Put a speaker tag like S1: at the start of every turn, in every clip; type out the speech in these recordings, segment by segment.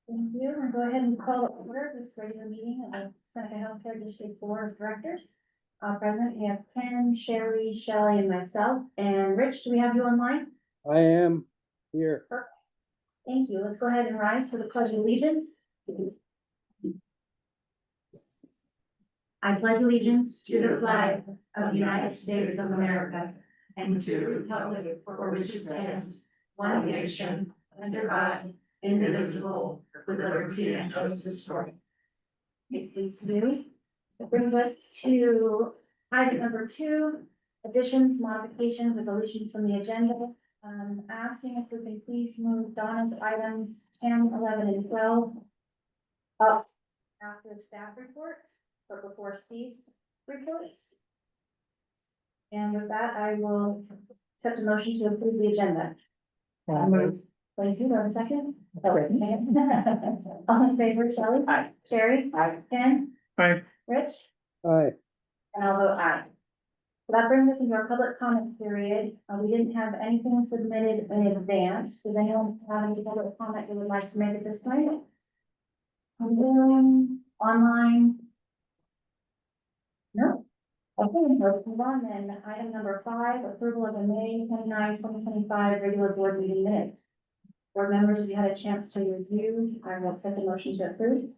S1: Thank you. I'll go ahead and call to order this regular meeting of the Seneca Healthcare District Board of Directors. Present, we have Ken, Sherry, Shelley, and myself. And Rich, do we have you online?
S2: I am here.
S1: Thank you. Let's go ahead and rise for the pledge of allegiance. I pledge allegiance to the flag of the United States of America and to the republic for which it stands, one nation, under God, indivisible, with liberty and justice for all. Thank you. That brings us to item number 2, additions, modifications, or deletions from the agenda. Asking if we can please move Donna's items 10, 11, and 12 up after staff reports, but before Steve's reports. And with that, I will accept a motion to approve the agenda. Thank you. Do I have a second? Okay. All in favor, Shelley?
S3: Aye.
S1: Sherry?
S3: Aye.
S1: Ken?
S3: Aye.
S1: Rich?
S2: Aye.
S1: And I'll vote aye. So that brings us into our public comment period. We didn't have anything submitted in advance. Does anyone have any public comment they would like to make at this time? Online? No? Okay, let's move on then. Item number 5, approval of the May 29, 2025 regular board meeting minutes. Board members, if you had a chance to review, I will accept the motion to approve.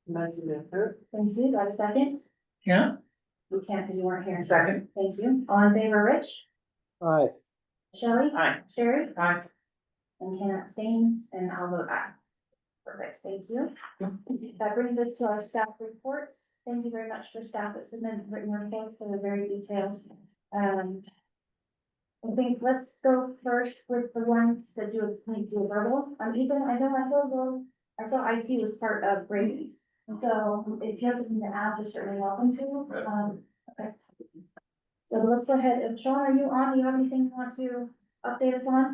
S3: Motion to approve.
S1: Thank you. Do I have a second?
S3: Yeah.
S1: We can't because you weren't here.
S3: Second.
S1: Thank you. All in favor, Rich?
S2: Aye.
S1: Shelley?
S3: Aye.
S1: Sherry?
S3: Aye.
S1: And Ken abstains, and I'll vote aye. Perfect, thank you. That brings us to our staff reports. Thank you very much for staff that submitted written reports, so they're very detailed. I think let's go first with the ones that do a verbal. Even I know I saw IT was part of Brady's. So if you have something to add, you're certainly welcome to. Okay. So let's go ahead. Sean, are you on? Do you have anything you want to update us on?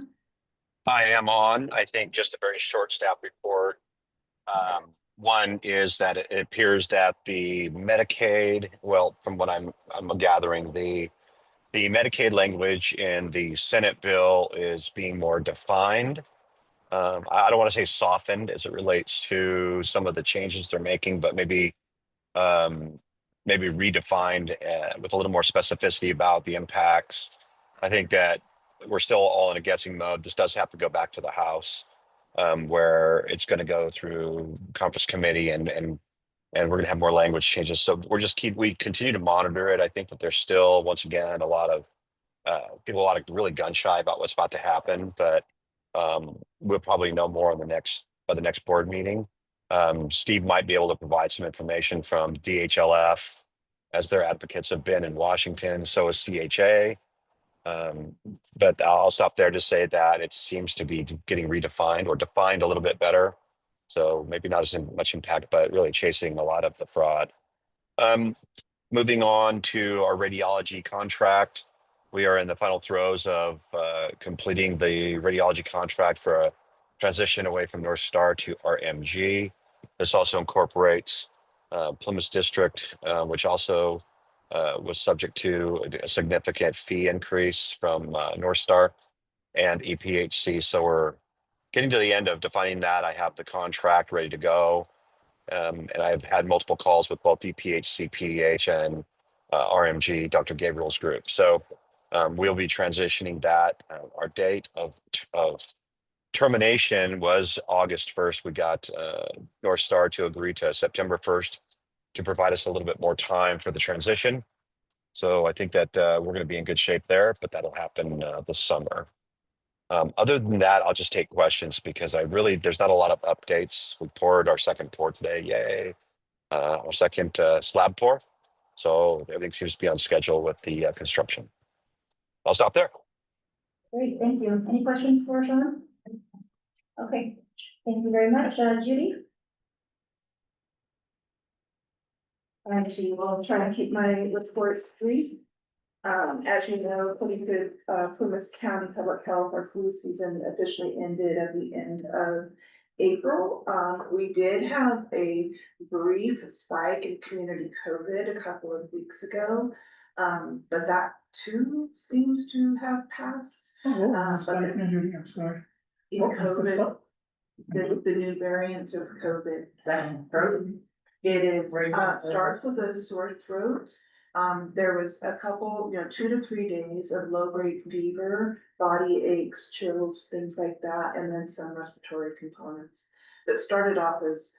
S4: I am on, I think, just a very short staff report. One is that it appears that the Medicaid, well, from what I'm gathering, the Medicaid language in the Senate bill is being more defined. I don't want to say softened as it relates to some of the changes they're making, but maybe redefined with a little more specificity about the impacts. I think that we're still all in a guessing mode. This does have to go back to the House, where it's going to go through conference committee and we're going to have more language changes. So we continue to monitor it. I think that there's still, once again, a lot of people, really gun shy about what's about to happen, but we'll probably know more on by the next board meeting. Steve might be able to provide some information from DHLF, as their advocates have been in Washington. So is CHA. But I'll stop there to say that it seems to be getting redefined or defined a little bit better. So maybe not as much impact, but really chasing a lot of the fraud. Moving on to our radiology contract. We are in the final throes of completing the radiology contract for a transition away from North Star to RMG. This also incorporates Plymouth District, which also was subject to a significant fee increase from North Star and EPHC. So we're getting to the end of defining that. I have the contract ready to go. And I've had multiple calls with both EPHC, PDH, and RMG, Dr. Gabriel's group. So we'll be transitioning that. Our date of termination was August 1st. We got North Star to agree to September 1st to provide us a little bit more time for the transition. So I think that we're going to be in good shape there, but that'll happen this summer. Other than that, I'll just take questions because there's not a lot of updates. We poured our second pour today. Yay. Our second slab pour. So everything seems to be on schedule with the construction. I'll stop there.
S1: Great, thank you. Any questions for Sean? Okay, thank you very much. Judy?
S5: Actually, will try to keep my report brief. As you know, according to Plymouth County Public Health, our flu season officially ended at the end of April. We did have a brief spike in community COVID a couple of weeks ago, but that too seems to have passed.
S3: I'm sorry.
S5: In COVID, the new variant of COVID. It is,
S3: Right now.
S5: starts with a sore throat. There was a couple, 2 to 3 days of low-grade fever, body aches, chills, things like that, and then some respiratory components. That started off as,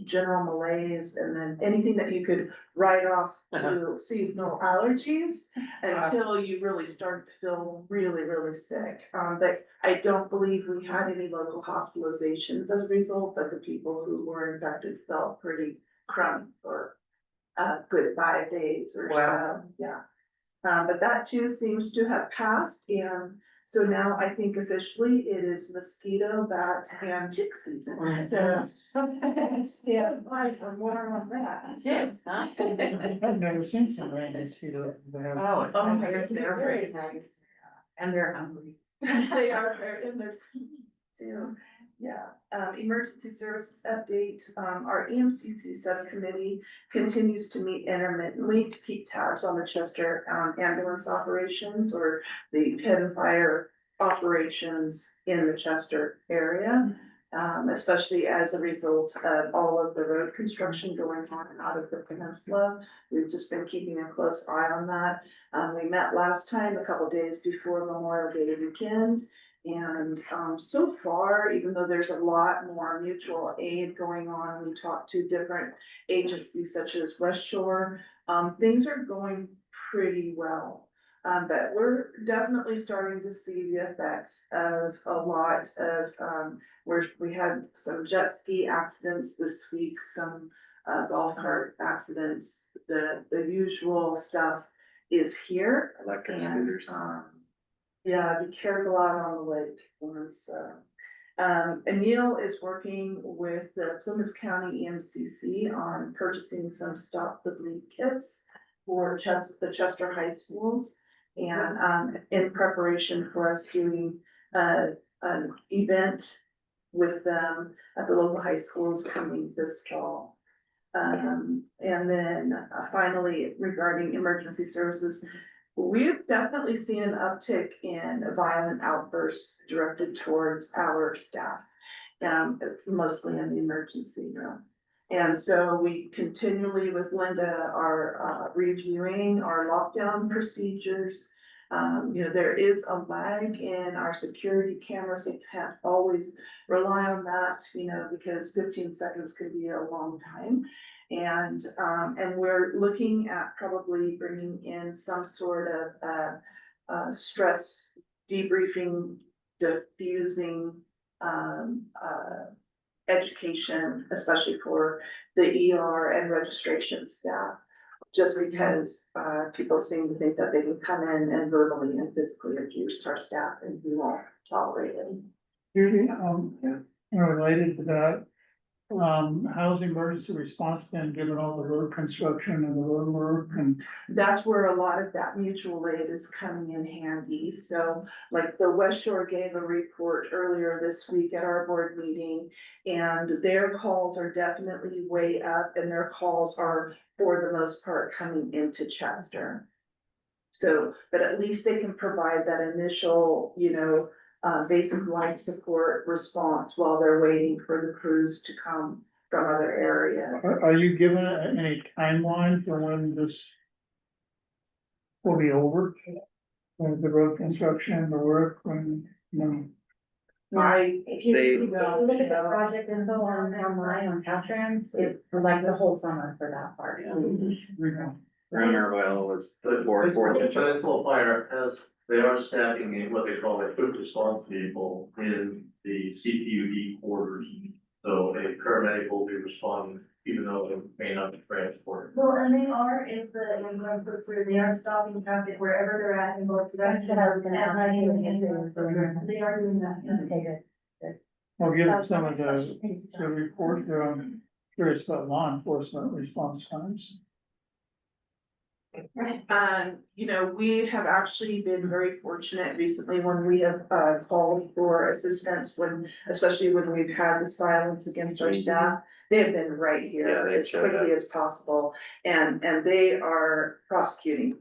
S5: general malaise, and then anything that you could write off to seasonal allergies until you really started to feel really, really sick. But I don't believe we had any local hospitalizations as a result, but the people who were infected felt pretty crummy for a good 5 days or
S3: Wow.
S5: so, yeah. But that too seems to have passed, and so now I think officially it is mosquito, bat, and tick season. So, stand by for more on that.
S3: I've never seen some rain mosquitoes.
S1: Oh, it's
S5: Oh,
S1: they're
S5: they're
S1: very
S5: very
S1: nice. And they're hungry.
S5: They are very, and there's too, yeah. Emergency services update, our EMCC subcommittee continues to meet intermittently to keep tabs on the Chester ambulance operations or the head and fire operations in the Chester area. Especially as a result of all of the road construction going on and out of the peninsula. We've just been keeping a close eye on that. We met last time, a couple days before Memorial Day weekend. And so far, even though there's a lot more mutual aid going on, we talked to different agencies such as West Shore, things are going pretty well. But we're definitely starting to see the effects of a lot of, where we had some jet ski accidents this week, some golf cart accidents, the usual stuff is here.
S4: Electric
S5: And,
S4: scooters.
S5: yeah, be careful out on the lake. Anil is working with the Plymouth County EMCC on purchasing some Stop the Bleed kits for the Chester High Schools. And, in preparation for us doing, an event with them at the local high schools coming this fall. And then finally, regarding emergency services, we've definitely seen an uptick in violent outbursts directed towards our staff, mostly in the emergency room. And so we continually with Linda are reviewing our lockdown procedures. There is a lag in our security cameras. We can't always rely on that, because 15 seconds can be a long time. And we're looking at probably bringing in some sort of stress debriefing, diffusing, education, especially for the ER and registration staff. Just because, people seem to think that they can come in and verbally and physically abuse our staff and we won't tolerate it.
S3: Really, related to that, how's the emergency response been given all the road construction and the road work and?
S5: That's where a lot of that mutual aid is coming in handy. So like the West Shore gave a report earlier this week at our board meeting. And their calls are definitely way up and their calls are for the most part coming into Chester. So, but at least they can provide that initial, basic life support response while they're waiting for the crews to come from other areas.
S3: Are you given any timeline for when this will be over? The road construction, the work, when,
S1: If you look at the project info online on Caltrans, it was like the whole summer for that part.
S6: Rumor well was the fourth.
S7: Peninsula Fire has, they are staffing in what they call a quick response vehicle in the CPUD quarters. So a paramedic will be responding, even though they may not be transported.
S1: Well, and they are, if the ambulance goes through, they are stopping traffic wherever they're at and going to that. They are doing that. Okay, good.
S3: well, given some of the report, I'm curious about law enforcement response times.
S5: We have actually been very fortunate recently when we have called for assistance especially when we've had this violence against our staff. They have been right
S6: Yeah,
S5: here
S6: they
S5: as
S6: showed
S5: quickly as possible and they are prosecuting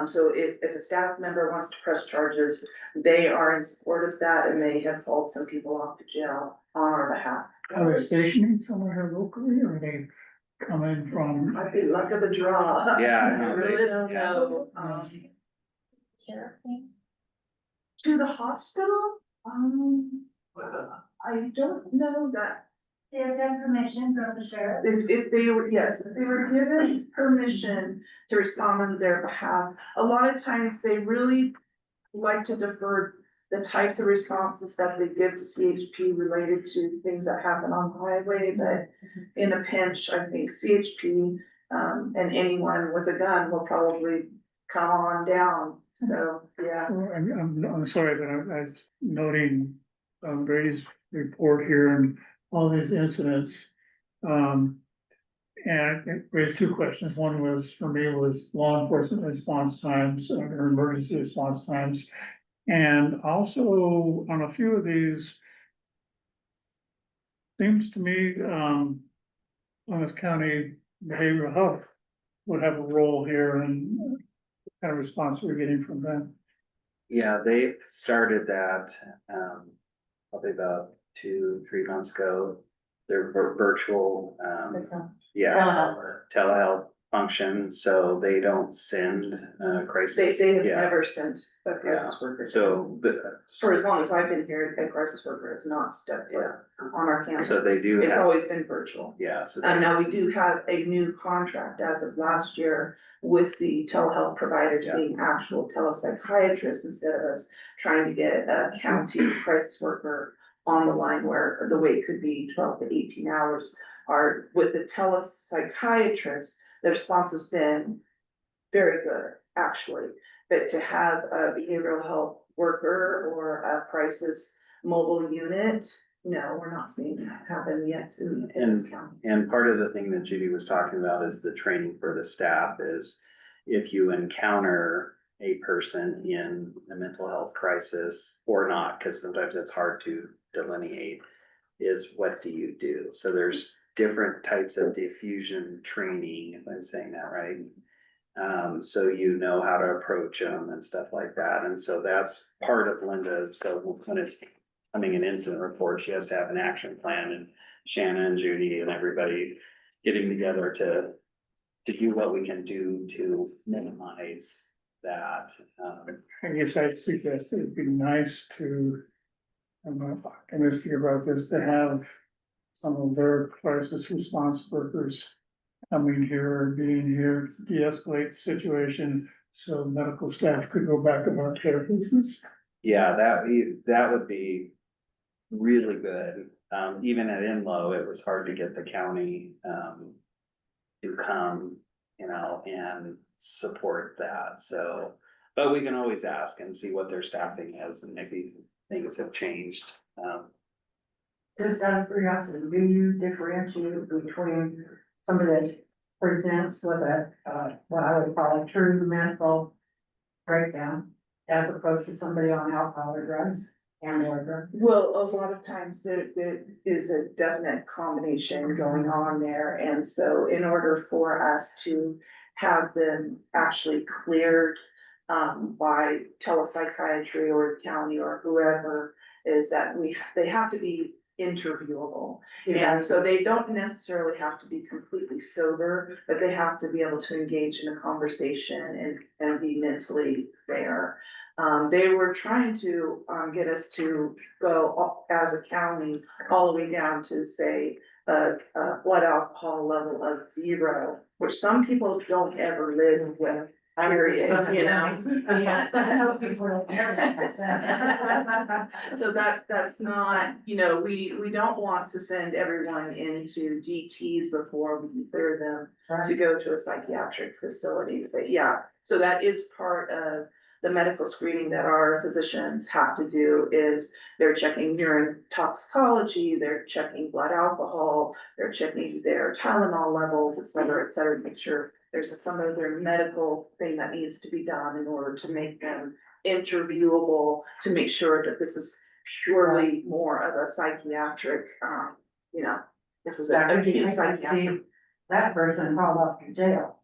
S5: So if a staff member wants to press charges, they are in support of that and they have hauled some people off to jail on our behalf.
S3: Are they stationing somewhere here locally, or are they coming from?
S5: Might be luck of the draw.
S6: Yeah, I
S5: I
S6: know,
S5: really don't
S6: yeah.
S5: know.
S1: Sheriff thing?
S5: To the hospital, I don't know that.
S1: They have to have permission from the sheriff.
S5: If they were, yes, if they were given permission to respond on their behalf, a lot of times they really like to defer the types of responses that they give to CHP related to things that happen on the highway, but in a pinch, I think CHP, and anyone with a gun will probably come on down, so, yeah.
S3: Well, I'm sorry, but I was noting, Brady's report here and all these incidents. And it raised two questions. One was, for me, was law enforcement response times or emergency response times. And also on a few of these, seems to me, Plymouth County Behavioral Health would have a role here, and what kind of response we're getting from them.
S6: Yeah, they started that, probably about 2-3 months ago. Their virtual, yeah, telehealth function, so they don't send, crisis.
S5: They have
S6: Yeah.
S5: never sent a crisis worker.
S6: So, but,
S5: For as long as I've been here, a crisis worker has not stepped foot on our campus.
S6: So they do
S5: It's
S6: have-
S5: always been virtual.
S6: yeah, so.
S5: And now we do have a new contract as of last year with the telehealth provider to being actual telepsychiatrists instead of us trying to get a county crisis worker on the line where the wait could be 12 to 18 hours. With the telepsychiatrist, the response has been very good, actually. But to have a behavioral health worker or a crisis mobile unit, no, we're not seeing that happen yet in this county.
S6: And part of the thing that Judy was talking about is the training for the staff is if you encounter a person in a mental health crisis or not, because sometimes it's hard to delineate, is what do you do? So there's different types of diffusion training, if I'm saying that right. So you know how to approach them and stuff like that. And so that's part of Linda's, so when it's coming an incident report, she has to have an action plan, and Shannon and Judy and everybody getting together to do what we can do to minimize that.
S3: I guess I'd suggest it'd be nice to, I'm not optimistic about this, to have some of their crisis response workers coming here and being here to de-escalate the situation so medical staff could go back about their business.
S6: Yeah, that would be really good. Even at Inlow, it was hard to get the county, to come, and support that, so. But we can always ask and see what their staffing is and maybe things have changed.
S8: Just out of curiosity, do you differentiate between somebody that presents with what I would call a true mental breakdown as opposed to somebody on alcohol or drugs and/or drugs?
S5: Well, a lot of times there is a definite combination going on there, and so in order for us to have them actually cleared by telepsychiatry or county or whoever, is that they have to be interviewable. And so they don't necessarily have to be completely sober, but they have to be able to engage in a conversation and be mentally there. They were trying to get us to go as a county all the way down to say a blood alcohol level of 0, which some people don't ever live with. Period, So that's not, we don't want to send everyone into DTs before we clear them to go to a psychiatric facility, but yeah, so that is part of the medical screening that our physicians have to do. Is they're checking urine toxicology, they're checking blood alcohol, they're checking their Tylenol levels, et cetera, to make sure there's some other medical thing that needs to be done in order to make them interviewable, to make sure that this is purely more of a psychiatric, this is a acute psychiatric.
S8: That person called up to jail.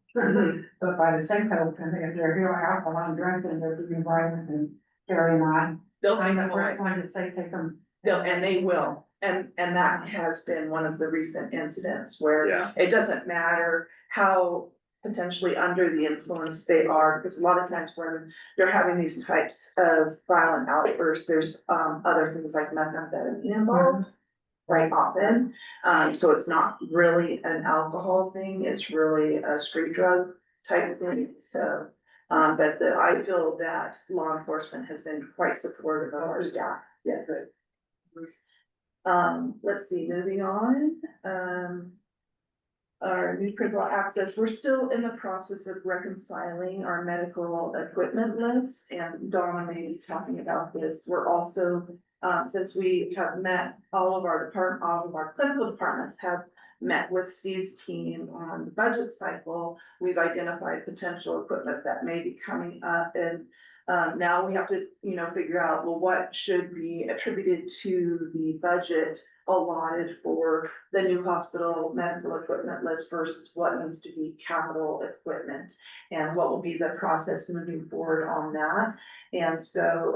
S8: But by the same token, if they're here alcohol and drinking, they're being violent and carrying on.
S5: They'll take
S8: I'm
S5: them
S8: the
S5: away.
S8: first one to say take them.
S5: And they will, and that has been one of the recent incidents where
S6: Yeah.
S5: it doesn't matter how potentially under the influence they are, because a lot of times when they're having these types of violent outbursts, there's other things like methamphetamine involved. Right often, so it's not really an alcohol thing, it's really a street drug type of thing, so. But I feel that law enforcement has been quite supportive of our staff, yes. Let's see, moving on, our new critical access, we're still in the process of reconciling our medical equipment list, and Donna may be talking about this. We're also, since we have met all of our clinical departments have met with Steve's team on the budget cycle, we've identified potential equipment that may be coming up, and now we have to, figure out, well, what should be attributed to the budget allotted for the new hospital medical equipment list versus what needs to be capital equipment, and what will be the process moving forward on that. And so,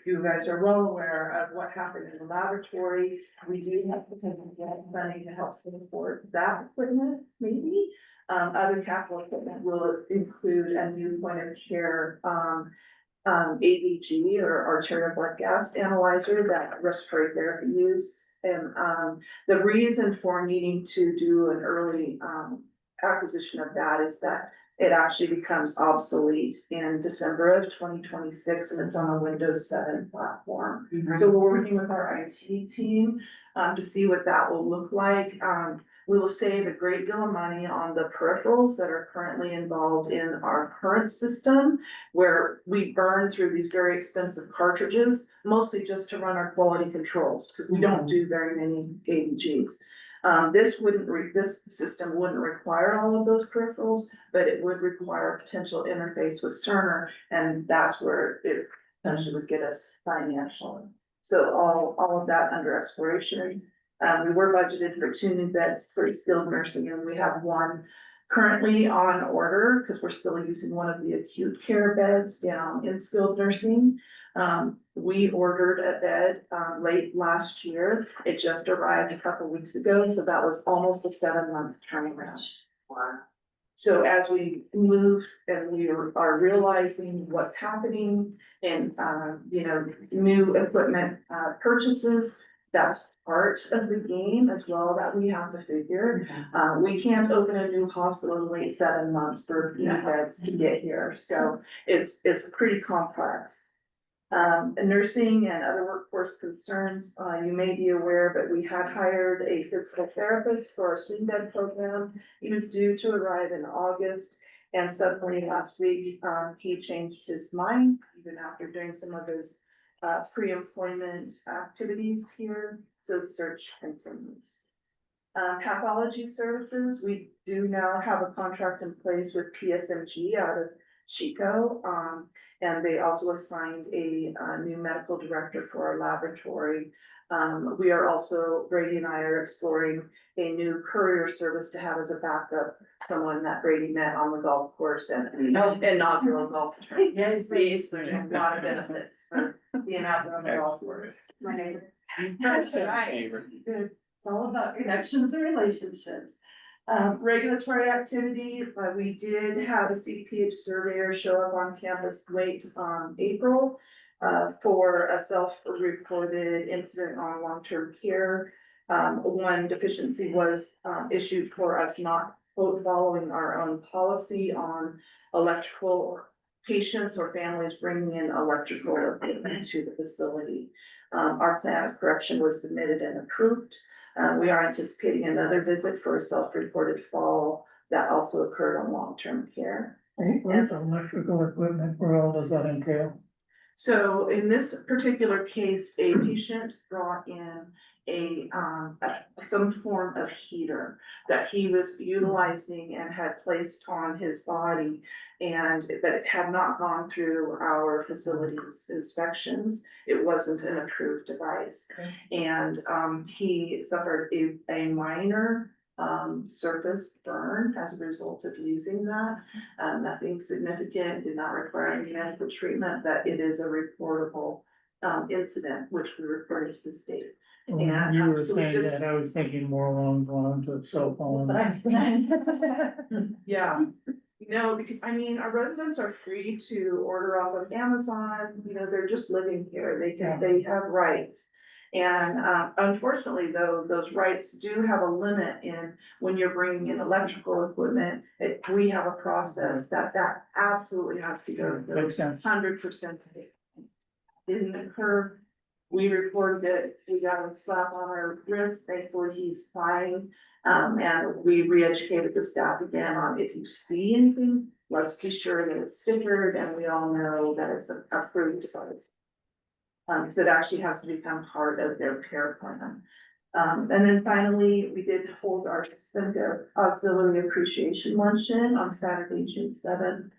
S5: you guys are well aware of what happened in the laboratory. We do have potential money to help support that equipment, maybe. Other capital equipment will include a new point of care, ABG or arterial blood gas analyzer that respiratory therapy use. And the reason for needing to do an early acquisition of that is that it actually becomes obsolete in December of 2026, and it's on a Windows 7 platform. So we're working with our IT team to see what that will look like. We will save a great deal of money on the peripherals that are currently involved in our current system, where we burn through these very expensive cartridges, mostly just to run our quality controls, because we don't do very many ABGs. This system wouldn't require all of those peripherals, but it would require a potential interface with Cerner, and that's where it potentially would get us financially. So all of that under exploration. We were budgeted for 2 new beds for skilled nursing, and we have 1 currently on order, because we're still using one of the acute care beds down in skilled nursing. We ordered a bed late last year. It just arrived a couple weeks ago, so that was almost a 7-month turnaround. Wow. So as we move and we are realizing what's happening and, new equipment purchases, that's part of the game as well that we have to figure. We can't open a new hospital and wait 7 months for beds to get here, so it's pretty complex. Nursing and other workforce concerns, you may be aware, but we had hired a physical therapist for our swing bed program. He was due to arrive in August, and suddenly last week, he changed his mind, even after doing some of his pre-employment activities here, so the search continues. Pathology services, we do now have a contract in place with PSMG out of Chico, and they also assigned a new medical director for our laboratory. We are also, Brady and I are exploring a new courier service to have as a backup, someone that Brady met on the golf course and inaugural golf tournament.
S8: Yes.
S5: There's a lot of benefits for being out there on the golf course.
S8: My neighbor.
S5: That's right. Good. It's all about connections and relationships. Regulatory activity, we did have a CDPH surveyor show up on campus late April for a self-reported incident on long-term care. One deficiency was issued for us not quote following our own policy on electrical patients or families bringing in electrical equipment to the facility. Our plan of correction was submitted and approved. We are anticipating another visit for a self-reported fall that also occurred on long-term care.
S3: Where's electrical equipment, where all does that entail?
S5: So in this particular case, a patient brought in some form of heater that he was utilizing and had placed on his body, but it had not gone through our facilities inspections. It wasn't an approved device.
S8: Okay.
S5: And he suffered a minor surface burn as a result of using that. Nothing significant, did not require any medical treatment, but it is a reportable incident, which we reported to the state.
S3: When
S5: And,
S3: you were
S5: so we
S3: saying
S5: just-
S3: that, I was thinking more along the lines of cell phones.
S1: That's what I was saying.
S5: Yeah, no, because I mean, our residents are free to order off of Amazon, you know, they're just living here, they have rights. And unfortunately, though, those rights do have a limit in when you're bringing in electrical equipment. We have a process that absolutely has to go through.
S3: Makes sense.
S5: 100%. Didn't occur. We reported it, we got a slap on our wrist, thankfully he's fine. And we re-educated the staff again on if you see anything, let's be sure that it's stickered and we all know that it's an approved device. Because it actually has to become part of their care plan. And then finally, we did hold our Simca Auxiliary Appreciation Luncheon on Saturday, June 7th.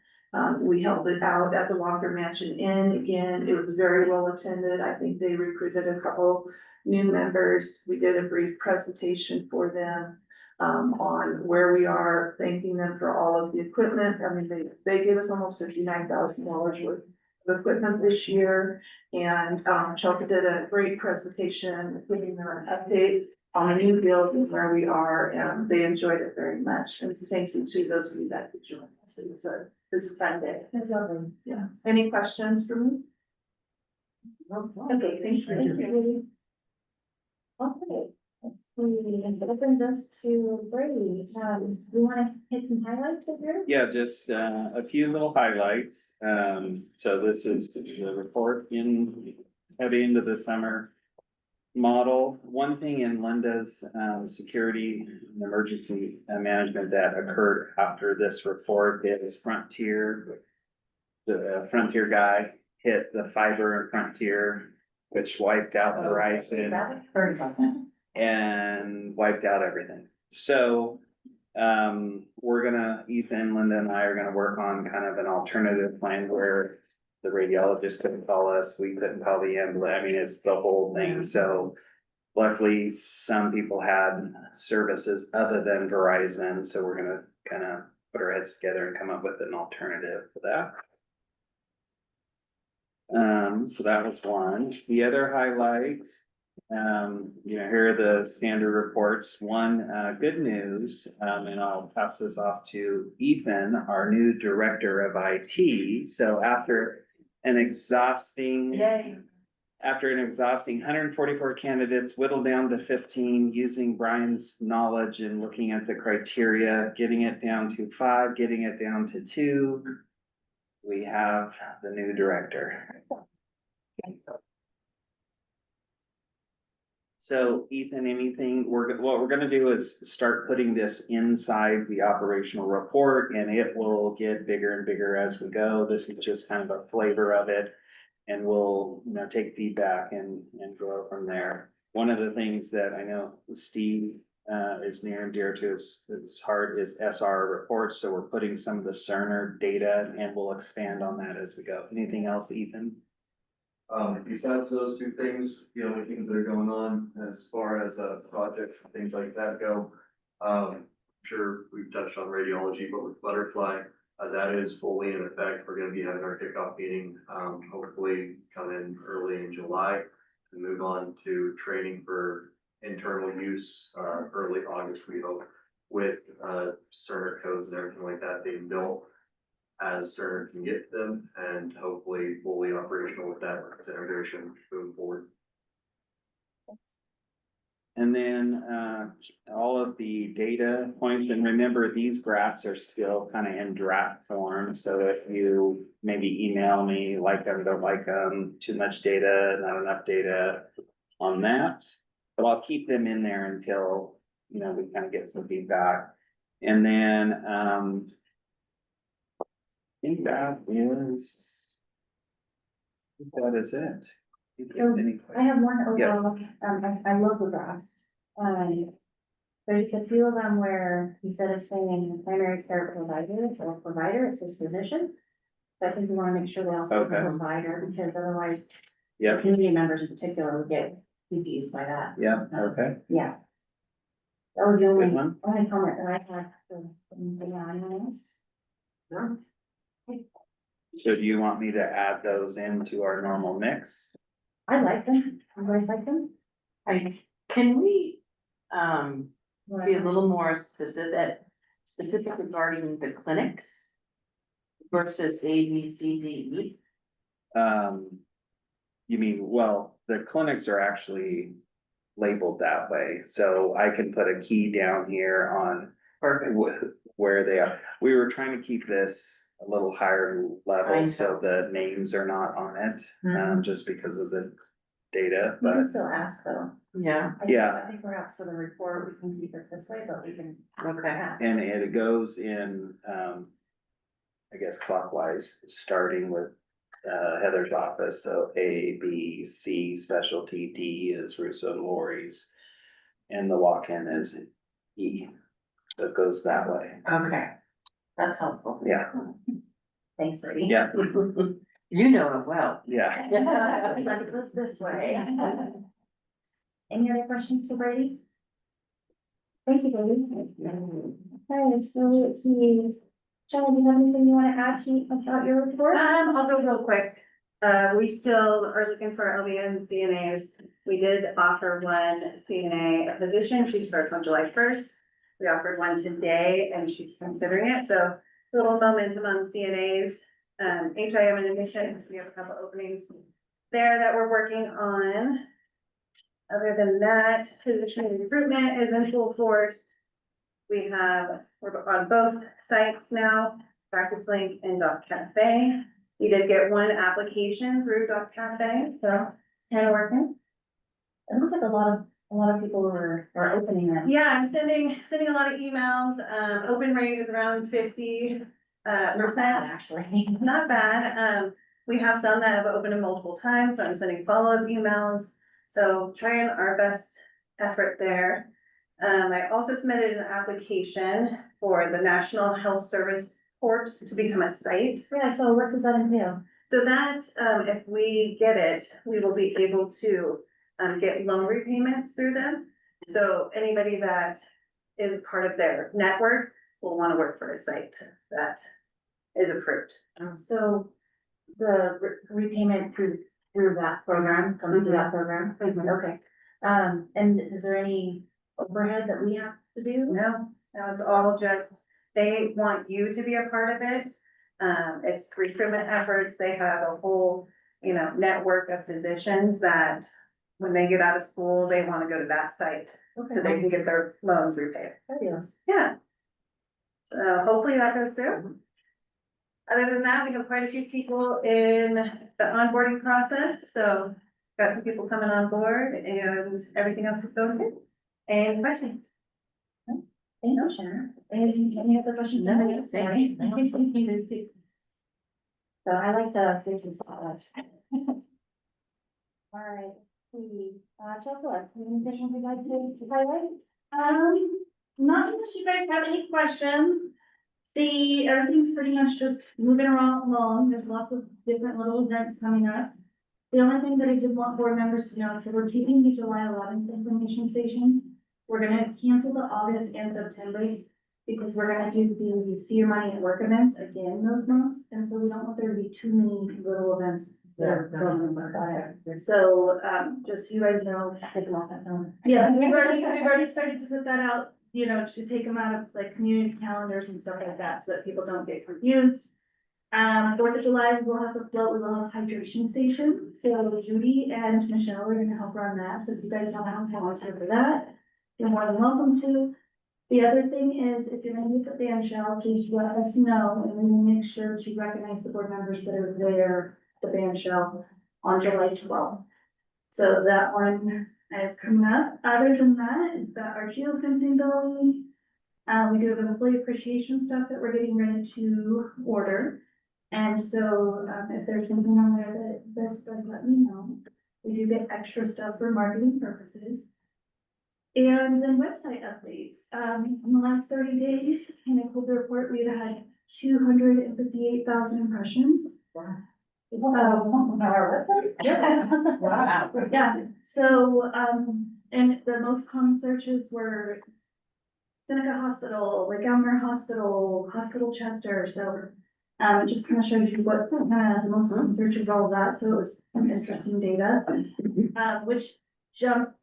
S5: We held it out at the Walker Mansion Inn. Again, it was very well attended. I think they recruited a couple new members. We did a brief presentation for them on where we are, thanking them for all of the equipment. I mean, they gave us almost $59,000 worth of equipment this year. And Chelsea did a great presentation, giving them an update on the new build and where we are, and they enjoyed it very much. And thank you to those of you that could join us. It was a fun day.
S1: That's lovely.
S5: Yeah. Any questions for me? Okay, thank
S3: Thank you.
S5: you.
S1: Okay, let's see, that brings us to Brady. We wanna hit some highlights of yours?
S6: Yeah, just a few little highlights. So this is the report heading into the summer model. One thing in Linda's security and emergency management that occurred after this report is Frontier. The Frontier guy hit the fiber in Frontier, which wiped out Verizon and wiped out everything. So we're gonna, Ethan, Linda and I are gonna work on kind of an alternative plan where the radiologist couldn't call us, we couldn't call the ambulance. I mean, it's the whole thing. So luckily, some people had services other than Verizon, so we're gonna kind of put our heads together and come up with an alternative for that. So that was one. The other highlights, here are the standard reports. One, good news, and I'll pass this off to Ethan, our new director of IT. So after an exhausting 144 candidates, whittled down to 15, using Brian's knowledge and looking at the criteria, getting it down to 5, getting it down to 2. We have the new director. So Ethan, what we're gonna do is start putting this inside the operational report, and it will get bigger and bigger as we go. This is just kind of a flavor of it. And we'll, take feedback and grow from there. One of the things that I know Steve is near and dear to his heart is SR reports, so we're putting some of the Cerner data and we'll expand on that as we go. Anything else, Ethan?
S7: Besides those two things, the only things that are going on as far as projects and things like that go. I'm sure we've touched on radiology, but with Butterfly, that is fully in effect. We're gonna be having our kickoff meeting, hopefully come in early in July and move on to training for internal use, early August, we hope, with Cerner codes and everything like that being built as Cerner can get them, and hopefully fully operational with that integration moving forward.
S6: And then all of the data points, and remember, these graphs are still kind of in draft form. So if you maybe email me, like them, don't like them, too much data, not enough data on that. But I'll keep them in there until, we kind of get some feedback. And then I think that is it.
S1: I have one
S6: Yes.
S1: overall, I love the graphs. There's a few of them where instead of saying primary care provider, it says physician. So I think we wanna make sure we also have
S6: Okay.
S1: a provider, because otherwise,
S6: Yep,
S1: community members in particular would get confused by that.
S6: yep, okay.
S1: Yeah. That was the
S6: Good
S1: only,
S6: one.
S1: only comment that I had from the audience.
S8: No?
S6: So do you want me to add those into our normal mix?
S1: I like them. You guys like them?
S9: Can we, be a
S1: Well,
S9: little more specific regarding the clinics? Versus A, B, C, D, E?
S6: You mean, well, the clinics are actually labeled that way, so I can put a key down here on
S9: Perfect.
S6: where they are. We were trying to keep this a little higher
S9: I
S6: level, so
S9: know.
S6: the names are not on it,
S9: Mhm.
S6: just because of the data,
S1: You can
S6: but
S1: still ask though.
S9: Yeah,
S6: Yeah.
S1: I think perhaps for the report, we can keep it this way, but we can
S9: okay.
S1: ask.
S6: and it goes in, I guess clockwise, starting with Heather's office, so A, B, C, specialty, D is Russo and Lori's, and the walk-in is E. So it goes that way,
S9: Okay, that's helpful.
S6: yeah,
S1: Thanks, Brady.
S6: yeah,
S9: You know it well.
S6: yeah.
S1: I'm glad it goes this way. Any other questions for Brady? Thank you, Brady. Okay, so let's see. Shelley, do you have anything you want to add to about your report?
S10: I'll go real quick. We still are looking for LVN CNAs. We did offer one CNA a position. She starts on July first. We offered one today and she's considering it, so a little momentum on CNAs. HIM and admissions, we have a couple openings there that we're working on. Other than that, physician recruitment is in full force. We're on both sites now, Practice Link and Doc Cafe. We did get one application through Doc Cafe, so it's kind of working.
S1: It looks like a lot of people are opening them.
S10: Yeah, I'm sending a lot of emails. Open rate is around 50%.
S1: Actually.
S10: Not bad. We have some that have opened in multiple times, so I'm sending follow-up emails. So trying our best effort there. I also submitted an application for the National Health Service Corps to become a site.
S1: Yeah, so what does that entail?
S10: So that, if we get it, we will be able to, get loan repayments through them. So anybody that is part of their network will want to work for a site that is approved.
S1: So the repayment through that program comes through that program? Okay. And is there any overhead that we have to do?
S10: No, it's all just, they want you to be a part of it. It's recruitment efforts. They have a whole, network of physicians that when they get out of school, they want to go to that site so they can get their loans repaid.
S1: Fabulous.
S10: Yeah. So hopefully that goes through. Other than that, we have quite a few people in the onboarding process, so got some people coming on board and everything else is going good. Any questions?
S1: Thank you, Sharon. Any other questions?
S9: No,
S1: Anybody else?
S9: thank
S1: Sorry. So I like to take this spotlight. All right, Chelsea, any additional you'd like to highlight?
S11: Not unless you guys have any questions. Everything's pretty much just moving along. There's lots of different little events coming up. The only thing that I did want board members to know is that we're keeping the July 11th information station. We're gonna cancel the August and September because we're gonna do the See Your Money at Work events again those months. And so we don't want there to be too many little events that are going on. So, just so you guys know,
S1: Take them off that phone.
S11: yeah, we've already started to put that out, to take them out of like community calendars and stuff like that, so that people don't get confused. 4th of July, we'll have a float, we will have a hydration station, so Judy and Michelle are gonna help run that, so if you guys don't have a volunteer for that, you're more than welcome to. The other thing is, if you're gonna meet the band shell, please let us know, and we will make sure to recognize the board members that are there, at the band shell, on July 12th. So that one is coming up. Other than that, it's got our shield fencing going. We do have employee appreciation stuff that we're getting ready to order. And so, if there's something on there that's, let me know. We do get extra stuff for marketing purposes. And then website updates. In the last 30 days, and I pulled the report, we've had 258,000 impressions.
S1: Wow.
S11: Wow. Yeah, so, and the most common searches were Seneca Hospital, Lake Elmer Hospital, Hospital Chester, so. Just kind of shows you what's kind of the most common searches, all of that, so it was some interesting data. Which jumped,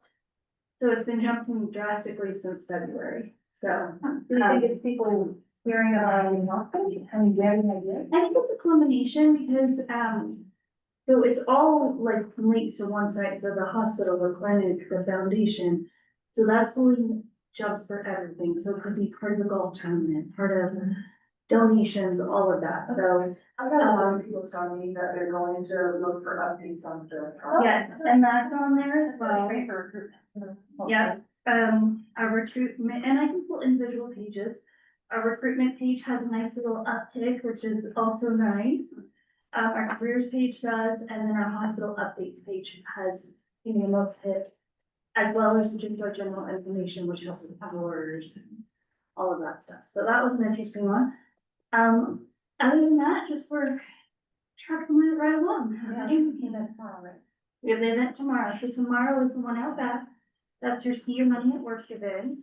S11: so it's been jumping drastically since February, so.
S8: Do you think it's people hearing about it in hospitals? I mean, do you have any idea?
S11: I think it's a combination because, so it's all like linked to one site, so the hospital, the clinic, the foundation. So that's pulling jobs for everything, so it could be part of the golf tournament, part of donations, all of that, so.
S8: I've got a lot of people telling me that they're going to look for updates on the.
S11: Yes, and that's on there as well. Yeah, our recruitment, and I can pull individual pages. Our recruitment page has a nice little uptick, which is also nice. Our careers page does, and then our hospital updates page has, most hits. As well as just our general information, which has the hours, and all of that stuff. So that was an interesting one. Other than that, just we're trucking it right along. We have the event tomorrow. So tomorrow is the one out back. That's your See Your Money at Work event.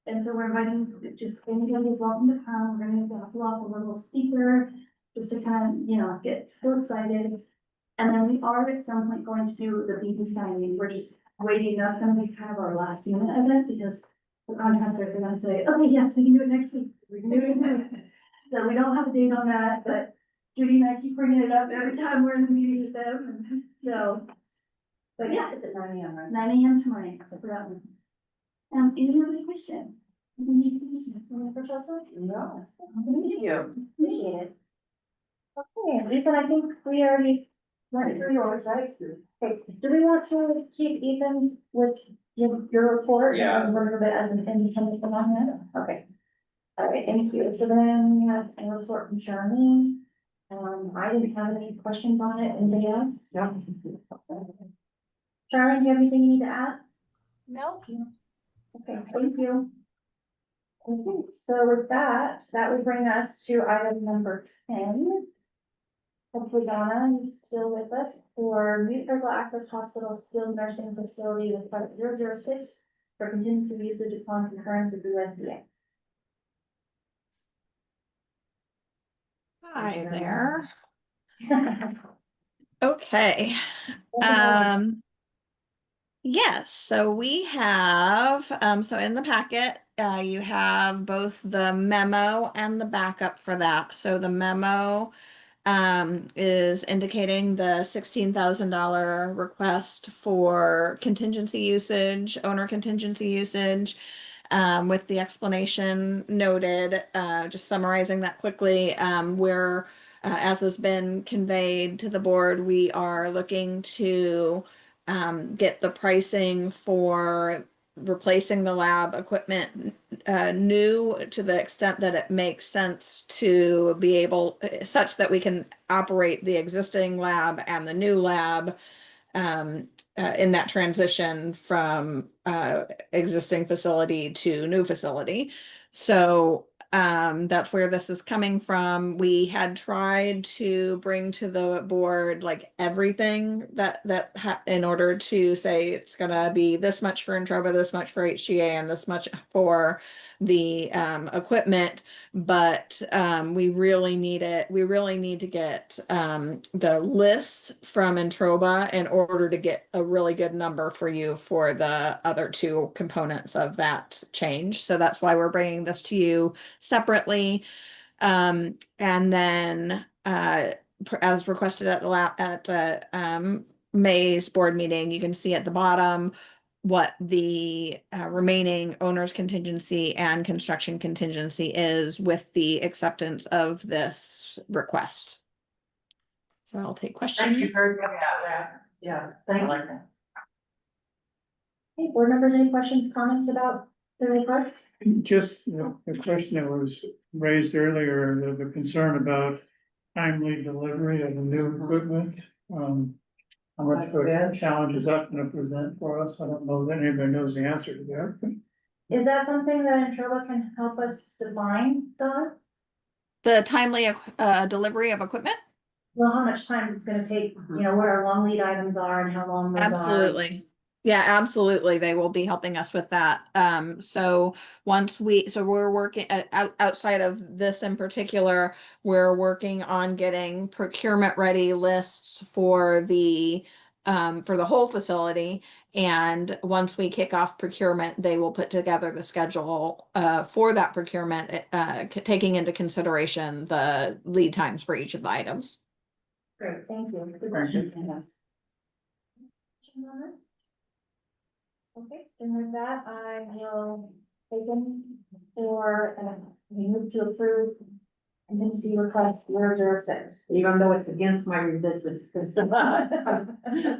S11: And so we're inviting just anybody who's welcome to come. We're gonna raffle off a little speaker just to kind of, get so excited. And then we are at some point going to do the BB signing. We're just waiting. That's gonna be kind of our last minute event because the contractors are gonna say, okay, yes, we can do it next week. We can do it next week. So we don't have a date on that, but Judy and I keep bringing it up every time we're in the meeting with them. So, but yeah,
S8: It's at 9 AM, right?
S11: 9 AM tonight, so for that one. Any other questions?
S8: No. Thank you.
S11: Appreciate it. Okay, Ethan, I think we already went through yours, right? Okay, do we want to keep Ethan's with your report?
S6: Yeah.
S11: And work a bit as an independent on that? Okay. All right, thank you. So then we have a report from Charlene. I didn't have any questions on it. Anybody else?
S8: No.
S11: Charlene, do you have anything you need to add?
S9: No.
S11: Okay, thank you. Okay, so with that, that would bring us to item number 10. Hopefully Donna, you're still with us for New Critical Access Hospital Skilled Nursing Facility with part 006 for contingency usage upon concurrence with USDA.
S12: Hi there. Okay. Yes, so we have, so in the packet, you have both the memo and the backup for that. So the memo is indicating the $16,000 request for contingency usage, owner contingency usage, with the explanation noted, just summarizing that quickly, where, as has been conveyed to the board, we are looking to get the pricing for replacing the lab equipment new to the extent that it makes sense to be able, such that we can operate the existing lab and the new lab in that transition from existing facility to new facility. So that's where this is coming from. We had tried to bring to the board like everything in order to say it's gonna be this much for Introba, this much for HCA, and this much for the equipment, but we really need to get the list from Introba in order to get a really good number for you for the other two components of that change. So that's why we're bringing this to you separately. And then as requested at May's board meeting, you can see at the bottom what the remaining owner's contingency and construction contingency is with the acceptance of this request. So I'll take questions.
S8: Thank you for doing that. Yeah, thank you.
S11: Hey, board members, any questions, comments about the request?
S3: Just a question that was raised earlier, the concern about timely delivery of the new equipment. How much of a challenge is that gonna present for us? I don't know that anybody knows the answer to that.
S11: Is that something that Introba can help us define, Donna?
S12: The timely delivery of equipment?
S11: Well, how much time it's gonna take, what our long lead items are and how long those are.
S12: Absolutely. Yeah, absolutely. They will be helping us with that. So we're working outside of this in particular, we're working on getting procurement ready lists for the whole facility. And once we kick off procurement, they will put together the schedule for that procurement, taking into consideration the lead times for each of the items.
S11: Great, thank you. Good
S3: Thank you.
S11: question. Okay, and with that, I will open for, we move to approve contingency request 006.
S8: Even though it's against my resistance.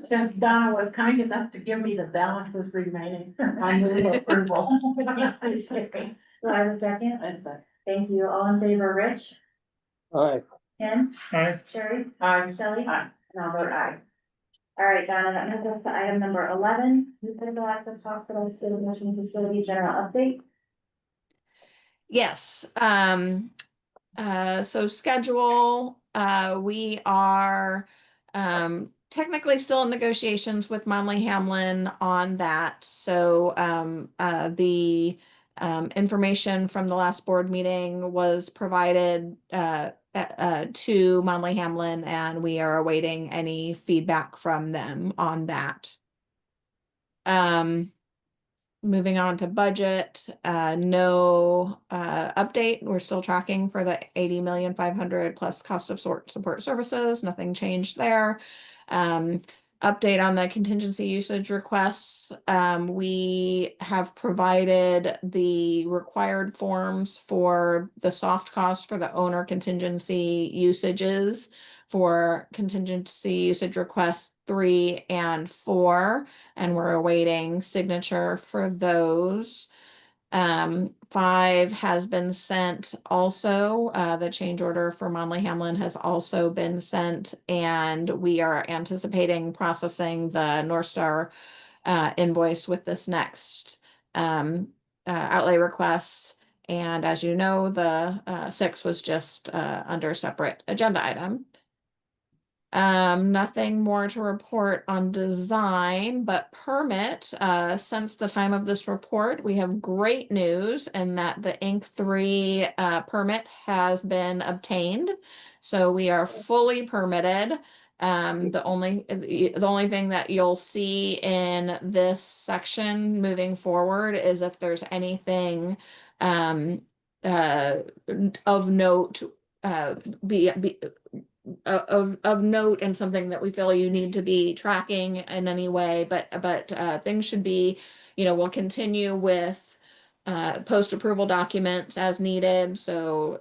S8: Since Donna was kind enough to give me the balances remaining, I move approval.
S11: Do I have a second?
S8: I said,
S11: Thank you. All in favor, Rich,
S2: Aye.
S11: Ken,
S3: Aye.
S11: Sherry,
S8: aye.
S11: Shelley?
S8: Aye.
S11: And I'll vote aye. All right, Donna, that moves us to item number 11, New Critical Access Hospital Skilled Nursing Facility General Update.
S12: Yes, so schedule, we are, technically still in negotiations with Monley Hamlin on that. So, the, information from the last board meeting was provided, to Monley Hamlin, and we are awaiting any feedback from them on that. Moving on to budget, no update. We're still tracking for the 80,500,000 plus cost of support services. Nothing changed there. Update on the contingency usage requests. We have provided the required forms for the soft cost for the owner contingency usages for contingency usage requests 3 and 4, and we're awaiting signature for those. 5 has been sent also. The change order for Monley Hamlin has also been sent, and we are anticipating processing the North Star invoice with this next outlay request. And as you know, the 6 was just under a separate agenda item. Nothing more to report on design, but permit. Since the time of this report, we have great news in that the Inc. 3 permit has been obtained. So we are fully permitted. The only thing that you'll see in this section moving forward is if there's anything of note of note and something that we feel you need to be tracking in any way, but things should be, we'll continue with post-approval documents as needed. So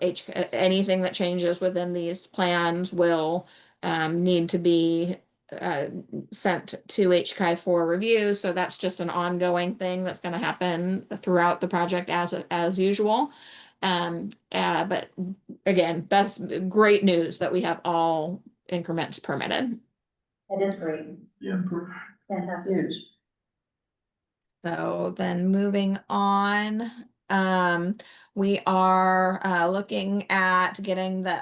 S12: anything that changes within these plans will need to be sent to HCI for review. So that's just an ongoing thing that's going to happen throughout the project as usual. But again, great news that we have all increments permitted.
S11: That is great.
S7: Yeah.
S11: Fantastic.
S12: So then moving on, we are looking at getting the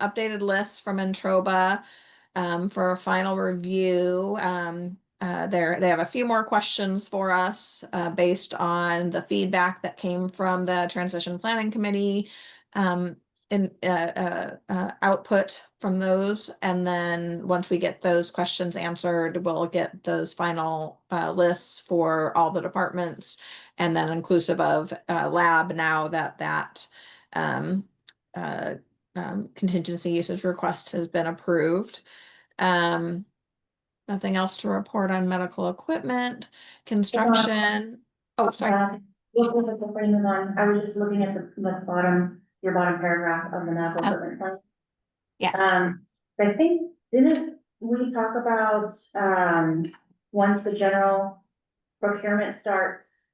S12: updated list from Entroba for a final review. They have a few more questions for us based on the feedback that came from the Transition Planning Committee and output from those. And then once we get those questions answered, we'll get those final lists for all the departments, and then inclusive of lab now that contingency usage request has been approved. Nothing else to report on medical equipment, construction. Oh, sorry.
S11: Before you move on, I was just looking at the bottom, your bottom paragraph of the medical equipment plan.
S12: Yeah.
S11: I think, didn't we talk about, once the general procurement starts,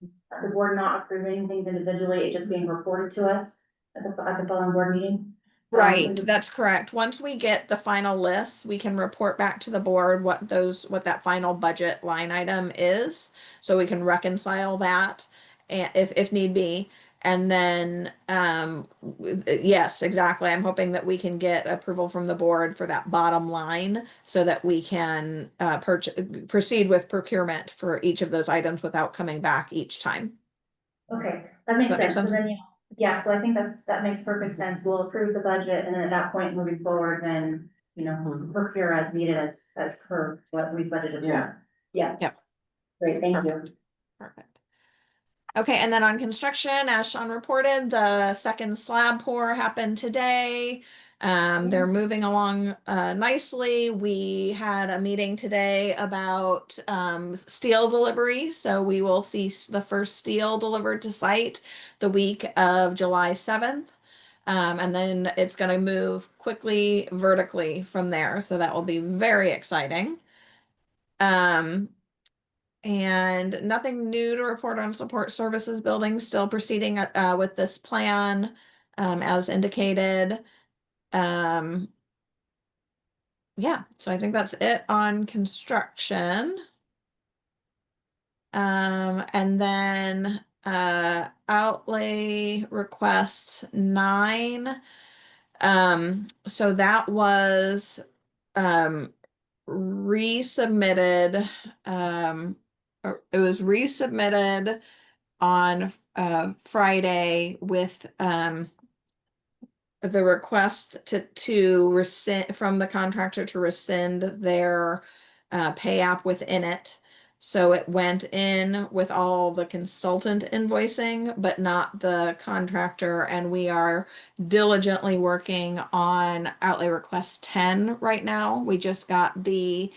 S11: the board not approving things individually, it just being reported to us at the following board meeting?
S12: Right, that's correct. Once we get the final lists, we can report back to the board what that final budget line item is, so we can reconcile that if need be. And then, yes, exactly. I'm hoping that we can get approval from the board for that bottom line so that we can proceed with procurement for each of those items without coming back each time.
S1: Okay, that makes
S12: Does that make
S1: sense. So
S12: sense?
S1: then, yeah, so I think that makes perfect sense. We'll approve the budget and then at that point moving forward, then, procure as needed as per what we budgeted for.
S8: Yeah.
S1: Yeah.
S12: Yep.
S1: Great, thank you.
S12: Perfect. Perfect. Okay, and then on construction, as Sean reported, the second slab pour happened today. They're moving along nicely. We had a meeting today about steel delivery, so we will see the first steel delivered to site the week of July 7th. And then it's going to move quickly vertically from there, so that will be very exciting. And nothing new to report on support services building, still proceeding with this plan as indicated. Yeah, so I think that's it on construction. And then outlay requests 9. So that was resubmitted. It was resubmitted on Friday with the request to rescind from the contractor to rescind their pay app within it. So it went in with all the consultant invoicing, but not the contractor. And we are diligently working on outlay request 10 right now. We just got the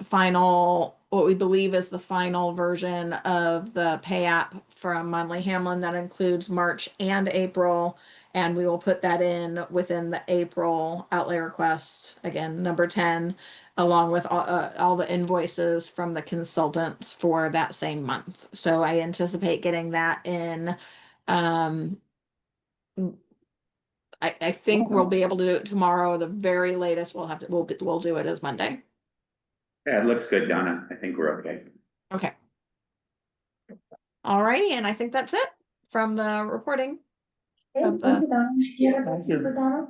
S12: final, what we believe is the final version of the pay app from Monley Hamlin that includes March and April. And we will put that in within the April outlay request, again, number 10, along with all the invoices from the consultants for that same month. So I anticipate getting that in. I think we'll be able to do it tomorrow. The very latest we'll do it as Monday.
S13: Yeah, it looks good, Donna. I think we're okay.
S12: Okay. All righty, and I think that's it from the reporting.
S1: Okay,
S12: Of
S1: thank
S12: the-
S1: you, Donna. You have a
S3: Thank you.
S1: question for Donna?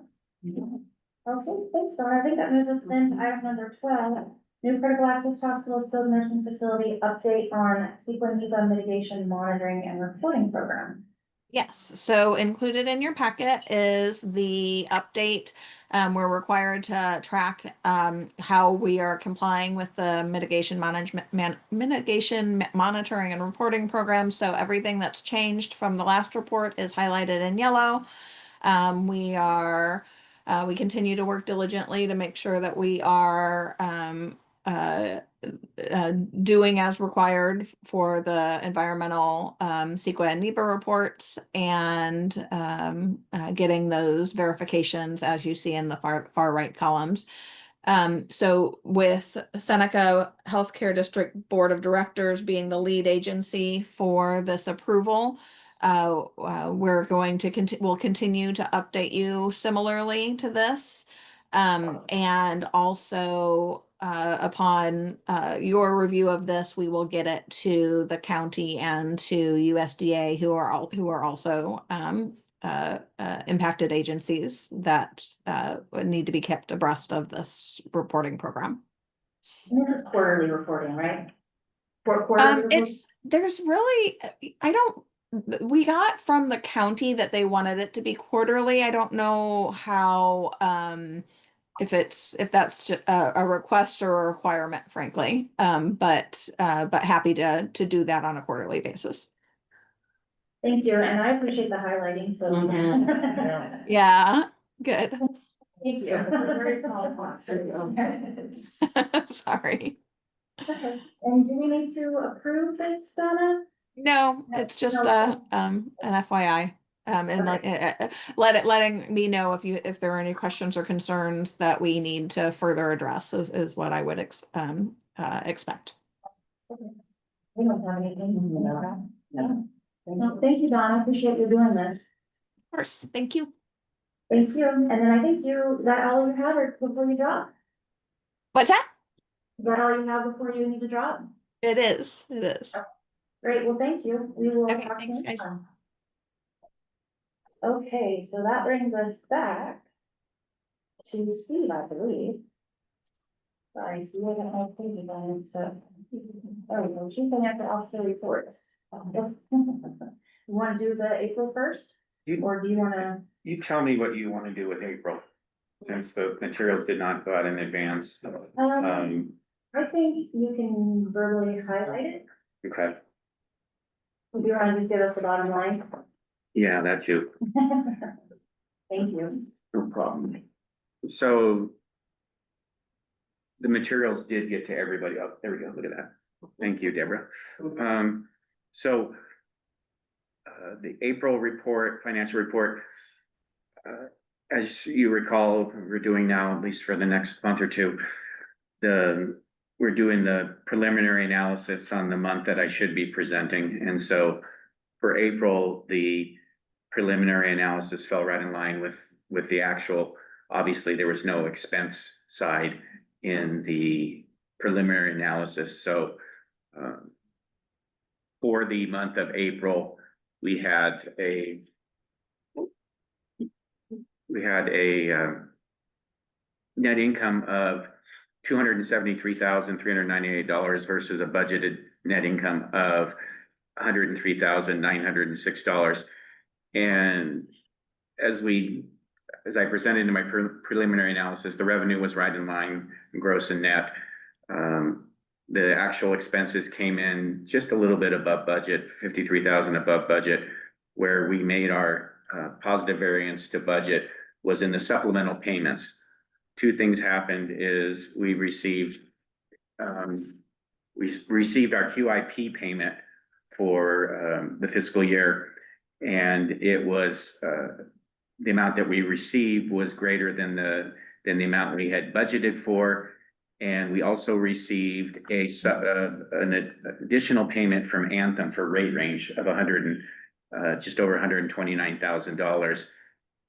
S1: Okay, thanks, Donna. I think that moves us then to item number 12. New critical access hospital skilled nursing facility update on CEQA mitigation monitoring and reporting program.
S12: Yes, so included in your packet is the update. We're required to track how we are complying with the mitigation monitoring and reporting program. So everything that's changed from the last report is highlighted in yellow. We continue to work diligently to make sure that we are doing as required for the environmental CEQA and NEPA reports and getting those verifications as you see in the far right columns. So with Seneca Healthcare District Board of Directors being the lead agency for this approval, we're going to we'll continue to update you similarly to this. And also upon your review of this, we will get it to the county and to USDA, who are also impacted agencies that need to be kept abreast of this reporting program.
S1: And this is quarterly reporting, right? Quarterly
S12: There's really, we got from the county that they wanted it to be quarterly. I don't know how, if that's just a request or a requirement, frankly. But happy to do that on a quarterly basis.
S1: Thank you, and I appreciate the highlighting, so.
S12: Yeah, good.
S1: Thank you.
S8: Very small font.
S12: Sorry.
S1: Okay, and do we need to approve this, Donna?
S12: No, it's just an FYI. And letting me know if there are any questions or concerns that we need to further address is what I would expect.
S1: We don't have anything. No, thank you, Donna. Appreciate you doing this.
S12: Of course, thank you.
S1: Thank you. And then I think is that all you have or before you drop?
S12: What's that?
S1: Is that all you have before you need to drop?
S12: It is.
S1: Great. Well, thank you. We will
S12: Okay,
S1: talk to
S12: thanks,
S1: you
S12: guys.
S1: next time. Okay, so that brings us back to Steve, I believe. Sorry, Steve, I don't know if you done, so. There we go, Chief Financial Officer reports. You wanna do the April first, or do you wanna?
S13: You tell me what you want to do with April, since the materials did not go out in advance.
S1: I think you can verbally highlight it.
S13: Okay,
S1: If you wanna just give us the bottom line.
S13: yeah, that too,
S1: Thank you.
S13: no problem. So the materials did get to everybody. Oh, there we go, look at that. Thank you, Deborah. So the April report, financial report, as you recall, we're doing now, at least for the next month or two, we're doing the preliminary analysis on the month that I should be presenting. And so for April, the preliminary analysis fell right in line with the actual. Obviously, there was no expense side in the preliminary analysis. So for the month of April, we had a net income of $273,398 versus a budgeted net income of $103,906. And as I presented in my preliminary analysis, the revenue was right in line, gross and net. The actual expenses came in just a little bit above budget, 53,000 above budget. Where we made our positive variance to budget was in the supplemental payments. Two things happened is we received our QIP payment for the fiscal year, and it was the amount that we received was greater than the amount we had budgeted for. And we also received an additional payment from Anthem for rate range of just over $129,000.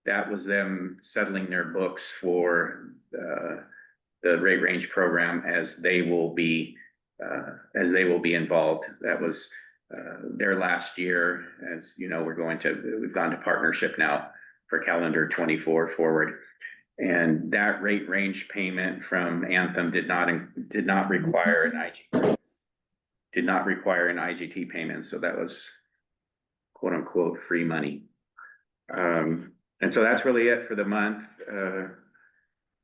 S13: That was them settling their books for the rate range program as they will be involved. That was their last year. As you know, we've gone to partnership now for calendar 24 forward. And that rate range payment from Anthem did not require an IGT payment. So that was quote unquote free money. And so that's really it for the month.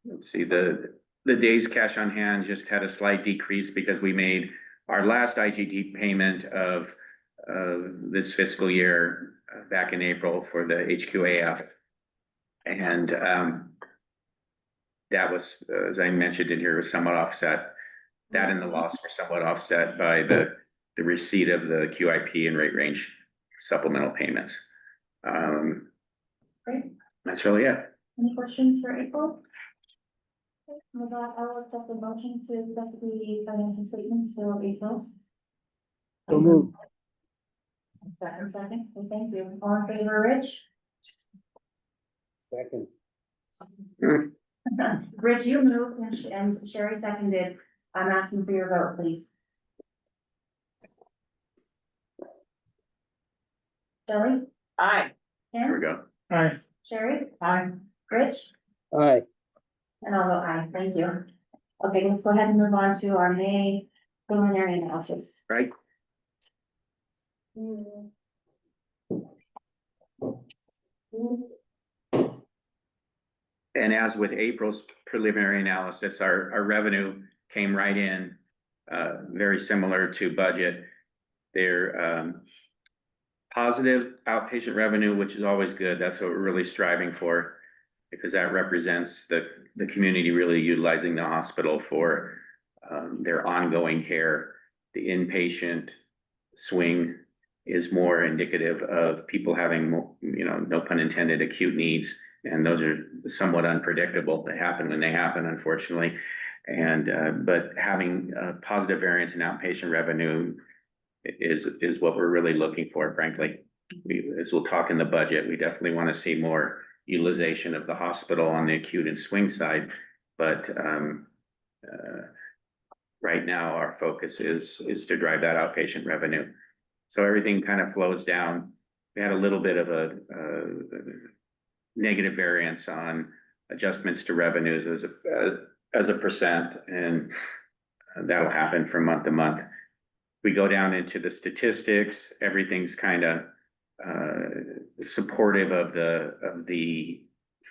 S13: Let's see, the days cash on hand just had a slight decrease because we made our last IGT payment of this fiscal year back in April for the HQAF. And that was, as I mentioned in here, was somewhat offset. That and the loss were somewhat offset by the receipt of the QIP and rate range supplemental payments.
S1: Great.
S13: That's really it.
S1: Any questions for April? Okay, with that, I will accept the motion to accept the financial statements for April.
S2: So moved.
S1: Second, okay, thank you. All in favor, Rich?
S2: Second.
S1: Rich, you moved and Sherry seconded. I'm asking for your vote, please. Shelley?
S9: Aye.
S13: There we
S1: Ken?
S13: go.
S3: Aye.
S1: Sherry?
S8: Aye.
S1: Rich?
S2: Aye.
S1: And I'll vote aye, thank you. Okay, let's go ahead and move on to our May preliminary analysis.
S13: Right. And as with April's preliminary analysis, our revenue came right in, very similar to budget. Their positive outpatient revenue, which is always good. That's what we're really striving for, because that represents the community really utilizing the hospital for their ongoing care. The inpatient swing is more indicative of people having, no pun intended, acute needs. And those are somewhat unpredictable. They happen when they happen, unfortunately. And, but having a positive variance in outpatient revenue is what we're really looking for, frankly. As we'll talk in the budget, we definitely want to see more utilization of the hospital on the acute and swing side. But right now, our focus is to drive that outpatient revenue. So everything kind of flows down we had a little bit of a negative variance on adjustments to revenues as a percent, and that'll happen from month to month. We go down into the statistics, everything's kind of supportive of the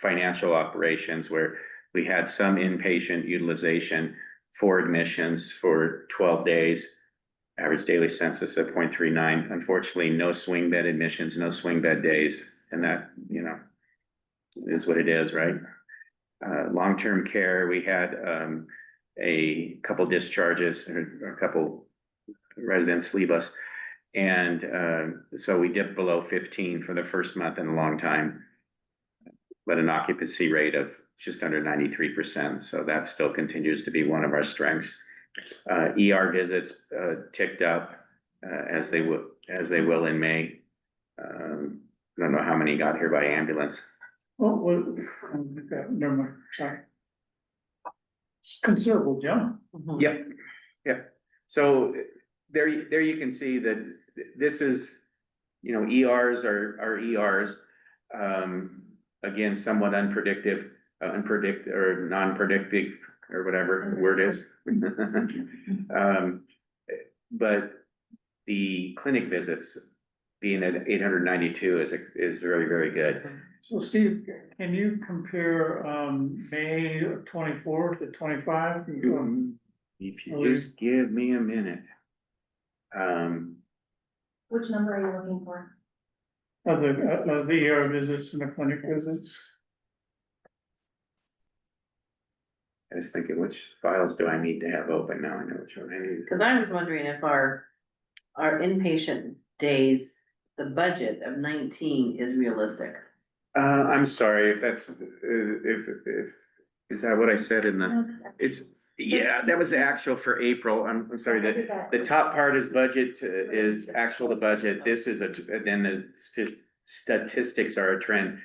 S13: financial operations, where we had some inpatient utilization for admissions for 12 days, average daily census of 0.39. Unfortunately, no swing bed admissions, no swing bed days, and that, you know, is what it is, right? Long-term care, we had a couple discharges, or a couple residents leave us. And so we dipped below 15 for the first month in a long time, but an occupancy rate of just under 93%. So that still continues to be one of our strengths. ER visits ticked up as they will in May. I don't know how many got here by ambulance.
S3: Oh, well, never mind, sorry. It's considerable jump.
S13: Yep. So there you can see that this is, you know, ERs are ERs. Again, somewhat unpredictive or non-predictive, or whatever the word is. But the clinic visits being at 892 is very, very good.
S3: So Steve, can you compare May of 24 to 25?
S13: If you just give me a minute.
S11: Which number are you looking for?
S3: Of the ER visits and the clinic visits?
S13: I was thinking, which files do I need to have open now? I know which one I need.
S9: Cause I was wondering if our inpatient days, the budget of 19 is realistic.
S13: I'm sorry if that's, if, is that what I said in the, yeah, that was the actual for April. I'm sorry, the top part is budget, is actual to budget. This is then the statistics are a trend.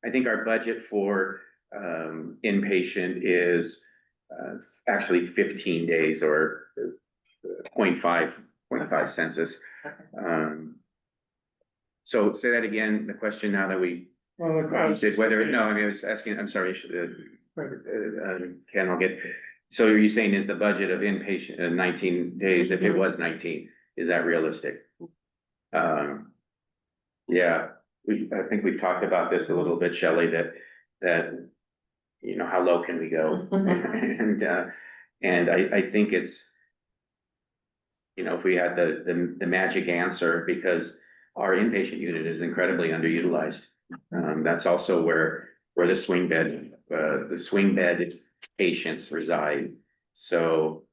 S13: I think our budget for inpatient is actually 15 days, or 0.5 census. So say that again, the question now that we, you said whether, no, I mean, I was asking, I'm sorry, Ken, I'll get, so are you saying is the budget of inpatient 19 days, if it was 19, is that realistic? Yeah, I think we've talked about this a little bit, Shelley, that, you know, how low can we go? And I think it's, you know, if we had the magic answer, because our inpatient unit is incredibly underutilized. That's also where the swing bed patients reside. So,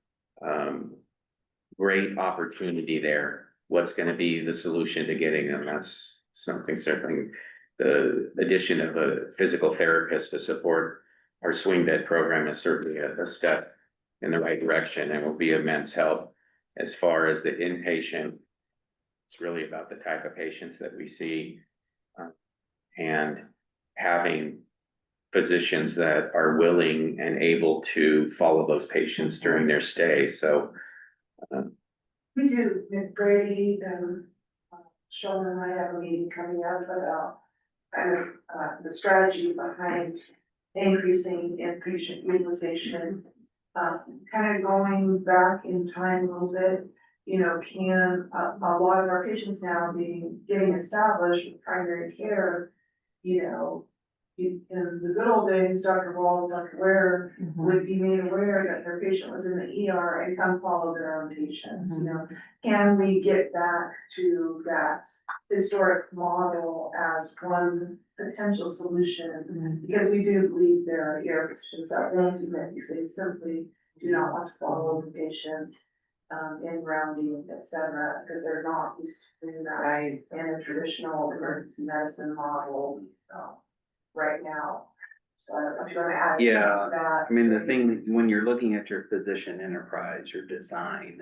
S13: great opportunity there. What's going to be the solution to getting them? That's something, certainly the addition of a physical therapist to support our swing bed program is certainly a step in the right direction, and will be immense help. As far as the inpatient, it's really about the type of patients that we see, and having physicians that are willing and able to follow those patients during their stay. So
S8: We do, Ms. Brady, Sheldon and I have a meeting coming up about kind of the strategy behind increasing inpatient utilization. Kind of going back in time a little bit, you know, can a lot of our patients now getting established with primary care, you know, in the good old days, Dr. Walls, Dr. Ware would be made aware that their patient was in the ER and come follow their own patients, you know. Can we get back to that historic model as one potential solution? Because we do believe there are ER physicians that won't do that because they simply do not want to follow the patients in rounding, et cetera, because they're not used to doing that in a traditional emergency medicine model right now. So I don't know if you want to add.
S6: Yeah,
S8: that.
S6: I mean, the thing, when you're looking at your physician enterprise, your design,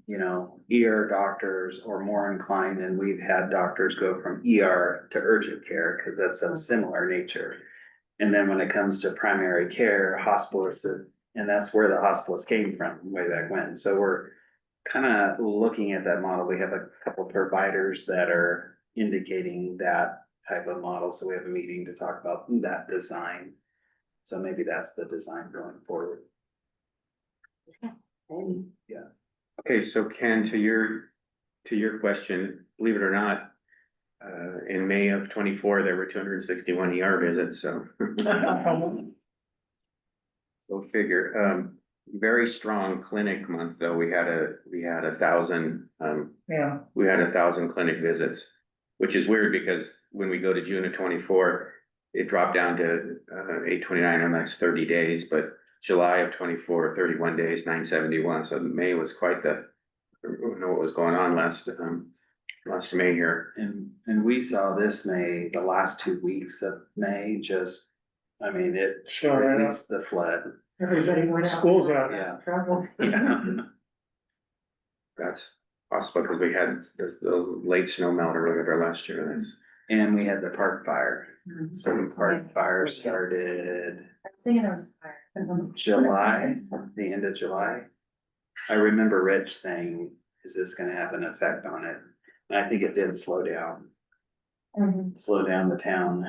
S6: you know, ER doctors are more inclined, and we've had doctors go from ER to urgent care because that's of similar nature. And then when it comes to primary care, hospitalists, and that's where the hospitalists came from way back when. So we're kind of looking at that model. We have a couple providers that are indicating that type of model, so we have a meeting to talk about that design. So maybe that's the design going forward.
S13: Okay, so Ken, to your question, believe it or not, in May of 24, there were 261 ER visits, so. Go figure. Very strong clinic month, though. We had 1,000,
S3: Yeah,
S13: we had 1,000 clinic visits, which is weird because when we go to June of 24, it dropped down to 829, and that's 30 days, but July of 24, 31 days, 971. So May was quite the, I don't know what was going on last May here.
S6: And we saw this May, the last 2 weeks of May, just, I mean, it
S3: Shut it up.
S6: released the flood.
S8: Everybody went out.
S3: School's out.
S6: Yeah.
S8: Trouble.
S6: Yeah.
S13: That's possible because we had the late snow melt or whatever last year. That's
S6: And we had the park fire.
S8: Mhm.
S6: So the park fire started
S11: I was thinking it was a fire.
S6: July, the end of July. I remember Rich saying, is this gonna have an effect on it? And I think it did slow down the town.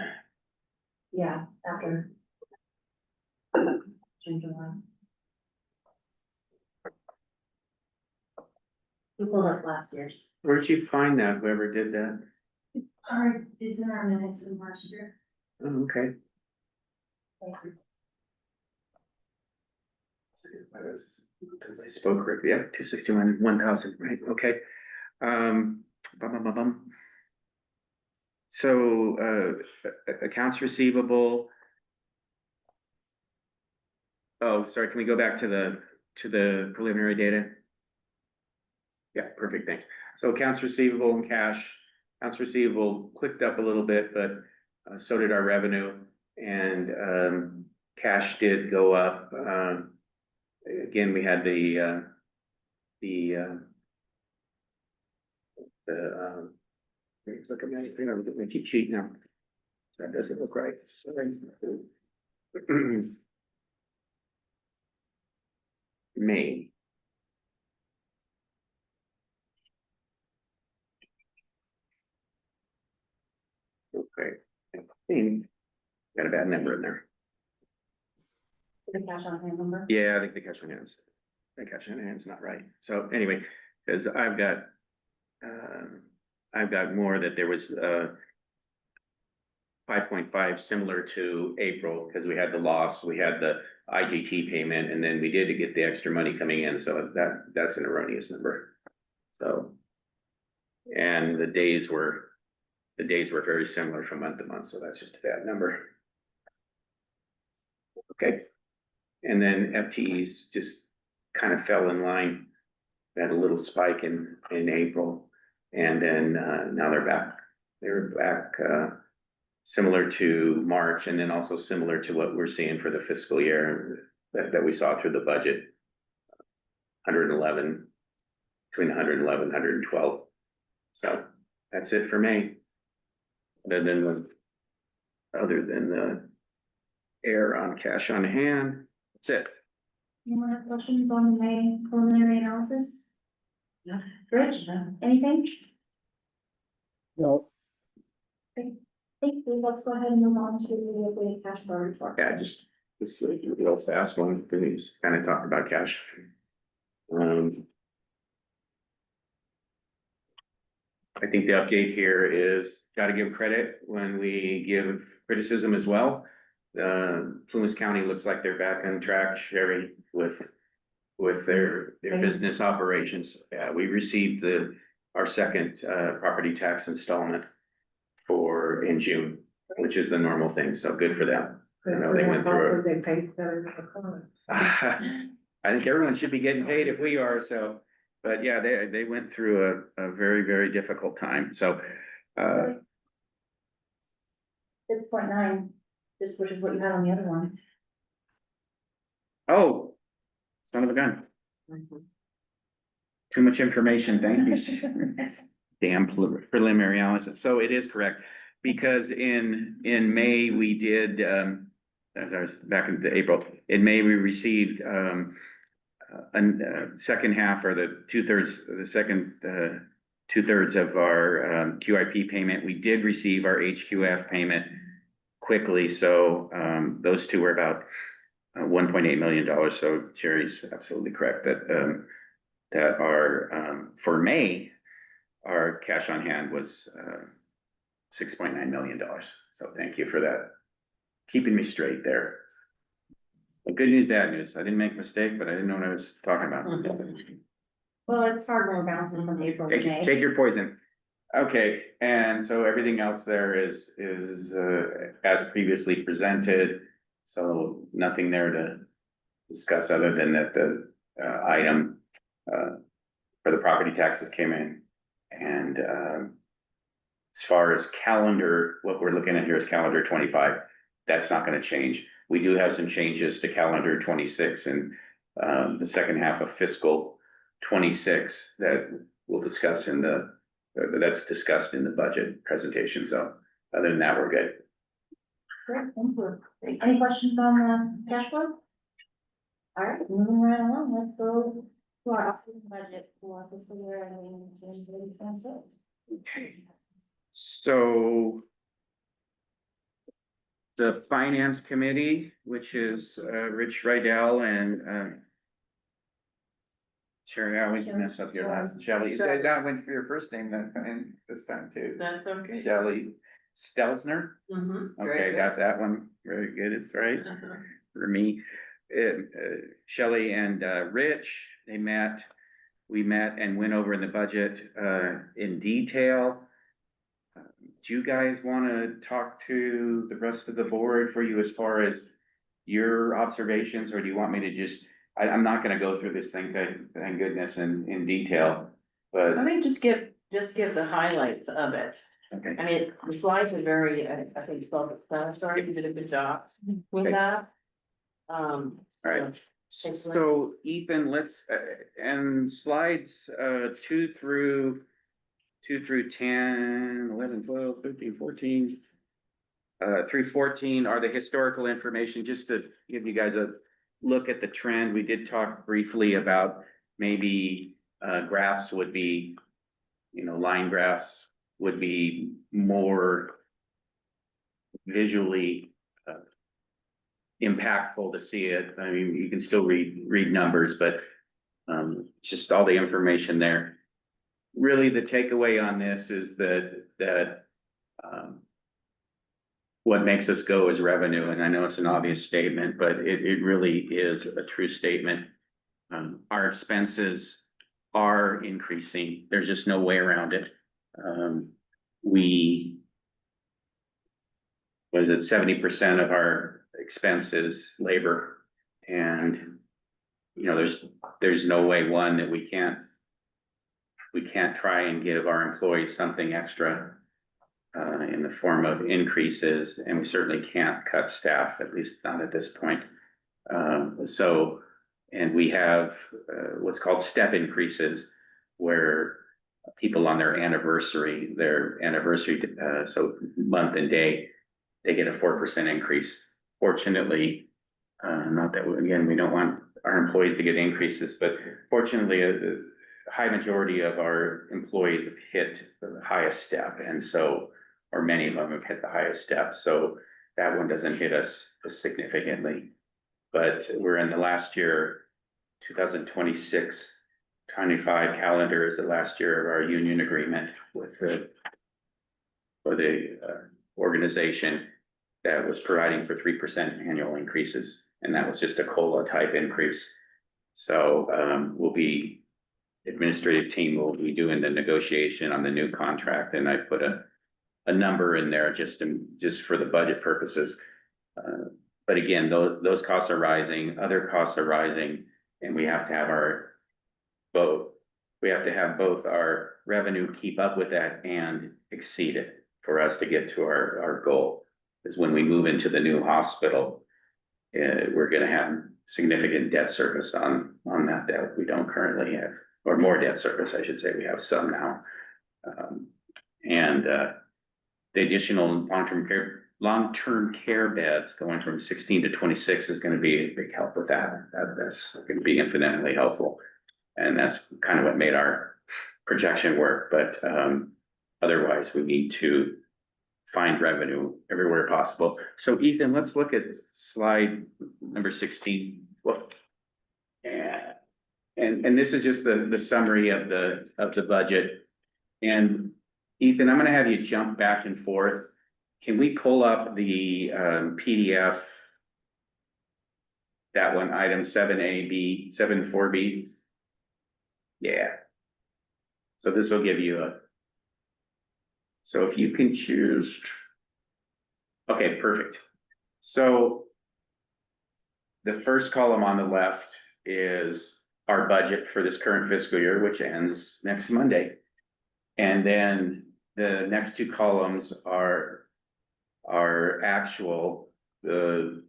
S11: Yeah, after. June, July. We pulled up last year's.
S13: Where'd you find that, whoever did that?
S11: It's in our minutes from last year.
S13: Oh, okay.
S11: Thank you.
S13: I spoke correctly, yeah, 261, 1,000, right, okay. Bum, bum, bum, bum. So, accounts receivable. Oh, sorry, can we go back to the preliminary data? Yeah, perfect, thanks. So accounts receivable and cash, accounts receivable clicked up a little bit, but so did our revenue, and cash did go up. Again, we had the look at my cheat sheet now. That doesn't look right, sorry. May. Okay, I think got a bad number in there.
S11: The cash on hand number.
S13: Yeah, I think the cash on hand's not right. So anyway, because I've got more that there was 5.5 similar to April, because we had the loss, we had the IGT payment, and then we did get the extra money coming in, so that's an erroneous number. So, and the days were very similar from month to month, so that's just a bad number. Okay. And then FTEs just kind of fell in line. We had a little spike in April, and then now they're back. They're back similar to March, and then also similar to what we're seeing for the fiscal year that we saw through the budget. 111, between 111, 112. So that's it for May. Other than the error on cash on hand, that's it.
S11: Anyone have questions on the May preliminary analysis?
S8: No.
S11: Rich, anything?
S2: No,
S11: Thank you. Let's go ahead and move on to the cash flow report.
S13: Yeah, just this is a real fast one, because we just kind of talked about cash. I think the update here is, got to give credit when we give criticism as well. Plumas County looks like they're back on track, Sherry, with their business operations. We received our second property tax installment in June, which is the normal thing, so good for them. You know, they went through
S8: They paid better.
S13: I think everyone should be getting paid if we are, so, but yeah, they went through a very, very difficult time, so.
S11: 6.9, just which is what you had on the other one.
S13: Oh, son of a gun, too much information, thank you. Damn preliminary analysis, so it is correct, because in May, we did, as I was back in April, in May, we received, second half, or the 2/3, the second 2/3 of our QIP payment. We did receive our HQF payment quickly, so those two were about $1.8 million. So Jerry's absolutely correct that that our for May, our cash on hand was $6.9 million. So thank you for that, keeping me straight there. But good news, bad news. I didn't make a mistake, but I didn't know what I was talking about.
S1: Well, it's hard when we're bouncing from April to May.
S13: Take your poison. Okay, and so everything else there is as previously presented. So nothing there to discuss other than that the item for the property taxes came in. And as far as calendar, what we're looking at here is calendar 25. That's not going to change. We do have some changes to calendar 26 and the second half of fiscal 26 that we'll discuss in that's discussed in the budget presentation. So other than that, we're good.
S1: Great, thank you. Any questions on the cash flow? All right, moving right along, let's go to our operating budget for fiscal year ending January 26.
S13: Okay. So the finance committee, which is Rich Rydell and Sherry, I always mess up your last, Shelley, you said that went for your first name and this time too.
S9: That's okay.
S13: Shelley Stelzner. Okay, got that one. Very good. It's right for me. Shelley and Rich, we met and went over in the budget in detail. Do you guys want to talk to the rest of the board for you as far as your observations, or do you want me to just, I'm not gonna go through this thing, thank goodness, in detail, but,
S9: I mean, just give the highlights of it.
S13: okay.
S9: I mean, the slides are very, I think, self-explanatory. You did a good job with
S13: Okay.
S9: that.
S13: All right. So Ethan, let's, and slides 2 through 10, 11, 12, 13, 14. Through 14 are the historical information, just to give you guys a look at the trend. We did talk briefly about maybe graphs would be, line graphs would be more visually impactful to see it. I mean, you can still read numbers, but just all the information there. Really, the takeaway on this is that what makes us go is revenue, and I know it's an obvious statement, but it really is a true statement. Our expenses are increasing. There's just no way around it. Was it 70% of our expense is labor, and there's no way that we can't try and give our employees something extra in the form of increases, and we certainly can't cut staff, at least not at this point. And we have what's called step increases, where people on their anniversary, so month and day, they get a 4% increase. Fortunately, not that, again, we don't want our employees to get increases, but fortunately, a high majority of our employees have hit the highest step, and so, or many of them have hit the highest step, so that one doesn't hit us significantly. But we're in the last year, 2026-25 calendar is the last year of our union agreement with the organization that was providing for 3% annual increases, and that was just a COLA type increase. So administrative team will be doing the negotiation on the new contract, and I put a number in there just for the budget purposes. But again, those costs are rising, other costs are rising, and we have to have both our revenue keep up with that and exceed it for us to get to our goal. Because when we move into the new hospital, we're gonna have significant debt service on that we don't currently have, or more debt service, I should say. We have some now. The additional long-term care beds going from 16 to 26 is gonna be a big help with that. That's gonna be infinitely helpful. And that's kind of what made our projection work, but, otherwise we need to find revenue everywhere possible. So Ethan, let's look at slide number 16. Well, and this is just the summary of the budget. And Ethan, I'm gonna have you jump back and forth. Can we pull up the PDF? That one, item 7A, 4B. Yeah. So this will give you so if you can choose. Okay, perfect. So the first column on the left is our budget for this current fiscal year, which ends next Monday. And then the next two columns are actual. The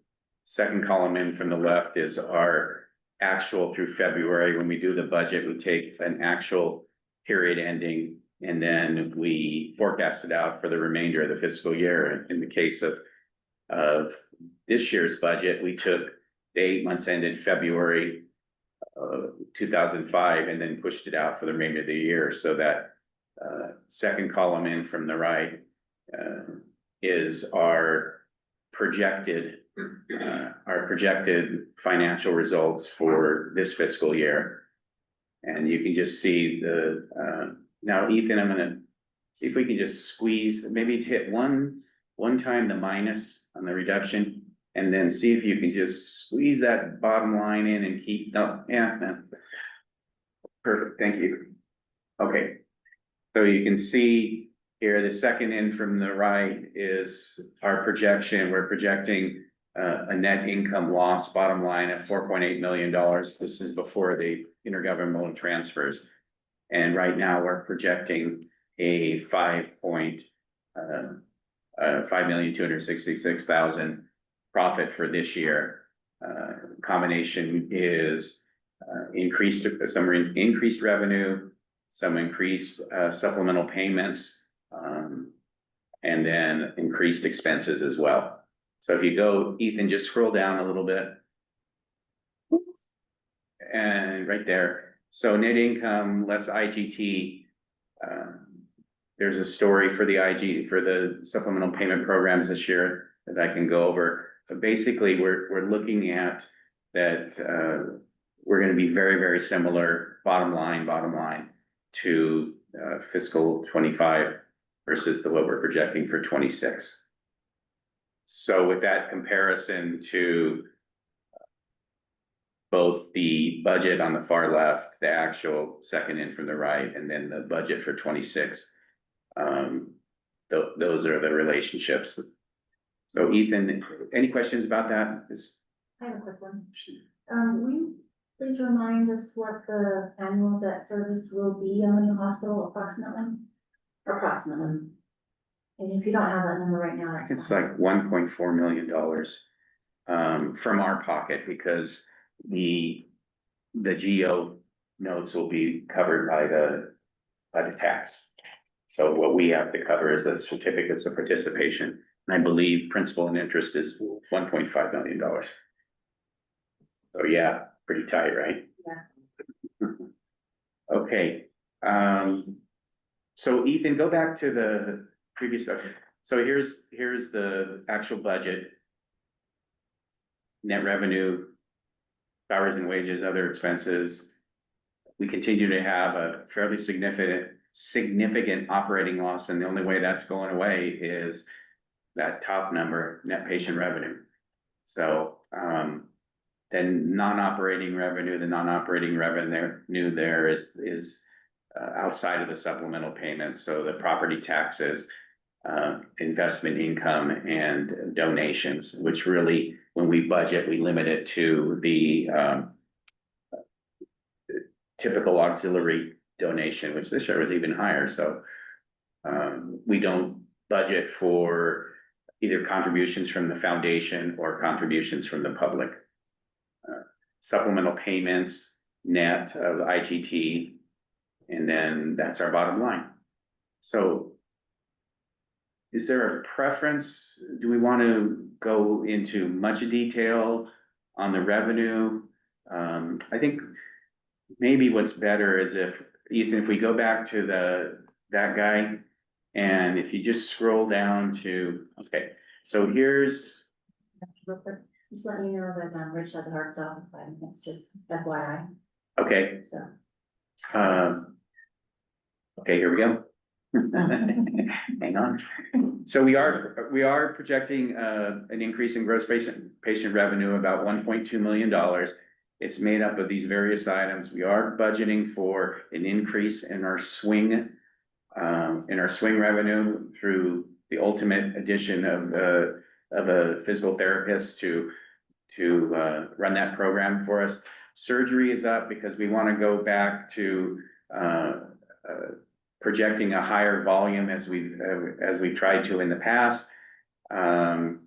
S13: second column in from the left is our actual through February. When we do the budget, we take an actual period ending and then we forecast it out for the remainder of the fiscal year. In the case of this year's budget, we took the 8 months ended February 2005 and then pushed it out for the remainder of the year. So that second column in from the right is our projected financial results for this fiscal year. And you can just see now Ethan, I'm gonna see if we can just squeeze, maybe hit one time the minus on the reduction, and then see if you can just squeeze that bottom line in and keep, no, perfect, thank you. Okay, so you can see here, the second in from the right is our projection. We're projecting a net income loss bottom line of $4.8 million. This is before the intergovernmental transfers. And right now we're projecting a $5,266,000 profit for this year. Combination is increased revenue, some increased supplemental payments, and then increased expenses as well. So if you go, Ethan, just scroll down a little bit. And right there. So net income less IGT. There's a story for the supplemental payment programs this year that I can go over. But basically, we're looking at that we're going to be very, very similar bottom line to fiscal 25 versus what we're projecting for 26. So with that comparison to both the budget on the far left, the actual second in from the right, and then the budget for 26, those are the relationships. So Ethan, any questions about that?
S11: I have a quick one. Will you please remind us what the annual debt service will be on the new hospital approximately? Approximately. And if you don't have that number right now, that's
S13: It's
S11: fine.
S13: like $1.4 million from our pocket, because the GO notes will be covered by the tax. So what we have to cover is the certificates of participation. And I believe principal and interest is $1.5 million. So yeah, pretty tight, right?
S11: Yeah.
S13: Okay, so Ethan, go back to the previous stuff. So here's the actual budget. Net revenue, salaries and wages, other expenses. We continue to have a fairly significant operating loss, and the only way that's going away is that top number, net patient revenue. So then non-operating revenue, the non-operating revenue there is outside of the supplemental payments. So the property taxes, investment income, and donations, which really, when we budget, we limit it to the typical auxiliary donation, which this year was even higher. So we don't budget for either contributions from the foundation or contributions from the public. Supplemental payments, net of IGT, and then that's our bottom line. So is there a preference? Do we want to go into much detail on the revenue? I think maybe what's better is Ethan, if we go back to that guy, and if you just scroll down to, okay, so here's,
S1: Real quick, just letting you know that, Rich has a hard stop, but it's just FYI,
S13: okay,
S1: so.
S13: okay, here we go. Hang on. So we are projecting an increase in gross patient revenue, about $1.2 million. It's made up of these various items. We are budgeting for an increase in our swing revenue through the ultimate addition of a physical therapist to run that program for us. Surgery is up because we want to go back to projecting a higher volume as we've tried to in the past. And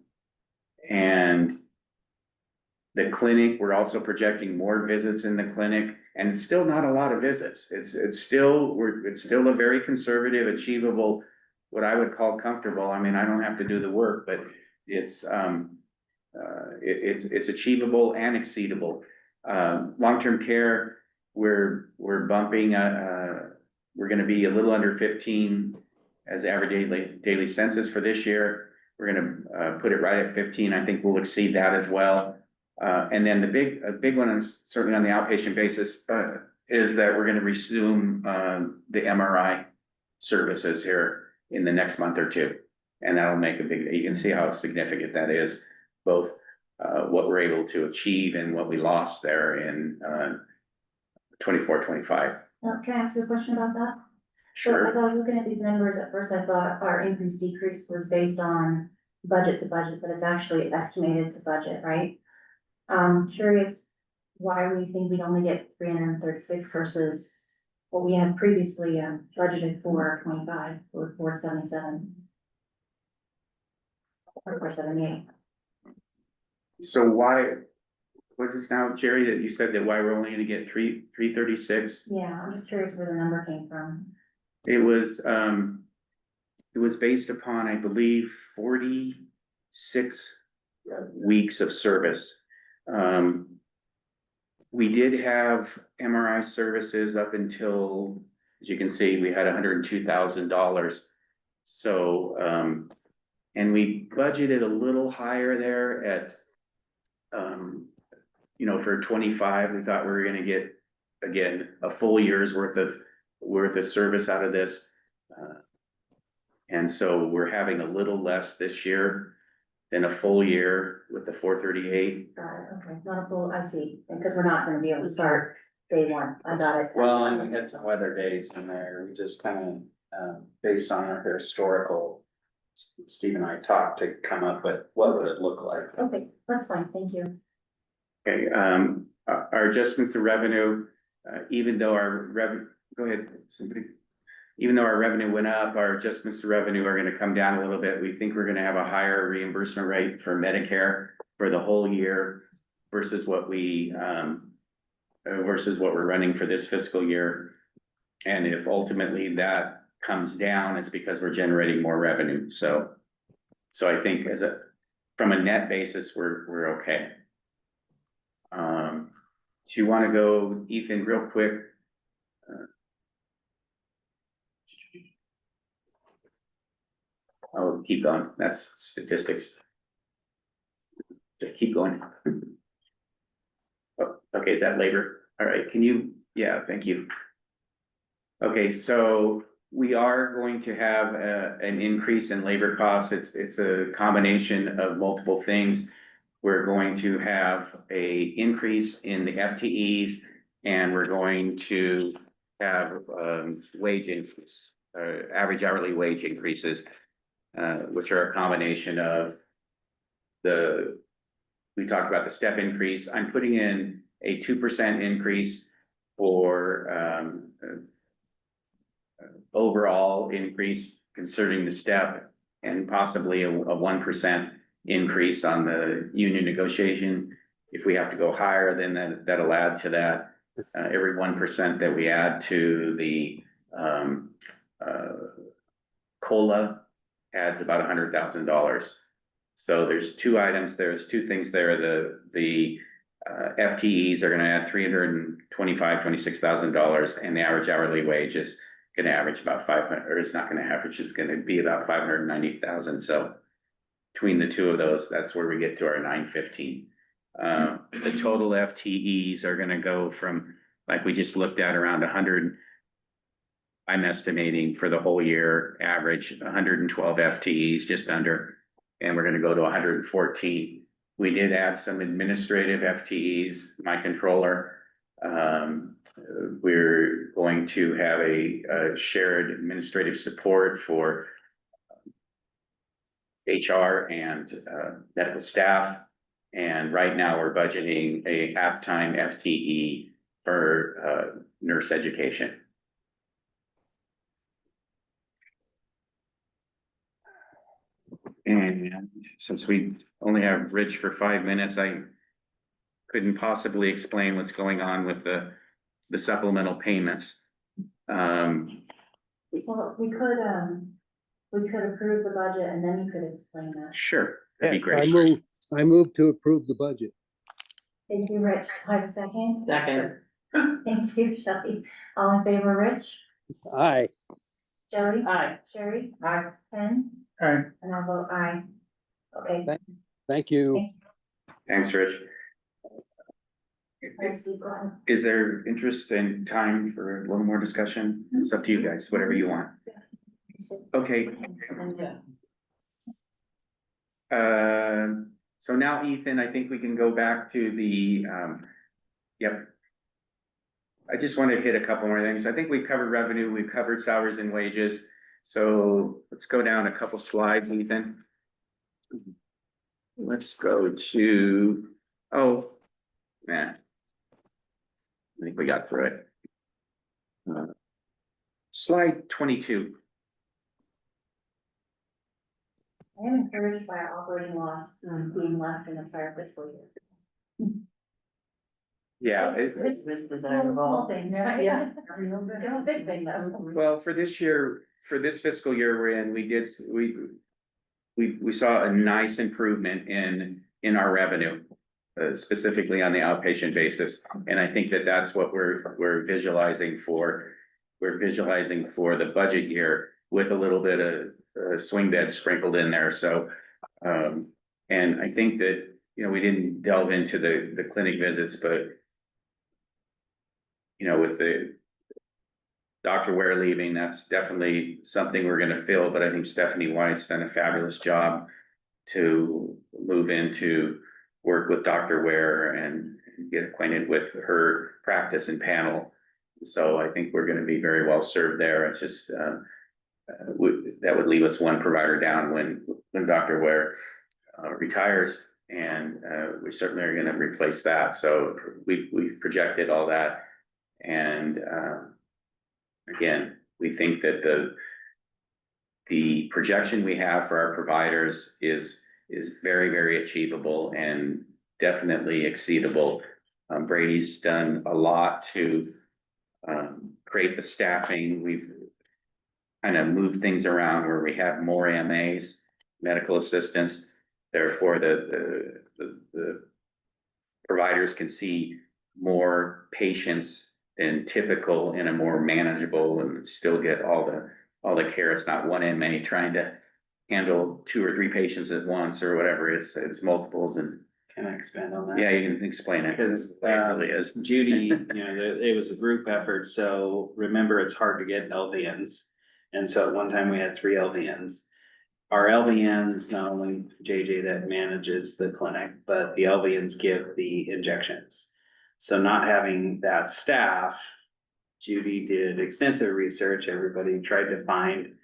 S13: the clinic, we're also projecting more visits in the clinic, and it's still not a lot of visits. It's still a very conservative, achievable, what I would call comfortable. I mean, I don't have to do the work, but it's achievable and exceedable. Long-term care, we're bumping, we're gonna be a little under 15 as average daily census for this year. We're gonna put it right at 15. I think we'll exceed that as well. And then a big one is certainly on the outpatient basis, is that we're gonna resume the MRI services here in the next month or two. And that'll make you can see how significant that is, both what we're able to achieve and what we lost there in 24-25.
S1: Can I ask you a question about that? So
S13: Sure.
S1: as I was looking at these numbers, at first I thought our increase decrease was based on budget to budget, but it's actually estimated to budget, right? Curious why we think we'd only get 336 versus what we had previously budgeted for 25 or 477. Or 478.
S13: So what's this now, Jerry, that you said that why we're only gonna get 336?
S1: Yeah, I'm just curious where the number came from.
S13: It was based upon, I believe, 46 weeks of service. We did have MRI services up until, as you can see, we had $102,000. So, and we budgeted a little higher there at, for 25, we thought we were gonna get, again, a full year's worth of service out of this. And so we're having a little less this year than a full year with the 438.
S1: Got it, okay, not a full, I see, because we're not gonna be able to start day one, I got it.
S6: Well, and we had some weather days in there, we just kind of, based on our historical, Steve and I talked to come up with what would it look like.
S1: Okay, that's fine, thank you.
S13: Okay, our adjustments to revenue, even though go ahead, somebody. Even though our revenue went up, our adjustments to revenue are gonna come down a little bit. We think we're gonna have a higher reimbursement rate for Medicare for the whole year versus what we're running for this fiscal year. And if ultimately that comes down, it's because we're generating more revenue. So I think from a net basis, we're okay. Do you wanna go, Ethan, real quick? I'll keep going. That's statistics. Keep going. Oh, okay, is that labor? All right, yeah, thank you. Okay, so we are going to have an increase in labor costs. It's a combination of multiple things. We're going to have a increase in the FTEs, and we're going to have wage increase, average hourly wage increases. Which are a combination of we talked about the step increase. I'm putting in a 2% increase for overall increase concerning the step, and possibly a 1% increase on the union negotiation. If we have to go higher, then that'll add to that. Every 1% that we add to the COLA adds about $100,000. So there's two things there. The FTEs are gonna add $326,000, and the average hourly wage is gonna average about 500, or it's not gonna average, it's gonna be about 590,000, so. Between the two of those, that's where we get to our 915. The total FTEs are gonna go from, like we just looked at, around 100. I'm estimating for the whole year, average 112 FTEs, just under, and we're gonna go to 114. We did add some administrative FTEs, my controller. We're going to have a shared administrative support for HR and medical staff. And right now we're budgeting a half-time FTE for nurse education. And since we only have Rich for 5 minutes, I couldn't possibly explain what's going on with the supplemental payments.
S1: Well, we could approve the budget and then you could explain that.
S13: Sure, that'd be
S2: Yes,
S13: great.
S2: I move to approve the budget.
S1: Thank you, Rich. Do I have a second?
S9: Second.
S1: Thank you, Shelley. All in favor, Rich?
S2: Aye.
S1: Jody?
S9: Aye.
S1: Sherry?
S8: Aye.
S1: Ken?
S3: Aye.
S1: And I'll vote aye. Okay.
S2: Thank you.
S13: Thanks, Rich.
S1: Thanks, Steve. Go ahead.
S13: Is there interest in time for a little more discussion? It's up to you guys, whatever you want. Okay. So now Ethan, I think we can go back to the, yep. I just want to hit a couple more things. I think we covered revenue, we've covered salaries and wages. So let's go down a couple slides, Ethan. Let's go to, oh, man. I think we got through it. Slide 22.
S1: I am encouraged by our operating loss being less than the prior fiscal year.
S13: Yeah,
S9: This is
S1: Small
S9: desirable.
S1: things, right?
S9: Yeah.
S1: It's a big thing though.
S13: well, for this year, for this fiscal year we're in, we saw a nice improvement in our revenue. Specifically on the outpatient basis, and I think that that's what we're visualizing for. We're visualizing for the budget year with a little bit of swing bed sprinkled in there, so. And I think that, you know, we didn't delve into the clinic visits, but. You know, with the Dr. Ware leaving, that's definitely something we're gonna fill, but I think Stephanie White's done a fabulous job to move into work with Dr. Ware and get acquainted with her practice and panel. So I think we're gonna be very well served there. It's just, that would leave us one provider down when Dr. Ware retires, and we certainly are gonna replace that. So we've projected all that. And again, we think that the projection we have for our providers is very, very achievable and definitely exceedable. Brady's done a lot to create the staffing. We've kind of moved things around where we have more MAs, medical assistants. Therefore, the providers can see more patients than typical in a more manageable and still get all the care. It's not one MA trying to handle 2 or 3 patients at once or whatever. It's multiples. And
S6: Can I expand on that?
S13: yeah, you can explain it.
S6: Because
S13: It really is.
S6: Judy, you know, it was a group effort, so remember, it's hard to get LVNs. And so at one time we had 3 LVNs. Our LVNs, not only JJ that manages the clinic, but the LVNs give the injections. So not having that staff, Judy did extensive research. Everybody tried to find,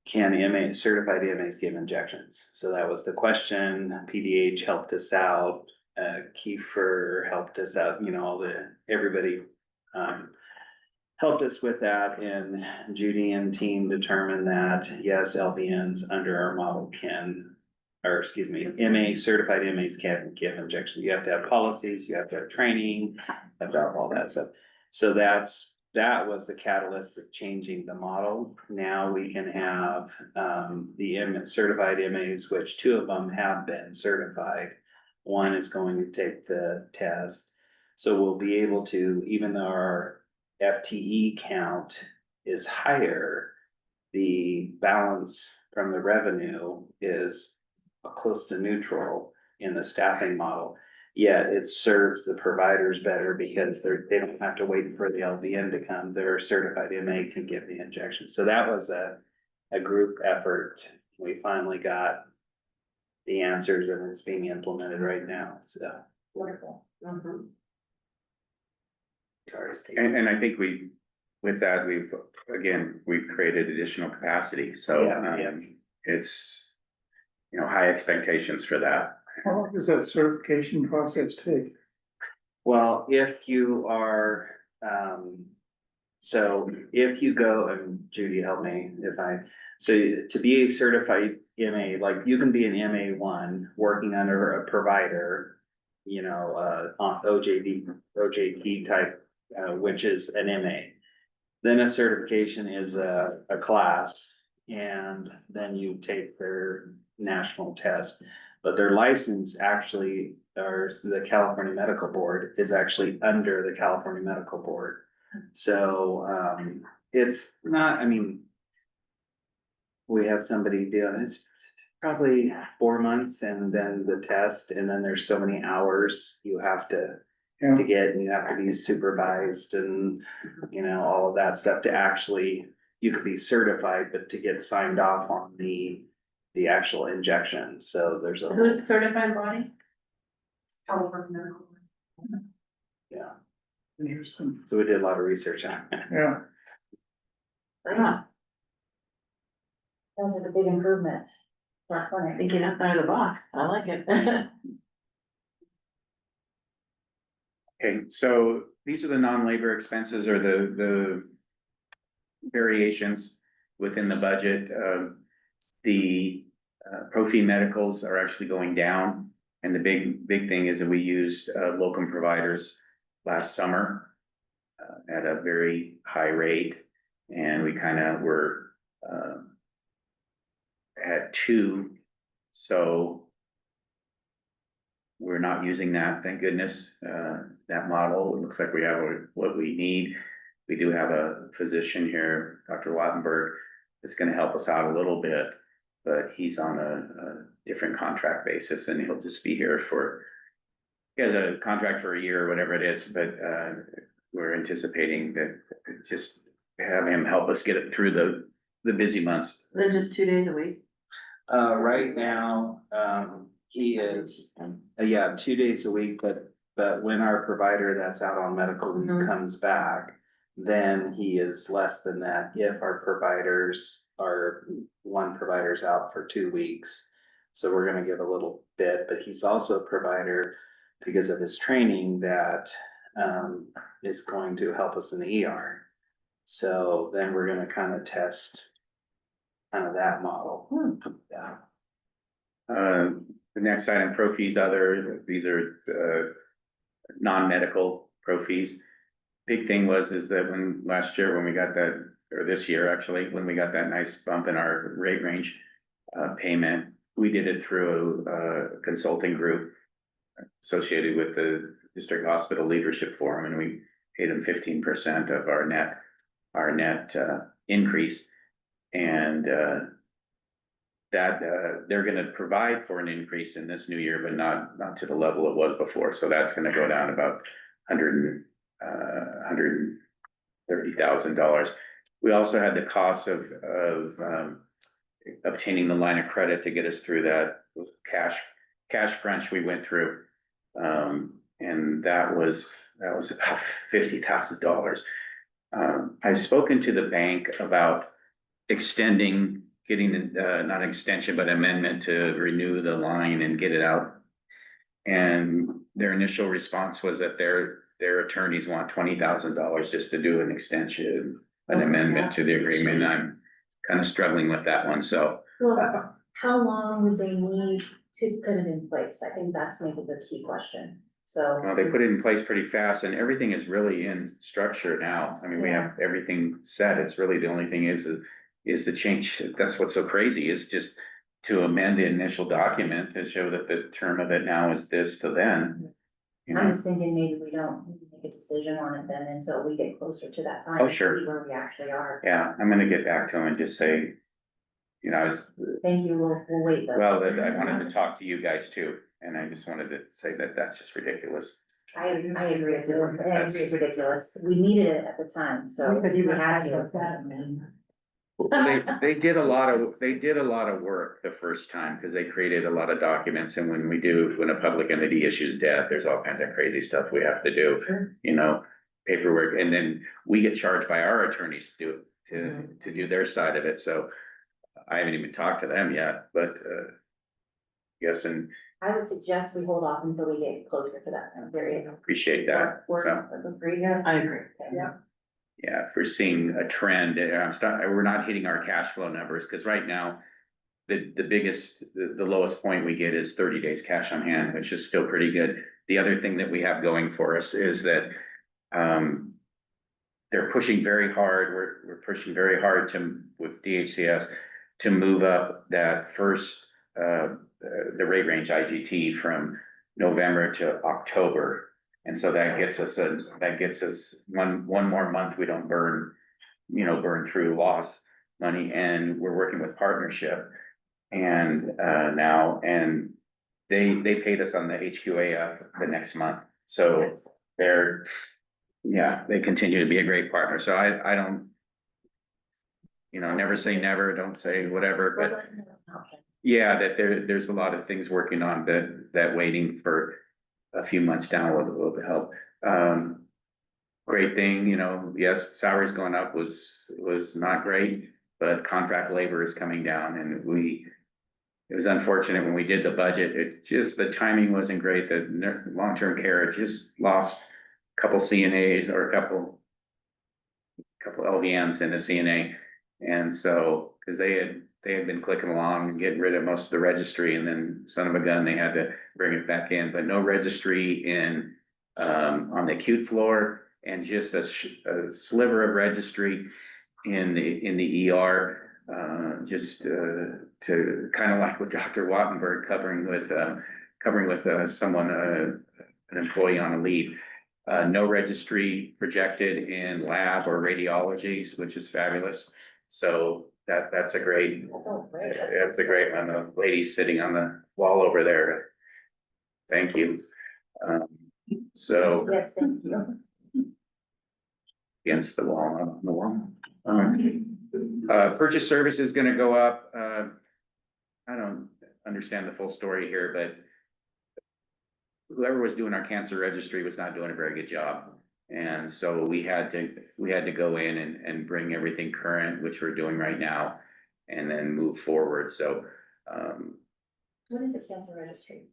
S6: can certified MAs give injections? So that was the question. PDH helped us out. Kiefer helped us out, you know, everybody helped us with that, and Judy and team determined that, yes, LVNs under our model certified MAs can give injections. You have to have policies, you have to have training, you have to have all that stuff. So that was the catalyst of changing the model. Now we can have the certified MAs, which 2 of them have been certified. one is going to take the test. So we'll be able to, even though our FTE count is higher, the balance from the revenue is close to neutral in the staffing model. Yet it serves the providers better because they don't have to wait for the LVN to come. Their certified MA can give the injection. So that was a group effort. We finally got the answers and it's being implemented right now. So.
S8: Wonderful. Mhm.
S6: Sorry, Steve.
S13: And I think with that, we've created additional capacity, so,
S6: Yeah.
S13: it's, high expectations for that.
S3: How long does that certification process take?
S6: Well, if you are, so if you go, and Judy, help me so to be a certified MA, like you can be an MA1 working under a provider, on OJT type, which is an MA. Then a certification is a class, and then you take their national test. But their license actually, or the California Medical Board is actually under the California Medical Board. So, it's not, we have somebody doing, it's probably 4 months and then the test, and then there's so many hours you have to get, and you have to be supervised and, all of that stuff to actually, you could be certified, but to get signed off on the actual injection. So there's a.
S9: Who's the certified body?
S8: California Medical.
S6: Yeah,
S3: Interesting.
S6: so we did a lot of research on it.
S3: Yeah.
S1: That's like a big improvement for our clinic.
S9: Thinking outside of the box, I like it.
S13: Okay, so these are the non-labor expenses or the variations within the budget. The pro fee medicals are actually going down. And the big thing is that we used locum providers last summer at a very high rate. And we kind of were at 2. So we're not using that, thank goodness, that model. It looks like we have what we need. We do have a physician here, Dr. Wattenberg, that's gonna help us out a little bit, but he's on a different contract basis and he'll just be here he has a contract for a year or whatever it is, but we're anticipating that just have him help us get it through the busy months.
S9: Is it just 2 days a week?
S6: Right now, he is, 2 days a week, but when our provider that's out on medical leave comes back, then he is less than that if one provider's out for 2 weeks. So we're gonna give a little bit, but he's also a provider because of his training that is going to help us in the ER. So then we're gonna kind of test kind of that model. Yeah.
S13: The next item, pro fees other, these are non-medical pro fees. Big thing is that last year when we got that, or this year actually, when we got that nice bump in our rate range payment, we did it through a consulting group associated with the District Hospital Leadership Forum, and we paid them 15% of our net increase. And that they're gonna provide for an increase in this new year, but not to the level it was before. So that's gonna go down about $130,000. We also had the cost of obtaining the line of credit to get us through that cash crunch we went through. And that was about $50,000. I've spoken to the bank about getting not an extension, but amendment to renew the line and get it out. And their initial response was that their attorneys want $20,000 just to do an extension, an amendment to the agreement. I'm kind of struggling with that one, so.
S1: Well, how long would they need to put it in place? I think that's maybe the key question. So.
S13: Well, they put it in place pretty fast and everything is really in structure now. I mean, we have everything set. It's really the only thing is the change. That's what's so crazy is just to amend the initial document to show that the term of it now is this to then. You
S1: I'm
S13: know,
S1: just thinking maybe we don't need to make a decision on it then until we get closer to that time.
S13: Oh,
S1: and
S13: sure.
S1: See where we actually are.
S13: yeah, I'm gonna get back to him and just say, you know, I was,
S1: Thank you, we'll wait though.
S13: well, that I wanted to talk to you guys too, and I just wanted to say that that's just ridiculous.
S1: I agree with you, I agree it's ridiculous, we needed it at the time, so.
S8: We could even
S1: had
S8: have
S1: to.
S8: looked at it, man.
S13: They did a lot of work the first time, because they created a lot of documents, and when a public entity issues debt, there's all kinds of crazy stuff we have to do.
S1: Sure.
S13: You know, paperwork, and then we get charged by our attorneys to do their side of it, so. I haven't even talked to them yet, but yes, and
S1: I would suggest we hold off until we get closer to that time period.
S13: appreciate that, so.
S1: Agree, yeah.
S8: I agree.
S1: Yeah.
S13: Yeah, if we're seeing a trend, we're not hitting our cash flow numbers, because right now. The lowest point we get is 30 days cash on hand, which is still pretty good. The other thing that we have going for us is that. They're pushing very hard, we're pushing very hard with DHCS to move up that first, the rate range IGT from November to October. And so that gets us one more month, we don't burn through loss money, and we're working with partnership. And now, and they paid us on the HQAF the next month, so they continue to be a great partner, so I don't. Never say never, don't say whatever, but yeah, that there's a lot of things working on that waiting for a few months down will help. Great thing, yes, salaries going up was not great, but contract labor is coming down, and it was unfortunate when we did the budget, the timing wasn't great, the long-term care just lost a couple CNAs or a couple LVNs in the CNA. And so, because they had been clicking along and getting rid of most of the registry, and then son of a gun, they had to bring it back in, but no registry on the acute floor, and just a sliver of registry in the ER, just to kind of like with Dr. Wattenberg covering with someone, an employee on a leave. No registry projected in lab or radiologies, which is fabulous. So that's a great, that's a great one. The lady sitting on the wall over there. Thank you. So
S1: Yes, thank you.
S13: against the wall, not on the wall. Purchase service is gonna go up. I don't understand the full story here, but whoever was doing our cancer registry was not doing a very good job. And so we had to go in and bring everything current, which we're doing right now, and then move forward. So,
S1: What is a cancer registry?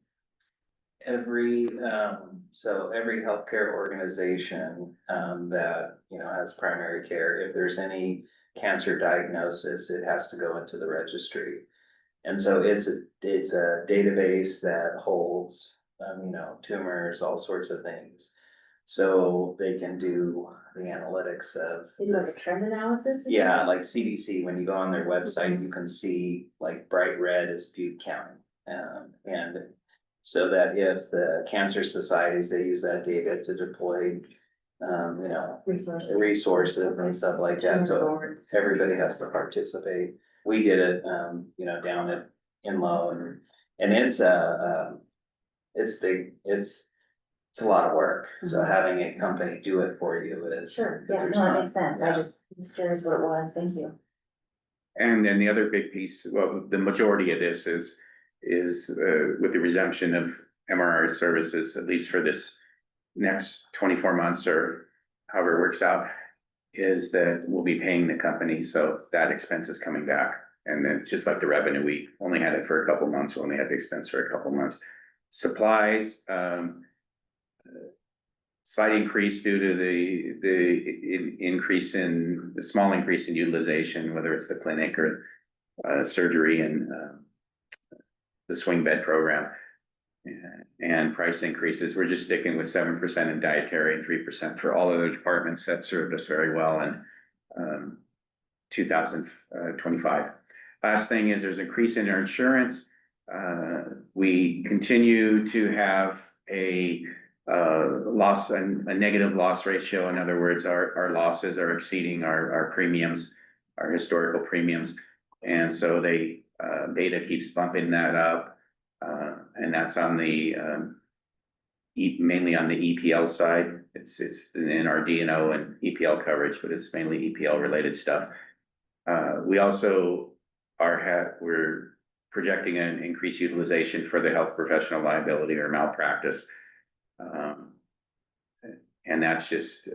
S6: Every healthcare organization, that, has primary care, if there's any cancer diagnosis, it has to go into the registry. And so it's a database that holds, tumors, all sorts of things. So they can do the analytics of.
S1: Is it like a trend analysis? or
S6: Yeah,
S1: something?
S6: like CDC, when you go on their website, you can see like bright red is Butte County. And so that if the cancer societies, they use that data to deploy, resources and stuff like that, so everybody has to participate. We did it, down at Inlow, and it's big, it's a lot of work, so having a company do it for you is.
S1: Sure, yeah, no, that makes sense, I just was curious what it was, thank you.
S13: and then the other big piece, well, the majority of this is with the resumption of MRI services, at least for this next 24 months or however it works out, is that we'll be paying the company, so that expense is coming back. And then just like the revenue, we only had it for a couple months, we only had the expense for a couple months. Supplies, slight increase due to the small increase in utilization, whether it's the clinic or surgery and the swing bed program. And price increases, we're just sticking with 7% in dietary and 3% for all other departments. That served us very well in 2025. Last thing is there's increase in our insurance. We continue to have a negative loss ratio. In other words, our losses are exceeding our premiums, our historical premiums. And so Beta keeps bumping that up. And that's on the, mainly on the EPL side. It's in our D&O and EPL coverage, but it's mainly EPL related stuff. We also we're projecting an increased utilization for the health professional liability or malpractice. And that's just,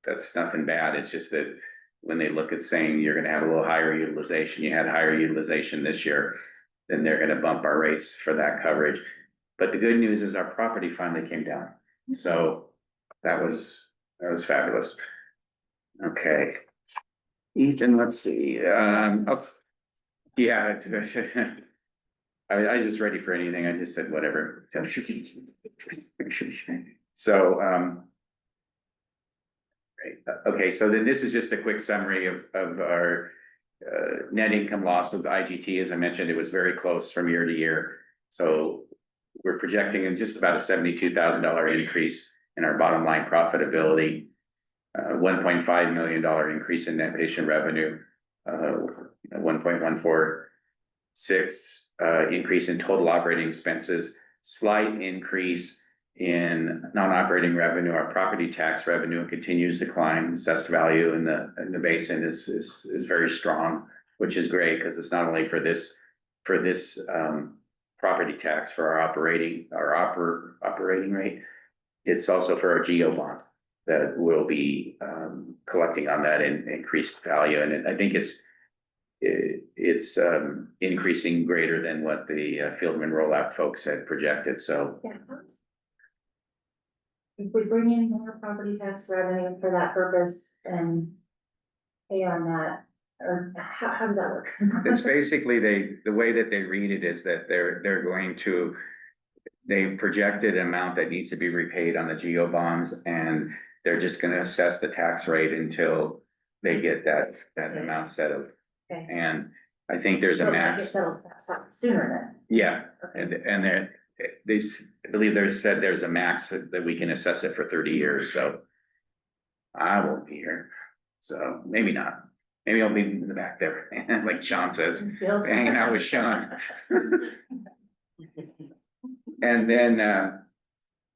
S13: that's nothing bad. It's just that when they look at saying you're gonna have a little higher utilization, you had higher utilization this year, then they're gonna bump our rates for that coverage. But the good news is our property finally came down. So that was fabulous. Okay. Ethan, let's see, yeah. I was just ready for anything. I just said whatever. So, great. Okay, so then this is just a quick summary of our net income loss with IGT. As I mentioned, it was very close from year to year. So we're projecting in just about a $72,000 increase in our bottom line profitability, $1.5 million increase in net patient revenue, 1.146 increase in total operating expenses, slight increase in non-operating revenue. Our property tax revenue continues to climb. Assessed value in the basin is very strong, which is great because it's not only for this property tax for our operating rate, it's also for our GEO bond that will be collecting on that in increased value. And I think it's increasing greater than what the Fieldman rollout folks had projected. So
S1: Yeah. If we bring in more property tax revenue for that purpose and pay on that, or how does that work?
S13: it's basically the way that they read it is that they projected amount that needs to be repaid on the GEO bonds, and they're just gonna assess the tax rate until they get that amount settled.
S1: Okay.
S13: And I think there's a
S1: So it might
S13: max.
S1: get settled sooner then.
S13: Yeah,
S1: Okay.
S13: and I believe said there's a max that we can assess it for 30 years, so I won't be here, so maybe not. Maybe I'll be in the back there, like Sean says, hanging out with Sean. And then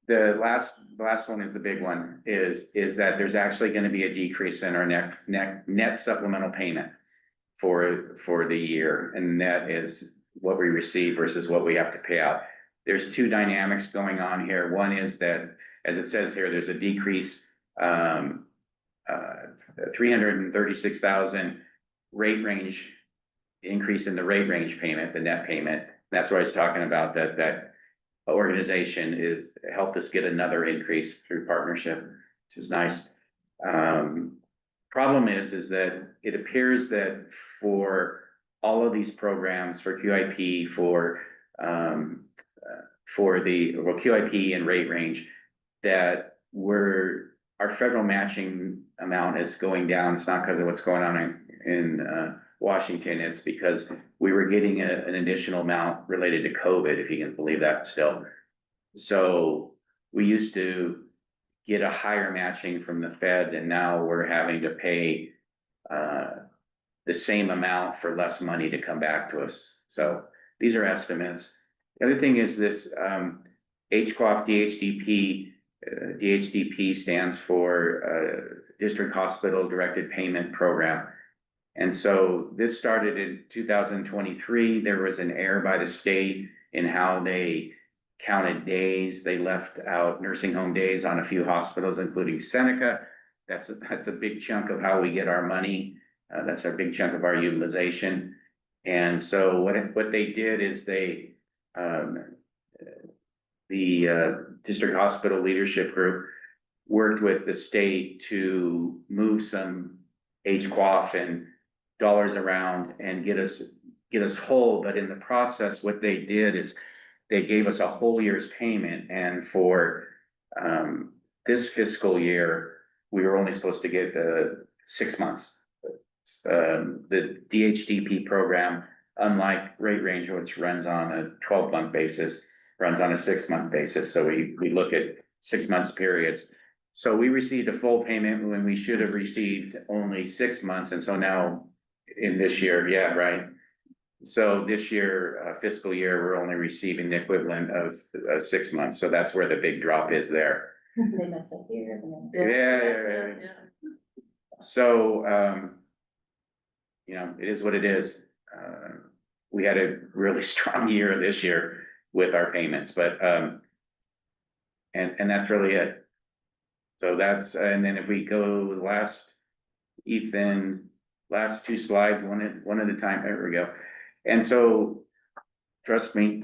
S13: the last one is the big one, is that there's actually gonna be a decrease in our net supplemental payment for the year, and that is what we receive versus what we have to pay out. There's two dynamics going on here. One is that, as it says here, there's a decrease, 336,000 rate range increase in the rate range payment, the net payment. That's what I was talking about, that organization is helped us get another increase through partnership, which is nice. Problem is that it appears that for all of these programs, for QIP, for QIP and rate range, that our federal matching amount is going down. It's not because of what's going on in Washington. It's because we were getting an additional amount related to COVID, if you can believe that still. So we used to get a higher matching from the Fed, and now we're having to pay the same amount for less money to come back to us. So these are estimates. The other thing is this HQAF DHDP. DHDP stands for District Hospital Directed Payment Program. And so this started in 2023. There was an error by the state in how they counted days. They left out nursing home days on a few hospitals, including Seneca. That's a big chunk of how we get our money. That's a big chunk of our utilization. And so what they did is the District Hospital Leadership Group worked with the state to move some HQAF and dollars around and get us whole. But in the process, what they did is they gave us a whole year's payment. And for this fiscal year, we were only supposed to get 6 months. The DHDP program, unlike Rate Range, which runs on a 12-month basis, runs on a 6-month basis, so we look at 6 months periods. So we received a full payment when we should have received only 6 months, and so now in this year, yeah, right. So this year, fiscal year, we're only receiving the equivalent of 6 months, so that's where the big drop is there.
S1: They messed up here.
S13: Yeah. So, you know, it is what it is. We had a really strong year this year with our payments, but, and that's really it. So that's, and then if we go last, Ethan, last 2 slides, one at a time, there we go. And so, trust me.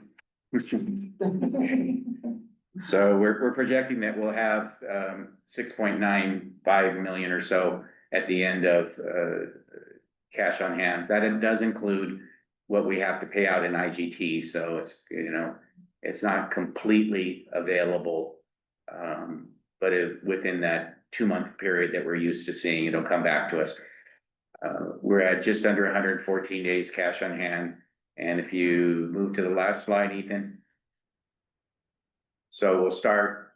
S13: So we're projecting that we'll have 6.95 million or so at the end of cash on hands. That it does include what we have to pay out in IGT, so it's, you know, it's not completely available. But within that 2-month period that we're used to seeing, it'll come back to us. We're at just under 114 days cash on hand. And if you move to the last slide, Ethan. So we'll start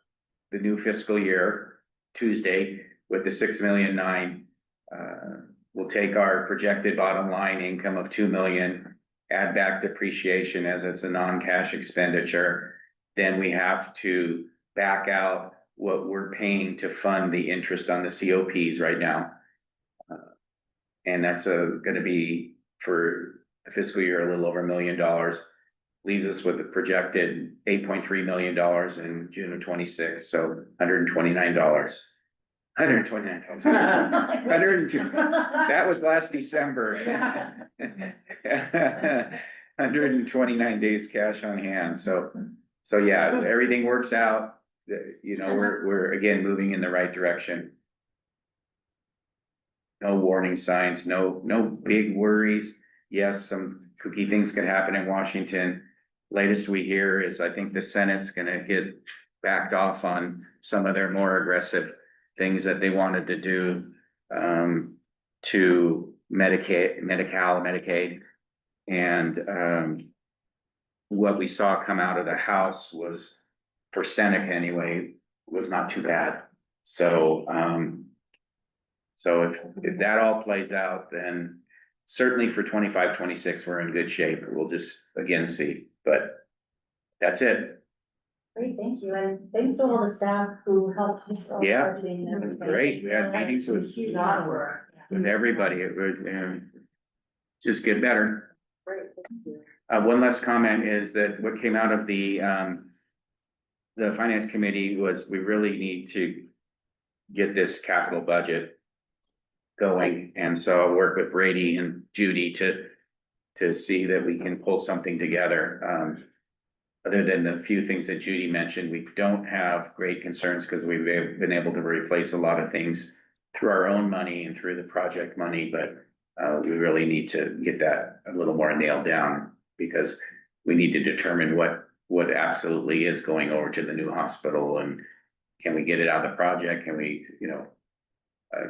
S13: the new fiscal year Tuesday with the 6,000,009. We'll take our projected bottom line income of 2 million, add back depreciation as it's a non-cash expenditure. Then we have to back out what we're paying to fund the interest on the COPs right now. And that's gonna be for the fiscal year, a little over $1 million. Leaves us with a projected $8.3 million in June of 26, so $129. $129. 102. That was last December. 129 days cash on hand, so yeah, everything works out. You know, we're again moving in the right direction. No warning signs, no big worries. Yes, some kooky things can happen in Washington. Latest we hear is I think the Senate's gonna get backed off on some of their more aggressive things that they wanted to do to Medicaid. And what we saw come out of the House was, for Seneca anyway, was not too bad. So so if that all plays out, then certainly for 25, 26, we're in good shape. We'll just again see, but that's it.
S1: Great, thank you, and thanks to all the staff who helped. with all the
S13: Yeah,
S1: budgeting and
S13: it was
S1: everything.
S13: great. We had meetings
S1: It's a
S13: with-
S1: huge lot of work.
S13: With everybody, it would just get better.
S1: Great, thank you.
S13: One last comment is that what came out of the finance committee was we really need to get this capital budget going. And so I'll work with Brady and Judy to see that we can pull something together. Other than the few things that Judy mentioned, we don't have great concerns because we've been able to replace a lot of things through our own money and through the project money, but we really need to get that a little more nailed down because we need to determine what absolutely is going over to the new hospital and can we get it out of the project? Can we, you know,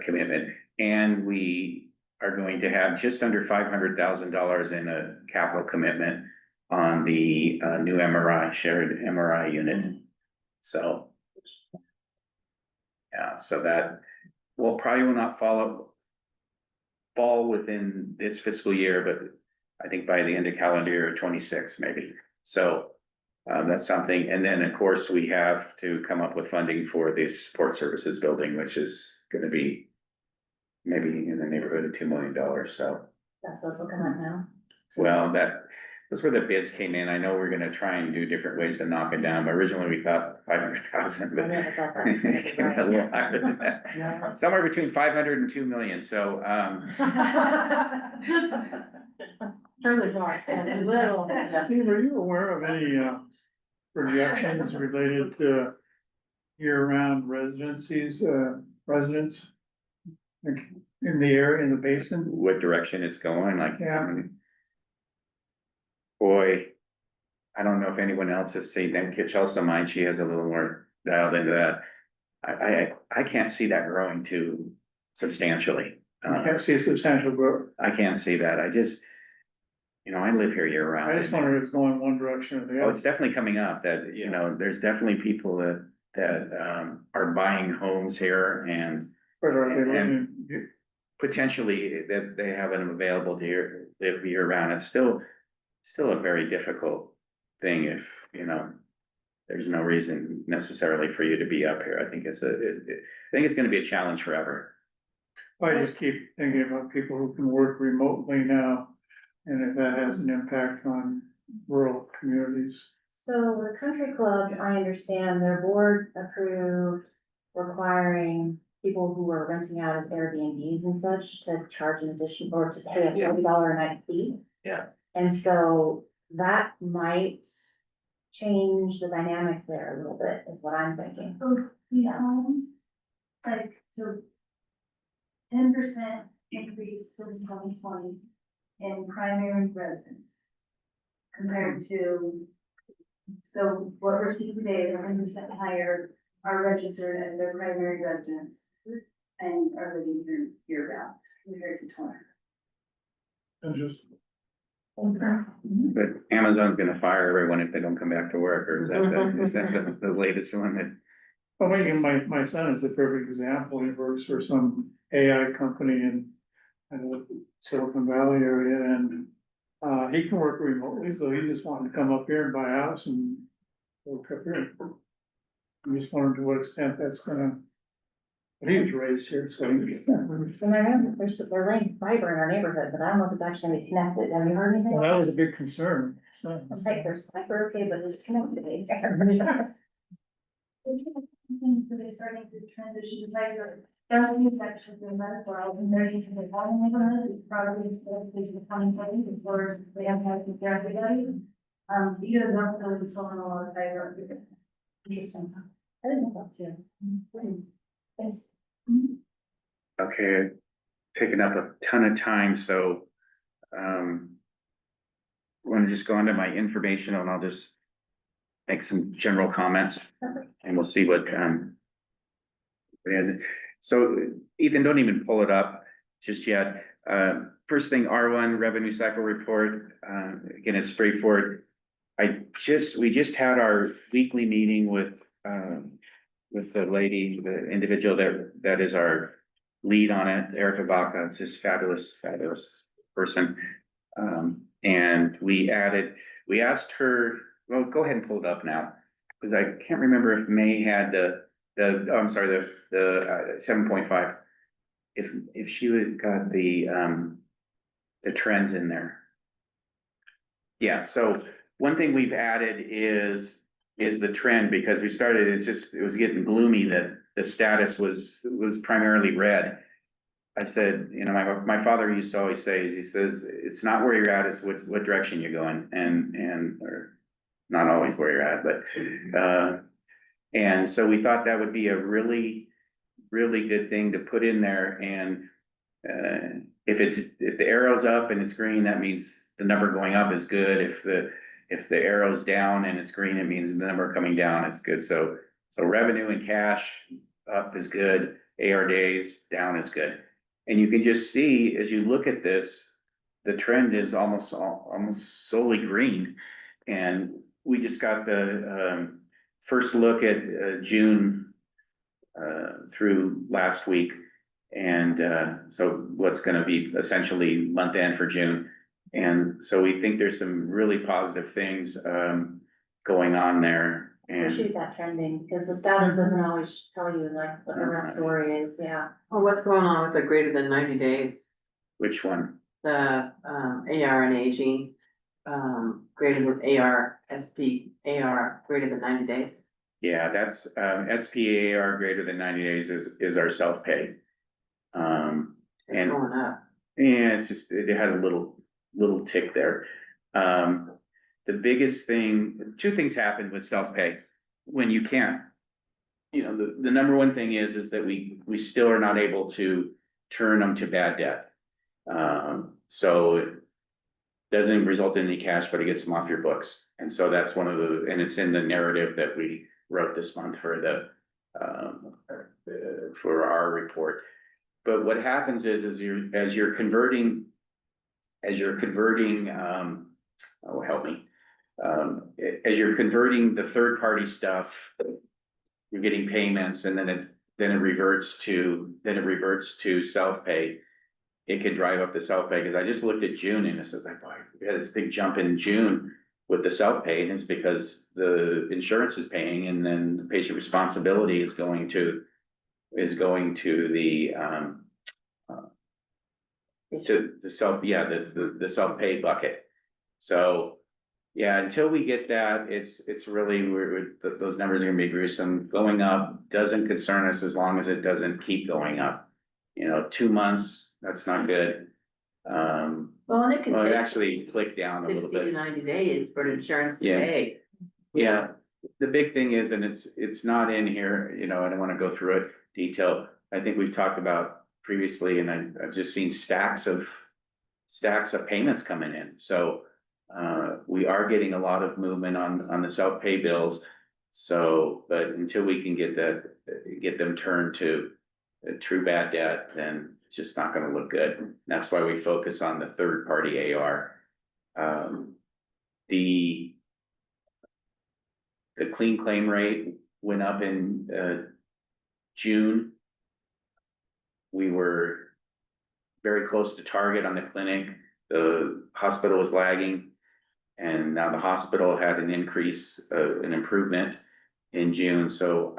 S13: commitment? And we are going to have just under $500,000 in a capital commitment on the new MRI, shared MRI unit. So yeah, so that will not fall within this fiscal year, but I think by the end of calendar year 26, maybe. So that's something. And then of course we have to come up with funding for the support services building, which is going to be maybe in the neighborhood of $2 million. So
S1: That's what's looking like now.
S13: well, that's where the bids came in. I know we're gonna try and do different ways to knock it down, but originally we thought 500,000,
S1: I
S13: but
S1: never thought that.
S13: it came in a little higher than that. Somewhere between 500 and 2 million, so,
S8: Really dark and a little.
S3: Steve, are you aware of any projections related to year-round residencies, residents? Like in the area, in the basin?
S13: what direction it's going, like.
S3: Yeah.
S13: Boy, I don't know if anyone else has seen that Chelsea mine, she has a little more dialed into that. I can't see that growing too substantially.
S3: I can't see substantial growth.
S13: I can't see that. I just, I live here year round.
S3: I just wonder if it's going one direction or the
S13: Oh,
S3: other.
S13: it's definitely coming up that, there's definitely people that are buying homes here and
S3: But are they
S13: and-
S3: living-
S13: potentially that they have them available to live year round. It's still a very difficult thing if, there's no reason necessarily for you to be up here. I think it's gonna be a challenge forever.
S3: I just keep thinking about people who can work remotely now, and if that has an impact on rural communities.
S1: So the country club, I understand their board approved requiring people who are renting out as Airbnbs and such to charge an addition or to pay a $40 a night fee.
S13: Yeah.
S1: And so that might change the dynamic there a little bit, is what I'm thinking.
S11: These homes, like, so 10% increase since 2020 in primary residence compared to, so what we're seeing today is 100% higher are registered as their primary residence and are living here year round compared to 20.
S3: And just,
S13: But Amazon's gonna fire everyone if they don't come back to work, or is that the latest one that?
S3: well, maybe my son is the perfect example. He works for some AI company in the Silicon Valley area, and he can work remotely, so he just wanted to come up here and buy a house and work up here. I'm just wondering to what extent that's gonna, but he was raised here, so.
S1: And I know they're laying fiber in our neighborhood, but I don't know if it's actually gonna be connected. Have you heard anything?
S3: Well, that was a big concern, so.
S1: It's like there's fiber, okay, but it's connected.
S11: So they're starting to transition to fiber. Don't use that to the medical, and they're using the one neighborhood, it's probably still, there's the county place, it's where they have had to care everybody. You guys don't really install a lot of fiber. Interesting.
S1: I didn't know that too.
S13: Okay, taking up a ton of time, so, want to just go into my information and I'll just make some general comments and we'll see what, so Ethan, don't even pull it up just yet. First thing, R1 revenue cycle report, again, it's straightforward. We just had our weekly meeting with the lady, the individual that is our lead on it, Erica Baca. It's just fabulous person. And we asked her, well, go ahead and pull it up now, because I can't remember if May had the 7.5. If she would got the trends in there. Yeah, so one thing we've added is the trend, because we started, it was getting gloomy that the status was primarily red. I said, my father used to always say, he says, it's not where you're at, it's what direction you're going, or not always where you're at, but, and so we thought that would be a really, really good thing to put in there. And, if the arrow's up and it's green, that means the number going up is good. If the arrow's down and it's green, it means the number coming down, it's good. So revenue and cash up is good, AR days down is good. And you can just see, as you look at this, the trend is almost solely green. And we just got the first look at June through last week. And so what's gonna be essentially month end for June. And so we think there's some really positive things going on there.
S1: Appreciate
S13: And
S1: that trending, because the status doesn't always tell you like what the real story is, yeah.
S9: Well, what's going on with the greater than 90 days?
S13: which one?
S9: The AR and AG, greater than AR, SP, AR, greater than 90 days.
S13: Yeah, that's SPAR greater than 90 days is our self-pay.
S9: It's
S13: And
S9: going up.
S13: yeah, it's just, it had a little tick there. The biggest thing, two things happen with self-pay when you can't. The number one thing is that we still are not able to turn them to bad debt. So it doesn't result in any cash, but it gets them off your books. And so that's and it's in the narrative that we wrote this month for for our report. but what happens is as you're converting, oh, help me. As you're converting the third party stuff, you're getting payments and then it reverts to self-pay. It could drive up the self-pay, because I just looked at June and I said, like, boy, we had this big jump in June with the self-pay, and it's because the insurance is paying, and then the patient responsibility is going to the the self-pay bucket. So, yeah, until we get that, it's really, those numbers are gonna be gruesome. Going up doesn't concern us as long as it doesn't keep going up. 2 months, that's not good.
S9: Well, and it can
S13: Well, it
S9: take
S13: actually clicked down a little
S9: 60 to
S13: bit.
S9: 90 days for the insurance to
S13: Yeah.
S9: pay.
S13: Yeah, the big thing is, and it's not in here, I don't wanna go through it detail. I think we've talked about previously, and I've just seen stacks of payments coming in, so. We are getting a lot of movement on the self-pay bills. So, but until we can get them turned to a true bad debt, then it's just not gonna look good. That's why we focus on the third party AR. The clean claim rate went up in June. We were very close to target on the clinic. The hospital was lagging. And now the hospital had an increase, an improvement in June, so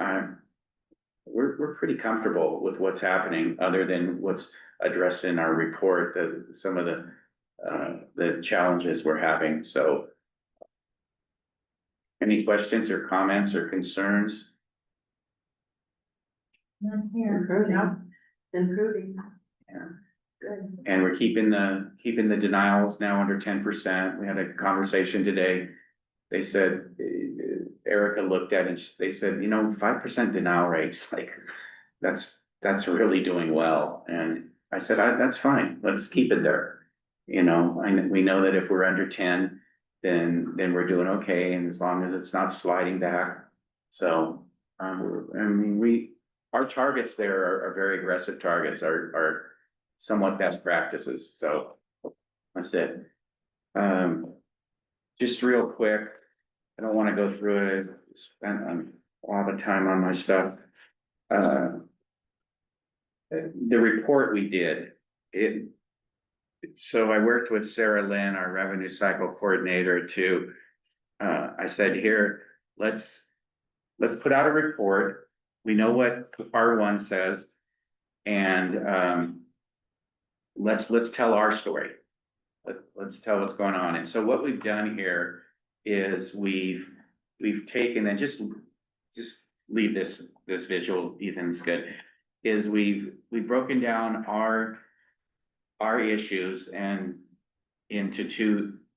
S13: we're pretty comfortable with what's happening, other than what's addressed in our report, some of the challenges we're having, so. Any questions or comments or concerns?
S11: None here.
S9: Improving.
S13: Yeah.
S9: Good.
S13: And we're keeping the denials now under 10%. We had a conversation today. They said, Erica looked at it, and they said, 5% denial rates, like, that's really doing well. And I said, that's fine, let's keep it there. We know that if we're under 10, then we're doing okay, and as long as it's not sliding back. So, our targets there are very aggressive targets, are somewhat best practices, so that's it. Just real quick, I don't want to go through it, spent a lot of time on my stuff. The report we did, so I worked with Sarah Lynn, our revenue cycle coordinator, to I said, here, let's put out a report. We know what R1 says, and let's tell our story. Let's tell what's going on. And so what we've done here is we've taken, and just leave this visual, Ethan's good, is we've broken down our issues and into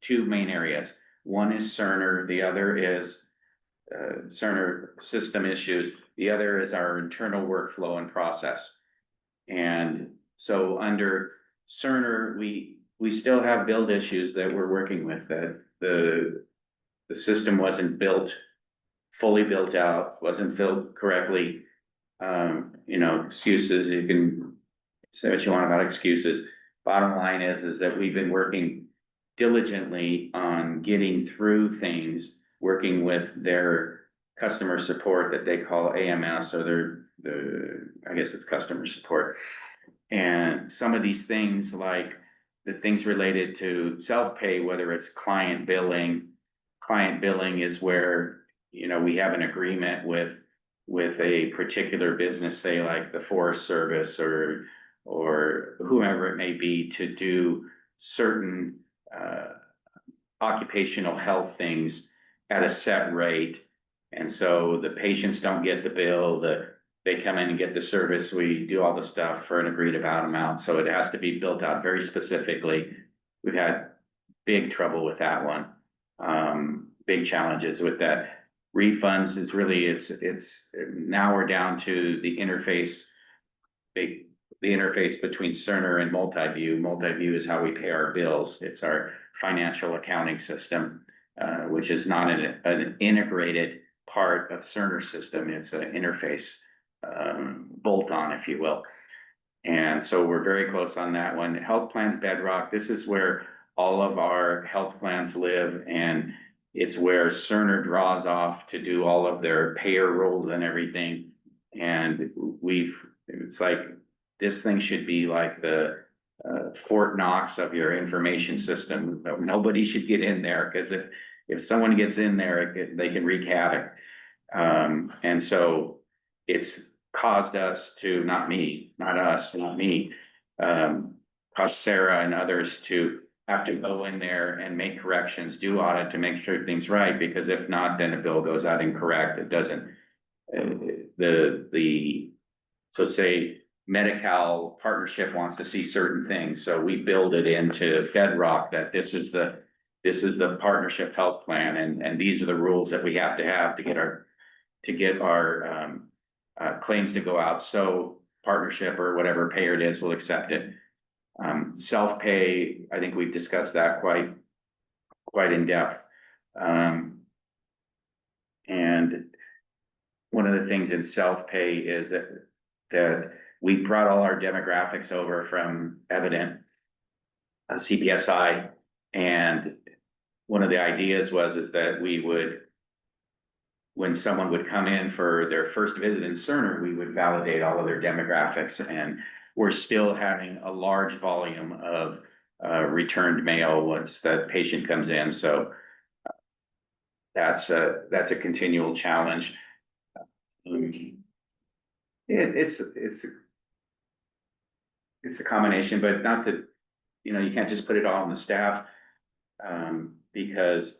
S13: two main areas. One is Cerner, the other is Cerner system issues. The other is our internal workflow and process. And so under Cerner, we still have build issues that we're working with, that the system wasn't fully built out, wasn't built correctly. Excuses, you can say what you want about excuses. Bottom line is that we've been working diligently on getting through things, working with their customer support that they call AMS, or I guess it's customer support. And some of these things, like the things related to self-pay, whether it's client billing is where, we have an agreement with a particular business, say like the Forest Service or whomever it may be, to do certain occupational health things at a set rate. And so the patients don't get the bill, they come in and get the service, we do all the stuff for an agreed about amount, so it has to be built out very specifically. We've had big trouble with that one, big challenges with that. Refunds is really, it's now we're down to the interface, the interface between Cerner and Multiview. Multiview is how we pay our bills. It's our financial accounting system, which is not an integrated part of Cerner system. It's an interface, bolt-on, if you will. And so we're very close on that one. Health plans bedrock, this is where all of our health plans live, and it's where Cerner draws off to do all of their payer rules and everything. And it's like, this thing should be like the Fort Knox of your information system. Nobody should get in there, because if someone gets in there, they can wreak havoc. And so it's caused us to, not me, not us, not me, caused Sarah and others to have to go in there and make corrections, do audit to make sure things right, because if not, then a bill goes out incorrect. It doesn't, so say Medi-Cal partnership wants to see certain things, so we build it into Bedrock that this is the partnership health plan, and these are the rules that we have to get our claims to go out, so partnership or whatever payer it is will accept it. Self-pay, I think we've discussed that quite in depth. And one of the things in self-pay is that we brought all our demographics over from Evident, CPSI, and one of the ideas is that we would, when someone would come in for their first visit in Cerner, we would validate all of their demographics, and we're still having a large volume of returned mail once the patient comes in. So that's a continual challenge. It's a combination, but not to, you can't just put it all on the staff, because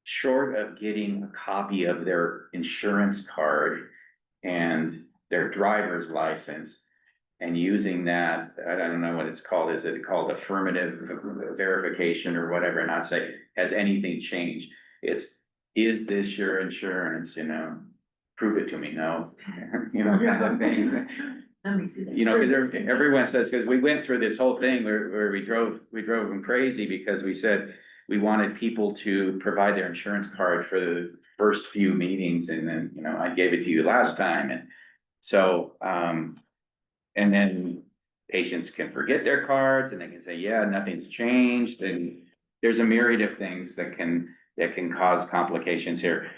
S13: short of getting a copy of their insurance card and their driver's license and using that, I don't know what it's called, is it called affirmative verification or whatever, not say, has anything changed? Is this your insurance, prove it to me, no, kind of thing.
S8: Let me see that.
S13: Because everyone says, because we went through this whole thing where we drove them crazy, because we said we wanted people to provide their insurance card for the first few meetings, and then, I gave it to you last time, and so, and then patients can forget their cards, and they can say, yeah, nothing's changed, and there's a myriad of things that can cause complications here.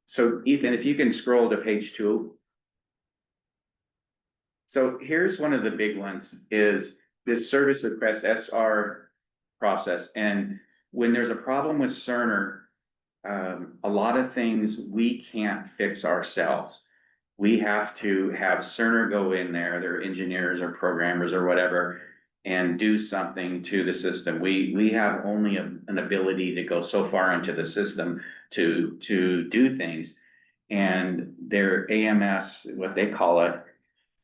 S13: So Ethan, if you can scroll to page 2. So here's one of the big ones, is this service request SR process. And when there's a problem with Cerner, a lot of things we can't fix ourselves. We have to have Cerner go in there, their engineers or programmers or whatever, and do something to the system. We have only an ability to go so far into the system to do things. And their AMS, what they call it,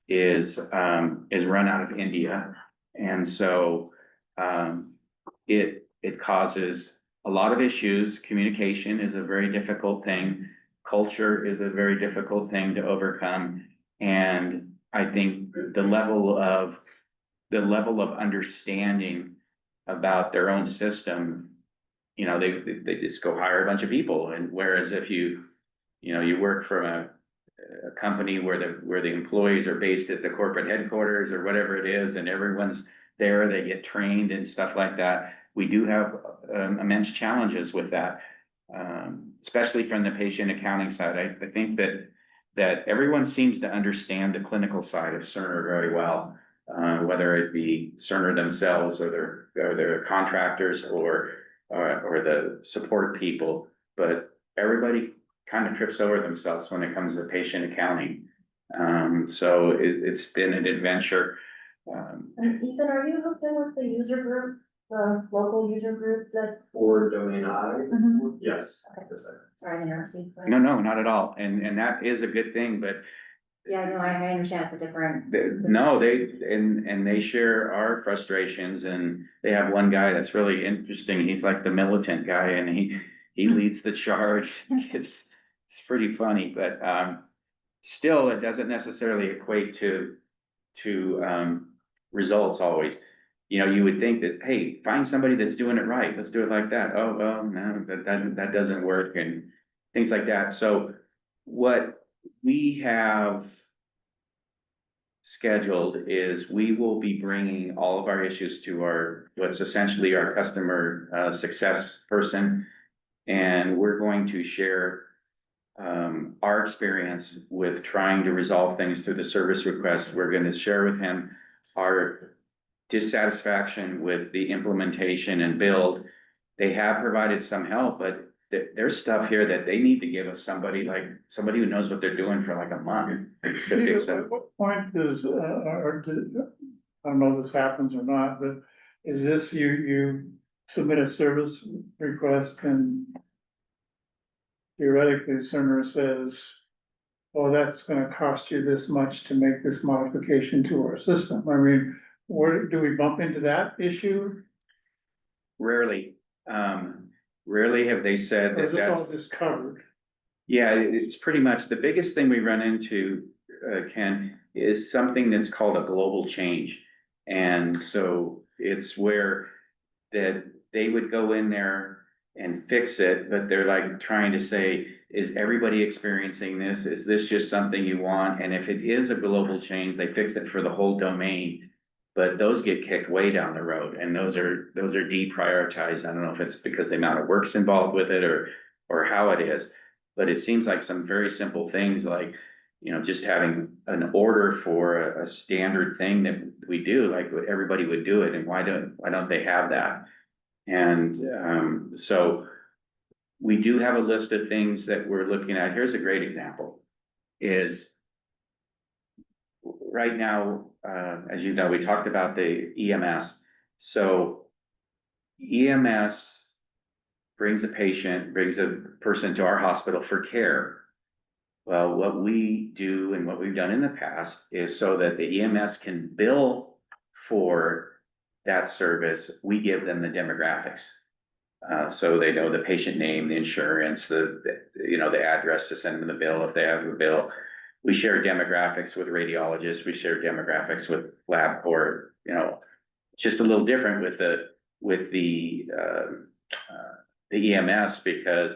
S13: is run out of India. And so it causes a lot of issues. Communication is a very difficult thing. Culture is a very difficult thing to overcome. And I think the level of understanding about their own system, they just go hire a bunch of people. And whereas if you work from a company where the employees are based at the corporate headquarters or whatever it is, and everyone's there, they get trained and stuff like that. We do have immense challenges with that, especially from the patient accounting side. I think that everyone seems to understand the clinical side of Cerner very well, whether it be Cerner themselves or their contractors or the support people, but everybody kind of trips over themselves when it comes to patient accounting. So it's been an adventure.
S11: And Ethan, are you helping with the user group, the local user groups that?
S7: For domain I,
S11: Mhm.
S7: yes.
S11: Sorry, I interrupted.
S13: No, not at all. And that is a good thing, but
S1: Yeah, no, I understand it's a different.
S13: no, they share our frustrations, and they have one guy that's really interesting. He's like the militant guy, and he leads the charge. It's pretty funny, but still, it doesn't necessarily equate to results always. You would think that, hey, find somebody that's doing it right. Let's do it like that. Oh, well, no, that doesn't work, and things like that. So what we have scheduled is we will be bringing all of our issues to what's essentially our customer, success person. And we're going to share, our experience with trying to resolve things through the service request. We're gonna share with him our dissatisfaction with the implementation and build. They have provided some help, but there's stuff here that they need to give us somebody who knows what they're doing for like a month to fix
S3: At
S13: it.
S3: what point does, I don't know if this happens or not, but is this you submit a service request and theoretically Cerner says, oh, that's gonna cost you this much to make this modification to our system? I mean, where do we bump into that issue?
S13: Rarely, rarely have they said
S3: Or is
S13: that
S3: this all
S13: that's,
S3: just covered?
S13: yeah, it's pretty much, the biggest thing we run into, Ken, is something that's called a global change. And so it's where that they would go in there and fix it, but they're like trying to say, is everybody experiencing this? Is this just something you want? And if it is a global change, they fix it for the whole domain. But those get kicked way down the road, and those are deprioritized. I don't know if it's because the amount of work's involved with it or how it is. But it seems like some very simple things like, just having an order for a standard thing that we do, like everybody would do it, and why don't they have that? And so we do have a list of things that we're looking at. Here's a great example, is right now, as you know, we talked about the EMS. So EMS brings a person to our hospital for care. Well, what we do and what we've done in the past is so that the EMS can bill for that service, we give them the demographics. So they know the patient name, the insurance, the address to send them the bill if they have a bill. We share demographics with radiologists, we share demographics with LabCorp, it's just a little different with the EMS because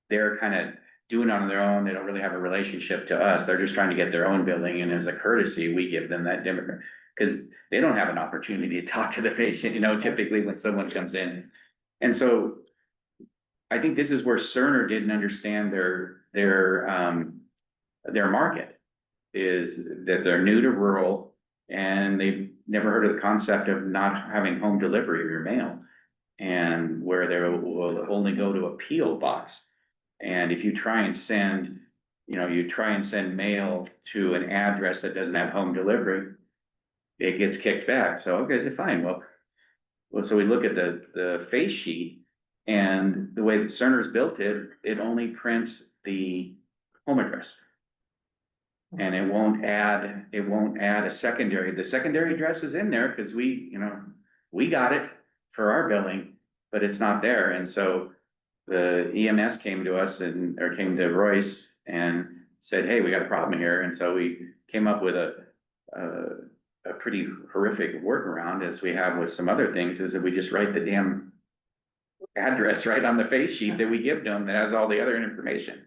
S13: they're kind of doing it on their own. They don't really have a relationship to us. They're just trying to get their own billing. And as a courtesy, we give them that demographic because they don't have an opportunity to talk to the patient, typically when someone comes in. And so I think this is where Cerner didn't understand their market, is that they're new to rural and they've never heard of the concept of not having home delivery of your mail, and where they will only go to a P.O. box. And if you try and send, mail to an address that doesn't have home delivery, it gets kicked back. So, okay, so fine. Well, so we look at the face sheet, and the way that Cerner's built it, it only prints the home address. And it won't add a secondary. The secondary address is in there because we got it for our billing, but it's not there. And so the EMS came to us came to Royce and said, hey, we got a problem here. And so we came up with a pretty horrific workaround, as we have with some other things, is that we just write the damn address right on the face sheet that we give them that has all the other information.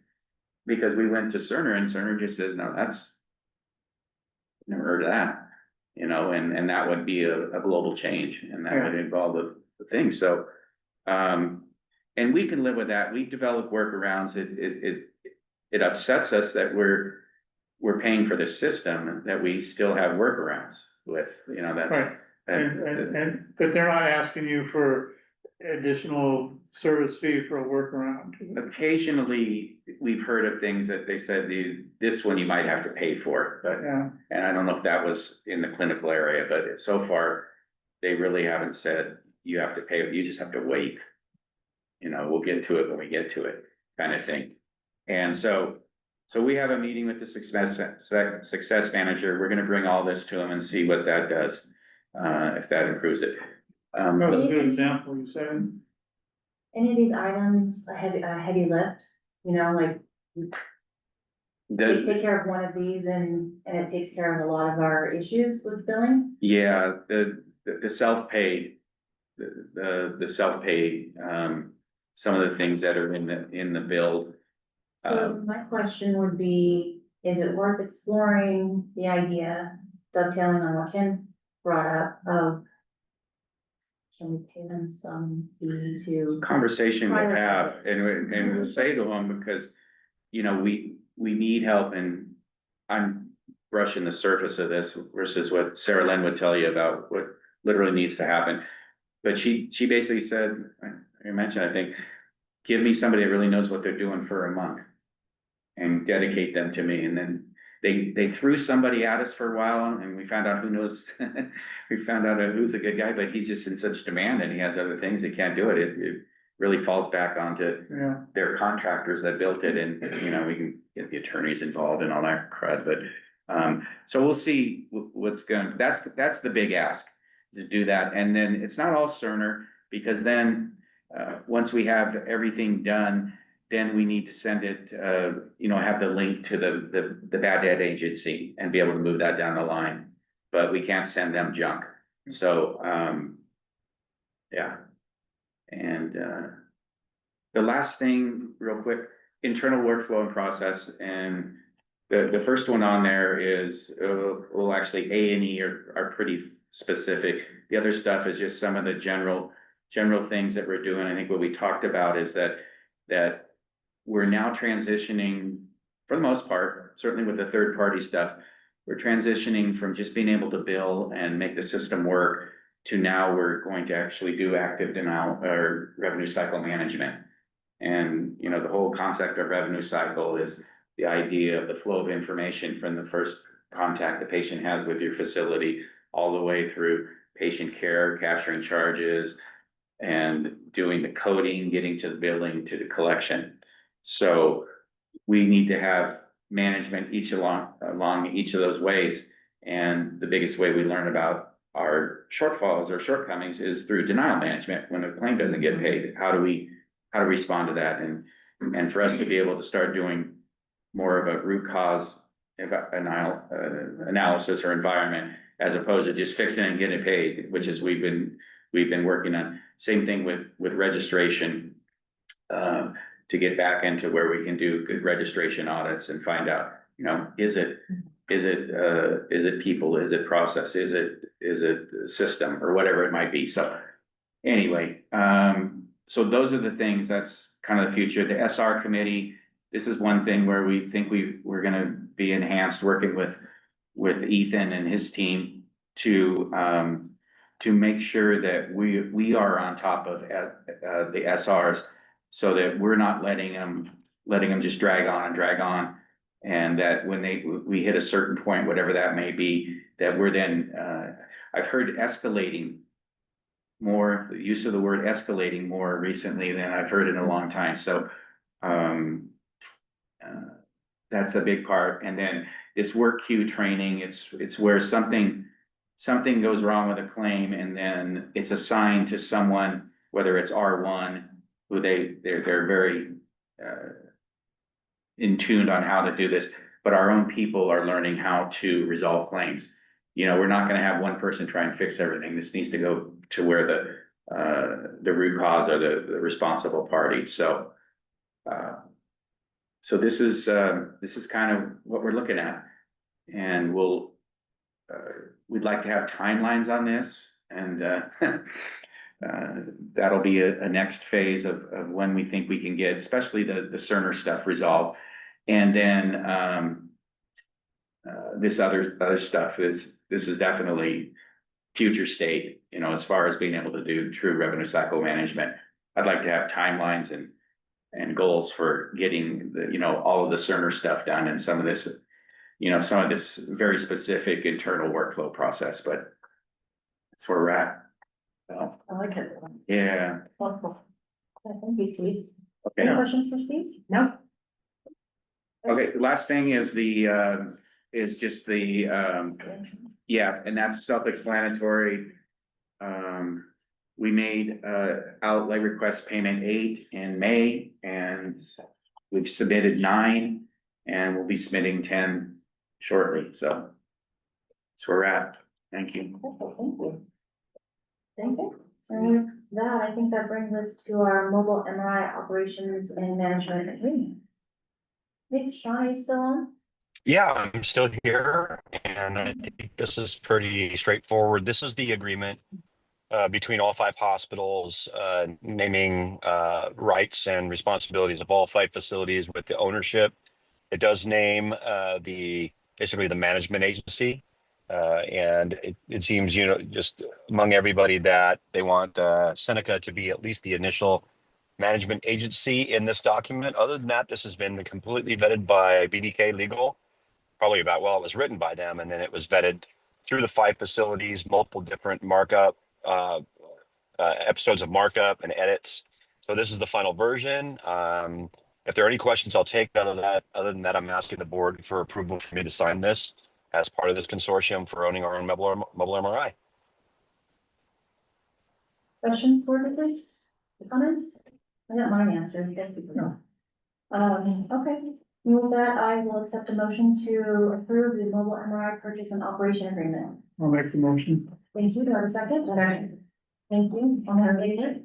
S13: Because we went to Cerner and Cerner just says, no, that's never heard of that, and that would be a global change, and that would involve the thing. So, and we can live with that. We develop workarounds. It upsets us that we're paying for the system that we still have workarounds with, that's.
S3: Right. But they're not asking you for additional service fee for a workaround.
S13: Occasionally, we've heard of things that they said, this one you might have to pay for, but,
S3: Yeah.
S13: and I don't know if that was in the clinical area, but so far, they really haven't said you have to pay, you just have to wait. We'll get to it when we get to it, kind of thing. And so we have a meeting with the success manager. We're gonna bring all this to them and see what that does, if that improves it.
S3: That's a good example, you said.
S1: Any of these items a heavy lift, like we take care of one of these and it takes care of a lot of our issues with billing?
S13: Yeah, the self-pay, the self-pay, some of the things that are in the build.
S1: So my question would be, is it worth exploring the idea, dovetailing on what Ken brought up of can we pay them some fee
S13: It's
S1: to?
S13: a conversation we'll
S1: Private
S13: have,
S1: visits.
S13: and we'll say to them, because, you know, we need help, and I'm brushing the surface of this versus what Sarah Lynn would tell you about what literally needs to happen. But she basically said, I mentioned, I think, give me somebody that really knows what they're doing for a month and dedicate them to me. And then they threw somebody at us for a while, and we found out who knows, we found out who's a good guy, but he's just in such demand and he has other things, he can't do it. It really falls back onto
S3: Yeah,
S13: their contractors that built it, and, you know, we can get the attorneys involved and all that crud, but, so we'll see what's going, that's the big ask, to do that. And then it's not all Cerner, because then, once we have everything done, then we need to send it, you know, have the link to the bad debt agency and be able to move that down the line. But we can't send them junk. So, yeah. And, the last thing, real quick, internal workflow and process, and the first one on there is, well, actually, A&E are pretty specific. The other stuff is just some of the general things that we're doing. I think what we talked about is that we're now transitioning, for the most part, certainly with the third party stuff, we're transitioning from just being able to bill and make the system work to now we're going to actually do active denial or revenue cycle management. And, you know, the whole concept of revenue cycle is the idea of the flow of information from the first contact the patient has with your facility, all the way through patient care, capturing charges, and doing the coding, getting to the billing, to the collection. So we need to have management each along each of those ways. And the biggest way we learn about our shortfalls or shortcomings is through denial management. When a claim doesn't get paid, how do we respond to that? And for us to be able to start doing more of a root cause analysis or environment, as opposed to just fixing and getting paid, which is we've been working on. Same thing with registration, to get back into where we can do good registration audits and find out, you know, is it people, is it process, is it system, or whatever it might be. So anyway, so those are the things, that's kind of the future. The SR committee, this is one thing where we think we're gonna be enhanced, working with Ethan and his team to make sure that we are on top of the SRs, so that we're not letting them just drag on. And that when we hit a certain point, whatever that may be, that we're then, I've heard escalating more, the use of the word escalating more recently than I've heard in a long time. So, that's a big part. And then this work queue training, it's where something goes wrong with a claim, and then it's assigned to someone, whether it's R1, who they're very in tune on how to do this, but our own people are learning how to resolve claims. You know, we're not gonna have one person try and fix everything. This needs to go to where the root cause or the responsible party. So, so this is kind of what we're looking at, and we'd like to have timelines on this, and that'll be a next phase of when we think we can get, especially the Cerner stuff resolved. And then, this other stuff this is definitely future state, you know, as far as being able to do true revenue cycle management. I'd like to have timelines and goals for getting the, you know, all of the Cerner stuff done, and some of this very specific internal workflow process, but that's where we're at. So,
S1: I like it.
S13: yeah.
S1: Wonderful. Thank you, Steve.
S13: Okay.
S1: Any questions for Steve? No.
S13: Okay, the last thing is just the, yeah, and that's self-explanatory. We made, outlay request payment 8 in May, and we've submitted 9, and we'll be submitting 10 shortly, so that's where we're at. Thank you.
S1: Thank you. Thank you. So with that, I think that brings us to our mobile MRI operations and management agreement. Hey, Sean, are you still on?
S4: Yeah, I'm still here, and I think this is pretty straightforward. This is the agreement between all 5 hospitals, naming rights and responsibilities of all 5 facilities with the ownership. It does name basically the management agency. And it seems, just among everybody that they want Seneca to be at least the initial management agency in this document. Other than that, this has been completely vetted by BDK Legal, probably it was written by them, and then it was vetted through the 5 facilities, multiple different markup, episodes of markup and edits. So this is the final version. If there are any questions, I'll take. Other than that, I'm asking the board for approval for me to sign this as part of this consortium for owning our own mobile MRI.
S11: Questions, board members, comments? I got mine answered, thank you. No. Okay, with that, I will accept a motion to approve the mobile MRI purchase and operation agreement.
S3: I'll make the motion.
S11: Thank you, do I have a second? Thank you, I'm gonna read it.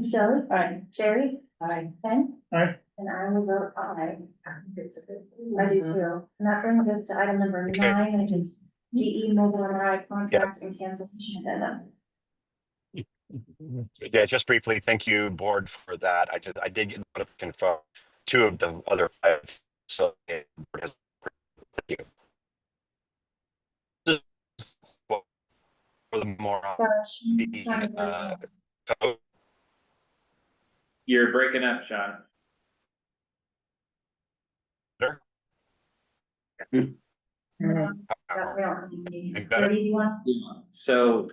S11: Shelley? Aye. Sherry? Aye. Ken?
S3: Aye.
S11: And I will vote aye. I do too. And that brings us to item number
S4: Okay.
S11: 9, which is GE mobile MRI contract and cancellation addendum.
S4: Yeah, just briefly, thank you, board, for that. I did get notification from 2 of the other 5. So thank you. This is for the more code.
S13: You're breaking up, Sean.
S4: Better?
S13: So,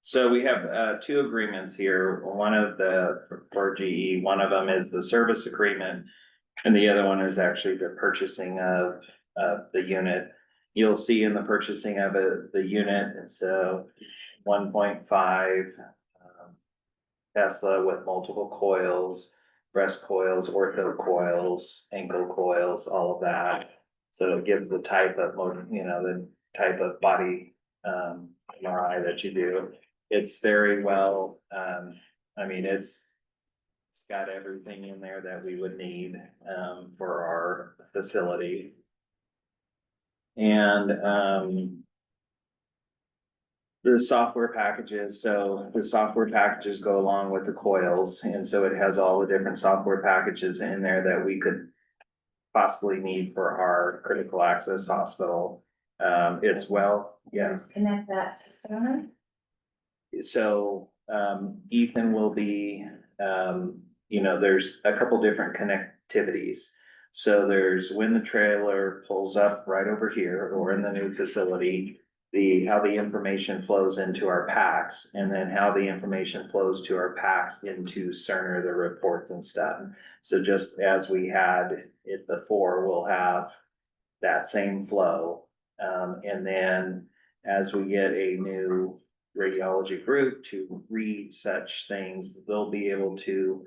S13: so we have 2 agreements here. One of for GE, one of them is the service agreement. And the other one is actually the purchasing of the unit. You'll see in the purchasing of the unit, it's a 1.5 Tesla with multiple coils, breast coils, ortho coils, ankle coils, all of that. So it gives the type of the type of body MRI that you do. It's very well, I mean, it's got everything in there that we would need for our facility. And the software packages, so the software packages go along with the coils, and so it has all the different software packages in there that we could possibly need for our critical access hospital. It's
S11: Connect that to Cerner?
S13: So Ethan will be, there's a couple different connectivities. So there's when the trailer pulls up right over here or in the new facility, how the information flows into our PACS, and then how the information flows to our PACS into Cerner, the reports and stuff. So just as we had it before, we'll have that same flow. And then as we get a new radiology group to read such things, we'll be able to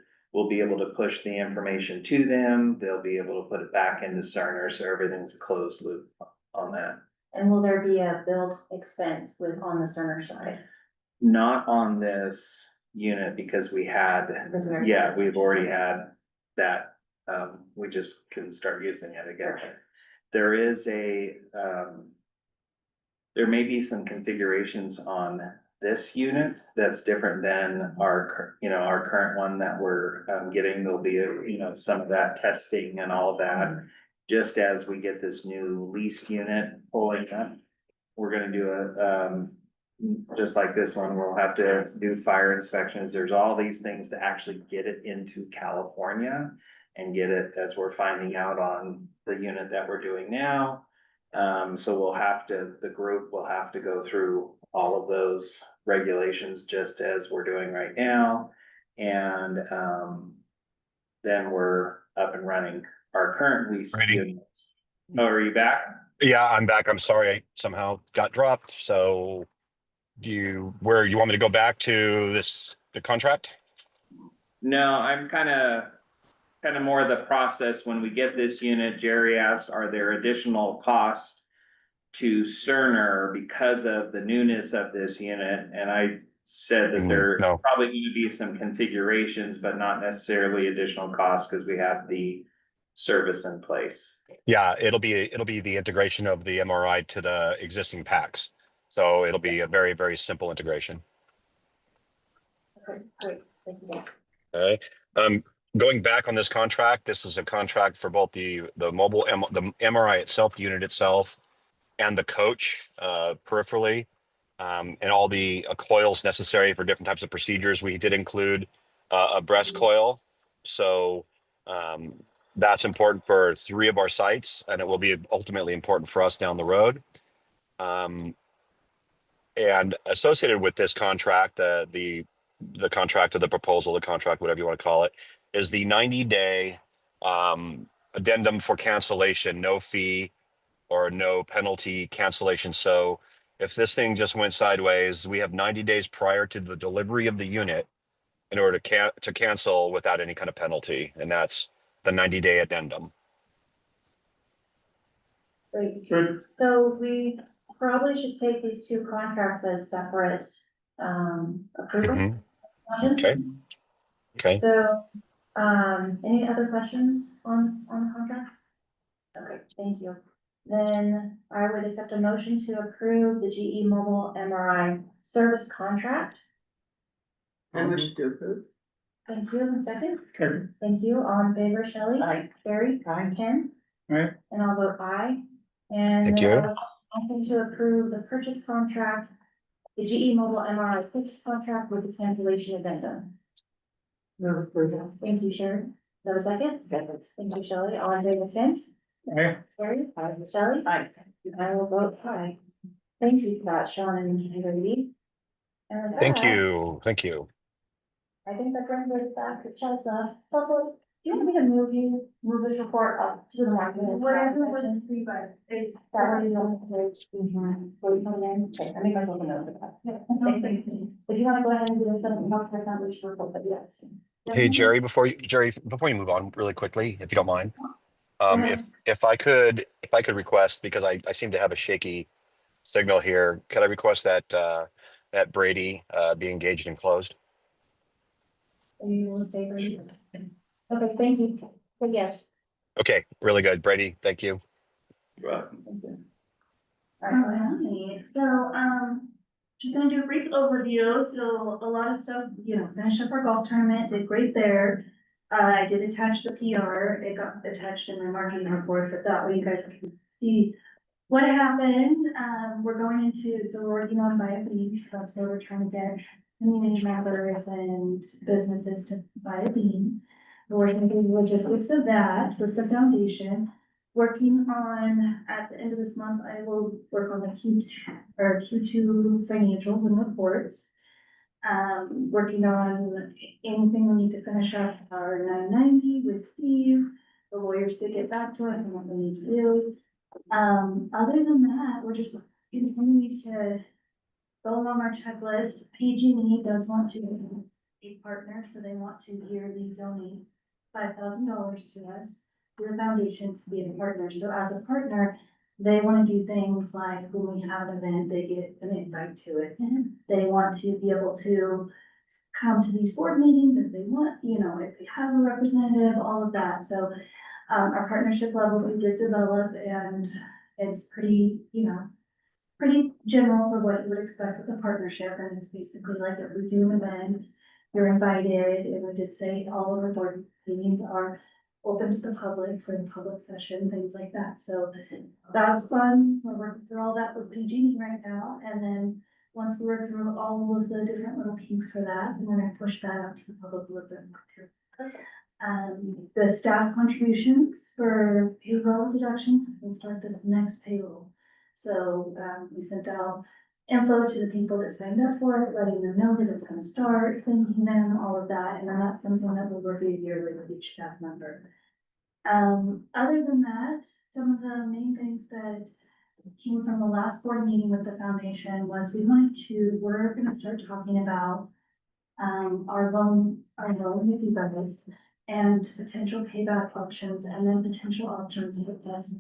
S13: push the information to them. They'll be able to put it back into Cerner, so everything's a closed loop on that.
S11: And will there be a billed expense on the Cerner side?
S13: Not on this unit because we've already had that. We just couldn't start using it again. There is there may be some configurations on this unit that's different than our current one that we're getting. There'll be some of that testing and all of that. Just as we get this new leased unit pulling up, we're gonna do just like this one, we'll have to do fire inspections. There's all these things to actually get it into California and get it, as we're finding out on the unit that we're doing now. So the group will have to go through all of those regulations just as we're doing right now. And then we're up and running our current lease unit. Oh, are you back?
S4: Yeah, I'm back. I'm sorry, I somehow got dropped. So you want me to go back to the contract?
S13: No, I'm kind of more the process. When we get this unit, Jerry asked, are there additional costs to Cerner because of the newness of this unit? And I said that there probably going to be some configurations, but not necessarily additional costs, because we have the
S6: service in place.
S4: Yeah, it'll be the integration of the MRI to the existing packs. So it'll be a very, very simple integration.
S1: Okay, great, thank you.
S4: Okay. Going back on this contract, this is a contract for both the the MRI itself, the unit itself, and the coach peripherally, and all the coils necessary for different types of procedures. We did include a breast coil. So that's important for 3 of our sites, and it will be ultimately important for us down the road. And associated with this contract, the contract or the proposal, the contract, whatever you want to call it, is the 90-day addendum for cancellation, no fee or no penalty cancellation. So if this thing just went sideways, we have 90 days prior to the delivery of the unit in order to cancel without any kind of penalty. And that's the 90-day addendum.
S1: Great,
S3: Good.
S1: so we probably should take these 2 contracts as separate, approval.
S4: Mhm. Okay. Okay.
S1: So, any other questions on the contracts? Okay, thank you. Then I would accept a motion to approve the GE Mobile MRI service contract.
S8: I wish to approve.
S1: Thank you, and second.
S3: Okay.
S1: Thank you, all in favor, Shelley?
S8: Aye.
S1: Barry?
S8: Aye.
S1: Ken?
S3: Right.
S1: And I'll vote aye. And
S4: Thank
S1: then
S4: you.
S1: I would motion to approve the purchase contract, the GE Mobile MRI purchase contract with the cancellation addendum.
S8: Move approval.
S1: Thank you, Sharon. Is that a second?
S8: Second.
S1: Thank you, Shelley. All in favor, Ken?
S3: Right.
S1: Barry?
S8: Aye.
S1: Shelley?
S8: Aye.
S1: I will vote aye. Thank you for that, Sean and Brady. And with
S4: Thank
S1: that,
S4: you. Thank you.
S1: I think that brings us back to Chelsea. Chelsea, do you want me to move this report up to the market? Whatever was for you guys. Is that what you want to do? Wait, come in. Okay, I make myself a note of that. Thank you. If you want to go ahead and do this, I don't know if I found which report that you have seen.
S4: Hey, Jerry, before you move on really quickly, if you don't mind, if I could request, because I seem to have a shaky signal here, could I request that that Brady be engaged and closed?
S1: You want to stay, Brady? Okay, thank you. So yes.
S4: Okay, really good. Brady, thank you.
S1: Thank you. All right,
S11: So, just gonna do a brief overview, so a lot of stuff, finished up our golf tournament, did great there. I did attach the PR, it got attached in my marketing report, but that way you guys can see what happened. We're working on BioBeans, that's where we're trying to get community members and businesses to buy a bean. We're working through the logistics of that with the foundation. Working on, at the end of this month, I will work on the Q2 financials and reports. Working on anything we need to finish up our 990 with Steve, the lawyers to get back to us and what we need to do. Other than that, we're just continuing to go along our checklist. PG&E does want to be a partner, so they want to yearly donate $5,000 to us, to the foundation to be a partner. So as a partner, they want to do things like when we have an event, they get an invite to it. They want to be able to come to these board meetings if they want, if they have a representative, all of that. So our partnership levels we did develop, and it's pretty, pretty general for what you would expect with a partnership. And it's basically like if we do an event, you're invited, and we did say all of our board meetings are open to the public for the public session, things like that. So that's fun. We're working through all that with PG&E right now. And then once we work through all of the different little kinks for that, we're gonna push that out to the public a little bit more too. The staff contributions for payroll deductions will start this next payroll. So we sent out info to the people that signed up for it, letting them know that it's gonna start, thanking them, all of that, and then that's something that we'll review yearly with each staff member. Other than that, some of the main things that came from the last board meeting with the foundation was we're gonna start talking about our loan with you guys and potential payback options, and then potential options with us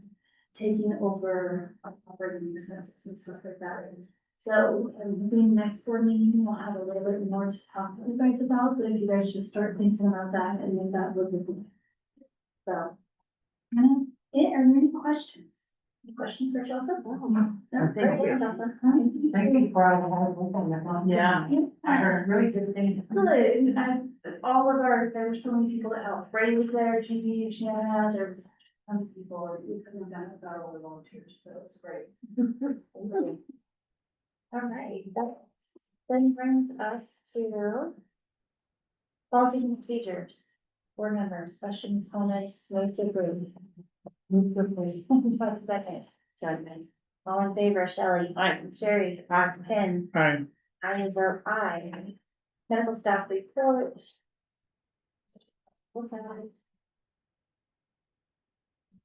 S11: taking over operating expenses and stuff like that. So, the next board meeting, we'll have a little bit more to talk to you guys about, but if you guys just start thinking about that and then that would be. So, Are there any questions? Any questions for Chelsea? No,
S8: Thank
S11: great,
S8: you.
S11: Chelsea.
S8: Thank you for all the hard work on that.
S11: Yeah.
S8: I heard really good things.
S11: Good, all of our, there were so many people that helped, Ray was there, Judy, Shanna, there was tons of people, we couldn't have done it without all the volunteers, so it's great. All right, that then brings us to policies and procedures. Board members, questions, comments, move to approve. Move to approve. 5 seconds. Second. All in favor, Shelley? Aye. Sherry? Aye. Ken?
S3: Aye.
S11: I will vote aye. Medical staff report. Okay.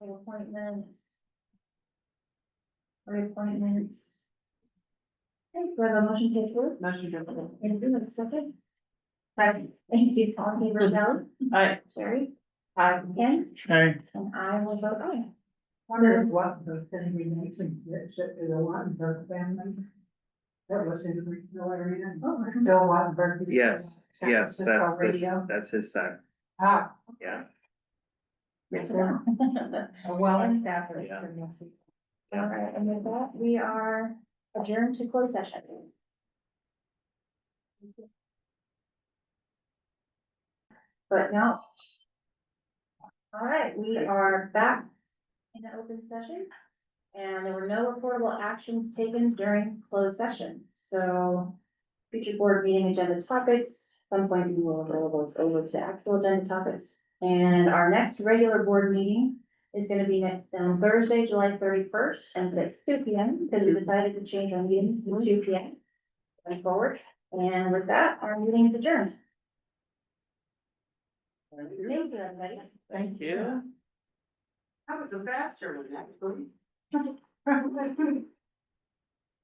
S11: Appointments. Reappointments. Okay, do I have a motion to approve?
S8: Motion to approve.
S11: Thank you, a second. Second. Thank you, all in favor, Shelley?
S8: Aye.
S11: Sherry? Aye. Ken?
S3: Aye.
S11: And I will vote aye.
S8: Wonder what the thing we mentioned, that should be the Wattenberg family. That was in the regional area.
S11: Oh,
S8: Bill Wattenberg.
S6: Yes,
S8: San
S6: yes,
S8: Francisco radio.
S6: that's his son,
S8: Ah.
S6: yeah.
S8: Yes, sir. A well-established.
S6: Yeah.
S11: All right, and with that, we are adjourned to closed session. But now. All right, we are back in the open session. And there were no reportable actions taken during closed session, so. Future board meeting agenda topics, some point we will roll those over to actual agenda topics. And our next regular board meeting is gonna be next Thursday, July 31st, and at 2 P.M. Because we decided to change our meetings to 2 P.M. Going forward, and with that, our meeting is adjourned. Thank you, everybody.
S8: Thank you. That was a faster one, actually.